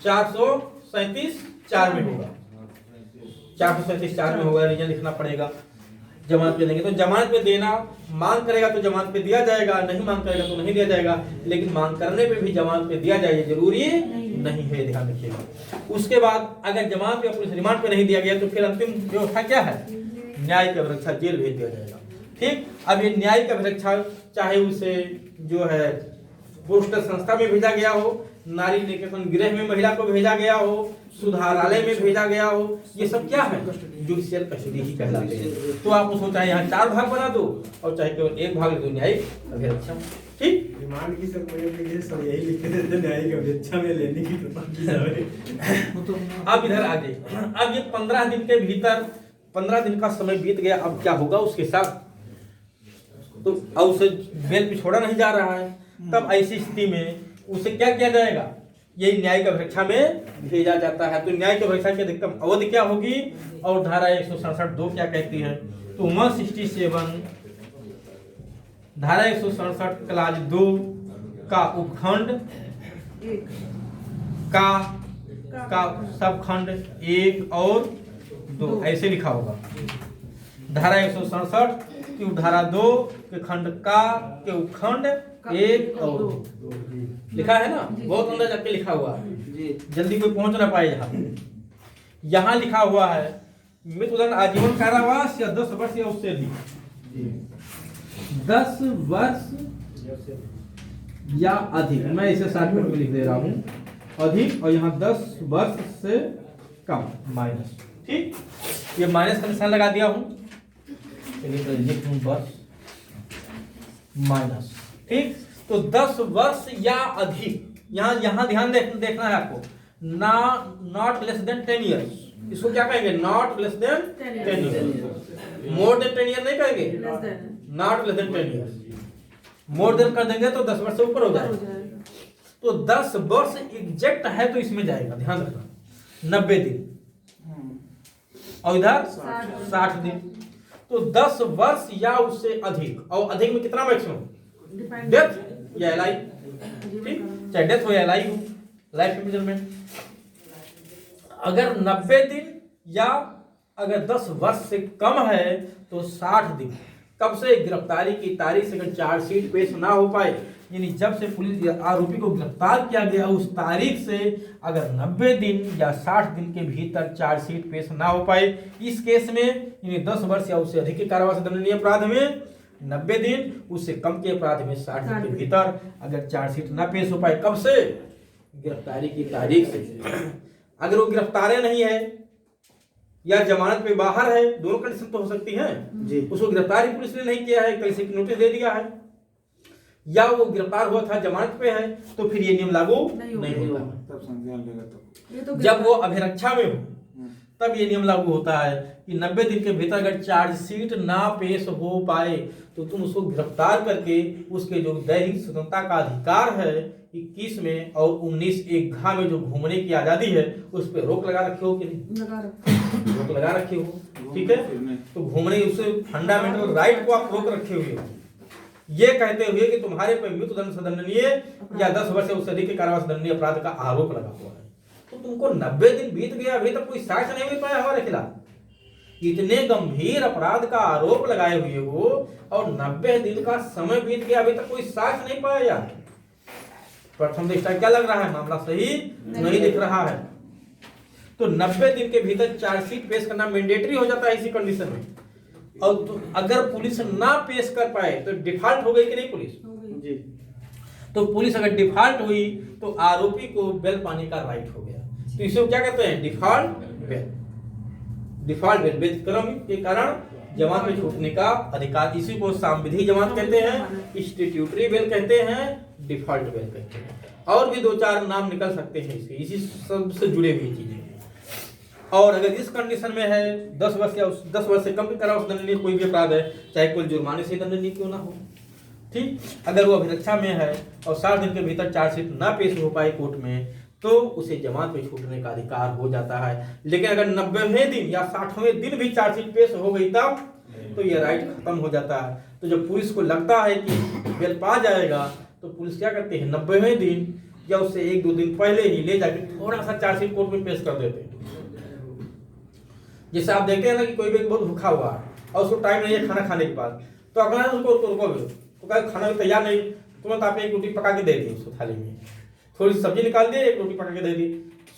437 4 में होगा, 437 4 में होगा, रीजन लिखना पड़ेगा। जमानत पे देंगे तो जमानत पे देना, मांग करेगा तो जमानत पे दिया जाएगा, नहीं मांग करेगा तो नहीं दिया जाएगा, लेकिन मांग करने पे भी जमानत पे दिया जाए जरूरी नहीं है, ध्यान रखिएगा। उसके बाद अगर जमानत पे पुलिस रिमांड पे नहीं दिया गया तो फिर अंतिम व्यवस्था क्या है? न्यायिक अभिरक्षा, जेल भेज दिया जाएगा, ठीक। अब ये न्यायिक अभिरक्षा चाहे उसे जो है पोस्टल संस्था में भेजा गया हो, नारी निकेतन गृह में महिला को भेजा गया हो, सुधारालय में भेजा गया हो, ये सब क्या है? जुडिशियल कस्टडी ही कहलाते हैं। तो आप उसको चाहे यहाँ 4 भाग बना दो और चाहे केवल 1 भाग दो, न्यायिक अभिरक्षा, ठीक। रिमांड की सब सब यही लिख के देते न्यायिक अभिरक्षा में लेने की अब इधर आगे, अब ये 15 दिन के भीतर 15 दिन का समय बीत गया, अब क्या होगा उसके साथ? तो अब उसे बेल पे छोड़ा नहीं जा रहा है, तब ऐसी स्थिति में उसे क्या किया जाएगा? यही न्यायिक अभिरक्षा में भेजा जाता है। तो न्यायिक अभिरक्षा की अधिकतम अवधि क्या होगी? और धारा 167 2 क्या कहती है? तो 167 धारा 167 क्लाज 2 का उपखंड का सबखंड 1 और 2 ऐसे लिखा होगा। धारा 167 की धारा 2 के खंड का के उपखंड 1 और 2 लिखा है ना, बहुत अंदर जाके लिखा हुआ है, जल्दी कोई पहुंच ना पाए। यहाँ लिखा हुआ है मृत्युदंड आजीवन कारावास या 10 वर्ष या उससे अधिक, 10 वर्ष या अधिक, मैं इसे शॉर्टकट में लिख दे रहा हूँ, अधिक, और यहाँ 10 वर्ष से कम माइनस, ठीक। ये माइनस का निशान लगा दिया हूँ, वर्ष माइनस, ठीक। तो 10 वर्ष या अधिक, यहाँ ध्यान देखना है आपको, नॉट लेस देन 10 ईयर्स, इसको क्या कहेंगे? Not less than 10 years, more than 10 year नहीं कहेंगे, not less than 10 years, more than कर देंगे तो 10 वर्ष से ऊपर हो जाएगा। तो 10 वर्ष एग्जैक्ट है तो इसमें जाएगा, ध्यान रखना, 90 दिन, और इधर 60 दिन। तो 10 वर्ष या उससे अधिक, और अधिक में कितना मैक्सिमम? डेथ या एलआई, ठीक, चाहे डेथ हो या एलआई हो, लाइफ इम्प्रिजनमेंट। अगर 90 दिन या अगर 10 वर्ष से कम है तो 60 दिन। कब से? गिरफ्तारी की तारीख से अगर चार्जशीट पेश ना हो पाए, यानी जब से पुलिस आरोपी को गिरफ्तार किया गया उस तारीख से अगर 90 दिन या 60 दिन के भीतर चार्जशीट पेश ना हो पाए, इस केस में यानी 10 वर्ष या उससे अधिक के कारावास दंडनीय अपराध में 90 दिन, उससे कम के अपराध में 60 दिन के भीतर अगर चार्जशीट ना पेश हो पाए। कब से? गिरफ्तारी की तारीख से। अगर वो गिरफ्तार नहीं है या जमानत पे बाहर है, दोनों कंडीशन तो हो सकती है जी। उसको गिरफ्तारी पुलिस ने नहीं किया है, कहीं से नोटिस दे दिया है, या वो गिरफ्तार हुआ था जमानत पे है, तो फिर ये नियम लागू नहीं होता। तब संज्ञान लेगा तो जब वो अभिरक्षा में हो तब ये नियम लागू होता है कि 90 दिन के भीतर अगर चार्जशीट ना पेश हो पाए तो तुम उसको गिरफ्तार करके उसके जो दैहिक स्वतंत्रता का अधिकार है 21 में और 19(1) में जो घूमने की आजादी है उस पर रोक लगा रखे हो कि नहीं? रोक लगा रखे हो, ठीक है। तो घूमने उसे फंडामेंटल राइट को आप रोक रखे हुए हो, ये कहते हुए कि तुम्हारे पर मृत्युदंड से दंडनीय या 10 वर्ष से उससे अधिक के कारावास दंडनीय अपराध का आरोप लगा हुआ है। तो तुमको 90 दिन बीत गया, अभी तक कोई साक्ष्य नहीं मिल पाया हमारे खिलाफ। इतने गंभीर अपराध का आरोप लगाए हुए हो और 90 दिन का समय बीत गया, अभी तक कोई साक्ष्य नहीं पाया यार। प्रथम दृष्टया क्या लग रहा है, मामला सही नहीं दिख रहा है। तो 90 दिन के भीतर चार्जशीट पेश करना मैंडेटरी हो जाता है इसी कंडीशन में। और तो अगर पुलिस ना पेश कर पाए तो डिफॉल्ट हो गई कि नहीं पुलिस? जी। तो पुलिस अगर डिफॉल्ट हुई तो आरोपी को बेल पाने का राइट हो गया। तो इसे क्या कहते हैं? Default bail. डिफॉल्ट बेल व्यतिक्रम के कारण जमानत में छूटने का अधिकार, इसी को सांविधिक जमानत कहते हैं, स्टैट्यूटरी बेल कहते हैं, डिफॉल्ट बेल कहते हैं। और भी 2-4 नाम निकल सकते हैं इसके, इसी सब से जुड़े हुई चीजें। और अगर इस कंडीशन में है 10 वर्ष या 10 वर्ष से कम के कारावास दंडनीय कोई भी अपराध है, चाहे कोई जुर्माने से दंडनीय क्यों ना हो, ठीक। अगर वो अभिरक्षा में है और 60 दिन के भीतर चार्जशीट ना पेश हो पाए कोर्ट में, तो उसे जमानत में छूटने का अधिकार हो जाता है। लेकिन अगर 90वें दिन या 60वें दिन भी चार्जशीट पेश हो गई तब तो ये राइट खत्म हो जाता है। तो जब पुलिस को लगता है कि बेल पा जाएगा तो पुलिस क्या करती है, 90वें दिन या उससे 1-2 दिन पहले ही ले जाकर थोड़ा सा चार्जशीट कोर्ट में पेश कर देते हैं। जैसे आप देखते हैं ना कि कोई व्यक्ति बहुत भूखा हुआ है और उसको टाइम नहीं है खाना खाने के बाद, तो अगर उसको रुकोगे तो कहा खाना तैयार नहीं, तुरंत आपने एक रोटी पका के दे दी उसको थाली में, थोड़ी सब्जी निकाल दी, एक रोटी पका के दे दी,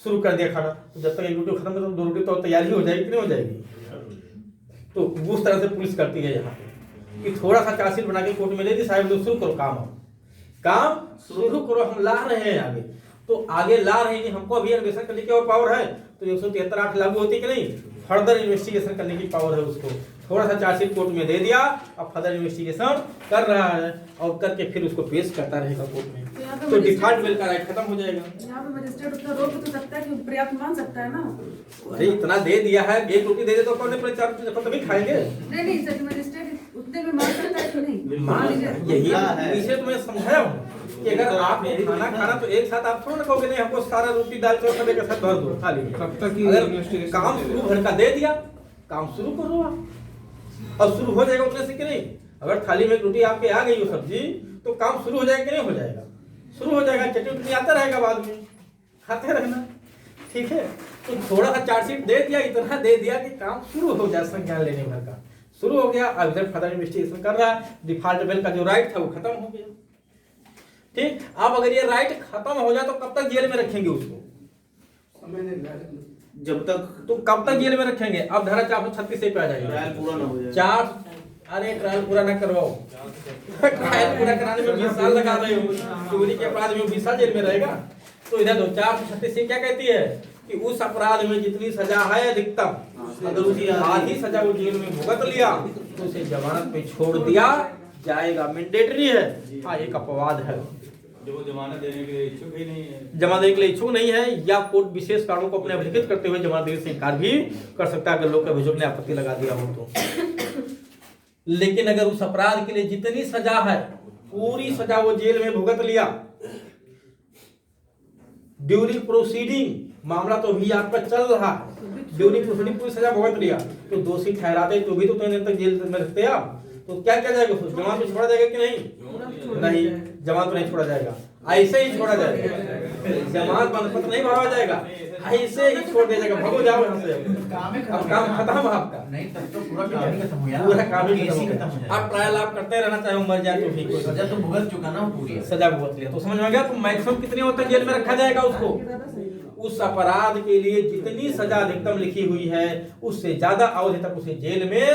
शुरू कर दिया खाना। तो जब तक एक रोटी खत्म हो तो 2 रोटी तो तैयार ही हो जाएगी कि नहीं हो जाएगी? तो उस तरह से पुलिस करती है यहाँ पे कि थोड़ा सा चार्जशीट बना के कोर्ट में दे दी, साहब लोग शुरू करो काम शुरू करो, हम ला रहे हैं आगे। तो आगे ला रहे हैं, हमको अभी इन्वेस्टिगेशन करने की और पावर है, तो 173(8) लागू होती कि नहीं? फर्दर इन्वेस्टिगेशन करने की पावर है उसको। थोड़ा सा चार्जशीट कोर्ट में दे दिया, अब फर्दर इन्वेस्टिगेशन कर रहा है और करके फिर उसको पेश करता रहेगा कोर्ट में, तो डिफॉल्ट बेल का राइट खत्म हो जाएगा। यहाँ पे मजिस्ट्रेट उतना रोक तो सकता है कि पर्याप्त मान सकता है ना। अरे इतना दे दिया है, एक रोटी दे दे तो कौन तभी खाएंगे? नहीं सर, मजिस्ट्रेट उतने में मान सकता है कि नहीं? मान यही इसे तो मैं समझाया हूँ कि अगर आप खाना खाना तो एक साथ आप थोड़ा ना कहोगे नहीं हमको सारा रोटी दाल चावल सब एक साथ भर दो थाली में। कब तक अगर काम शुरू भर का दे दिया, काम शुरू करो आप, और शुरू हो जाएगा उतने से कि नहीं। अगर थाली में रोटी आपके आ गई हो सब्जी, तो काम शुरू हो जाएगा कि नहीं हो जाएगा? शुरू हो जाएगा, चटनी आता रहेगा बाद में, खाते रहना, ठीक है। तो थोड़ा सा चार्जशीट दे दिया, इतना दे दिया कि काम शुरू हो जाए, संज्ञान लेने भर का शुरू हो गया। अब इधर फर्दर इन्वेस्टिगेशन कर रहा है, डिफॉल्ट बेल का जो राइट था वो खत्म हो गया, ठीक। अब अगर ये राइट खत्म हो जाए तो कब तक जेल में रखेंगे उसको? जब तक तो कब तक जेल में रखेंगे? अब धारा 436 से पे आ जाएगा, ट्रायल पूरा ना हो जाए। अरे ट्रायल पूरा ना करवाओ, ट्रायल पूरा कराने में 20 साल लगा रहे हो, चोरी के अपराध में 20 साल जेल में रहेगा। तो इधर 436 क्या कहती है कि उस अपराध में जितनी सजा है अधिकतम, अगर उसकी आधी सजा वो जेल में भुगत लिया तो उसे जमानत पे छोड़ दिया जाएगा, मैंडेटरी है। हाँ, एक अपवाद है, जो वो जमानत देने के लिए इच्छुक ही नहीं है, जमानत देने के लिए इच्छुक नहीं है, या कोर्ट विशेष कारणों को अपने अभिलिखित करते हुए जमानत देने से इनकार भी कर सकता है अगर लोक अभियोग ने आपत्ति लगा दिया हो तो। लेकिन अगर उस अपराध के लिए जितनी सजा है पूरी सजा वो जेल में भुगत लिया, ड्यूरिंग प्रोसीडिंग, मामला तो भी आपका चल रहा है, ड्यूरिंग प्रोसीडिंग पूरी सजा भुगत लिया, तो दोषी ठहराते तो भी तो दिन तक जेल में रखते आप, तो क्या किया जाएगा? जमानत में छोड़ा जाएगा कि नहीं? नहीं, जमानत में नहीं छोड़ा जाएगा, ऐसे ही छोड़ा जाएगा, जमानत बंदपत्र नहीं भरवा जाएगा, ऐसे ही छोड़ दिया जाएगा, भगो जाओ यहाँ से, अब काम खत्म आपका। नहीं तब तो पूरा काम ही खत्म हो गया, पूरा काम ही केस खत्म हो गया। अब ट्रायल आप करते रहना, चाहे वो मर जाए तो भी कोई सजा तो भुगत चुका ना पूरी, सजा भुगत लिया, तो समझ में आ गया। तो मैक्सिमम कितने होते हैं जेल में रखा जाएगा उसको? उस अपराध के लिए जितनी सजा अधिकतम लिखी हुई है उससे ज्यादा अवधि तक उसे जेल में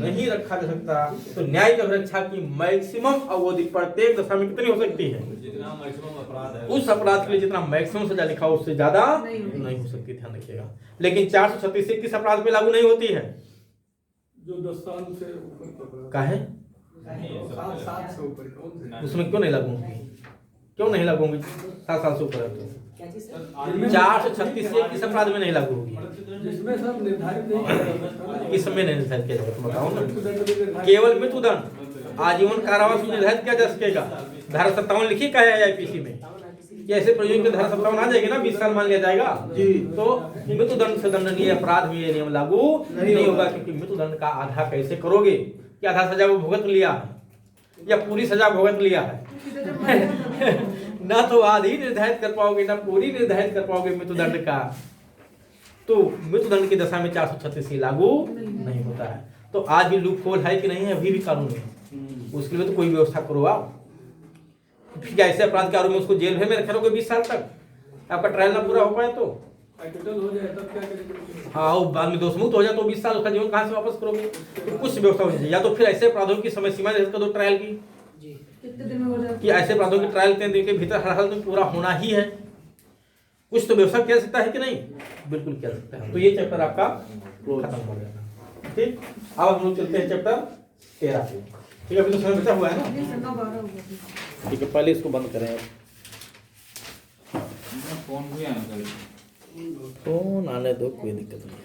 नहीं रखा जा सकता। तो न्यायिक अभिरक्षा की मैक्सिमम अवधि प्रत्येक दशा में कितनी हो सकती है? जितना मैक्सिमम अपराध है उस अपराध के लिए जितना मैक्सिमम सजा लिखा हो उससे ज्यादा नहीं हो सकती, ध्यान रखिएगा। लेकिन 436 किस अपराध पे लागू नहीं होती है? जो 10 साल से ऊपर का है 7 से ऊपर कौन से? उसमें क्यों नहीं लागू होंगी? क्यों नहीं लागू होंगी? 7 साल से ऊपर है तो 436 किस अपराध में नहीं लागू होगी? जिसमें सब निर्धारित नहीं किया जाता, किस समय नहीं निर्धारित किया जाएगा बताओ ना? मृत्युदंड भी निर्धारित- केवल मृत्युदंड, आजीवन कारावास निर्धारित किया जा सकेगा। धारा 57 लिखी का है आईपीसी में कि ऐसे प्रयोजन की धारा 57 आ जाएगी ना, 20 साल मान लिया जाएगा जी। तो मृत्युदंड से दंडनीय अपराध में ये नियम लागू नहीं होगा, क्योंकि मृत्युदंड का आधा कैसे करोगे कि आधा सजा वो भुगत लिया है, या पूरी सजा भुगत लिया है? सीधे जब मर जाता है। ना तो आधी निर्धारित कर पाओगे ना पूरी निर्धारित कर पाओगे मृत्युदंड का। तो मृत्युदंड की दशा में 436 लागू नहीं होता है। तो आज भी लूप होल है कि नहीं है? अभी भी कानून में उसके लिए तो कोई व्यवस्था करो आप। फिर ऐसे अपराध के आरोप में उसको जेल में रखे रहोगे 20 साल तक, आपका ट्रायल ना पूरा हो पाए तो। एक्विटल हो जाए तब क्या करेंगे? हाँ, वो बाद में दोषमुक्त हो जाए तो 20 साल उसका जीवन कहाँ से वापस करोगे? तो कुछ व्यवस्था होनी चाहिए, या तो फिर ऐसे अपराधों की समय सीमा निर्धारित कर दो ट्रायल की, कितने दिन में हो जाता कि ऐसे अपराधों की ट्रायल 3 दिन के भीतर हर हाल में पूरा होना ही है। कुछ तो व्यवस्था किया जा सकता है कि नहीं? बिल्कुल किया जा सकता है। तो ये चैप्टर आपका खत्म हो गया। ठीक, अब हम लोग चलते हैं चैप्टर 13 पे। ठीक है, अभी तो समय बचा हुआ है ना? है? 9-12 हो गया। ठीक है, पहले इसको बंद करें। फोन भी आना चाहिए। फोन आने दो, कोई दिक्कत नहीं।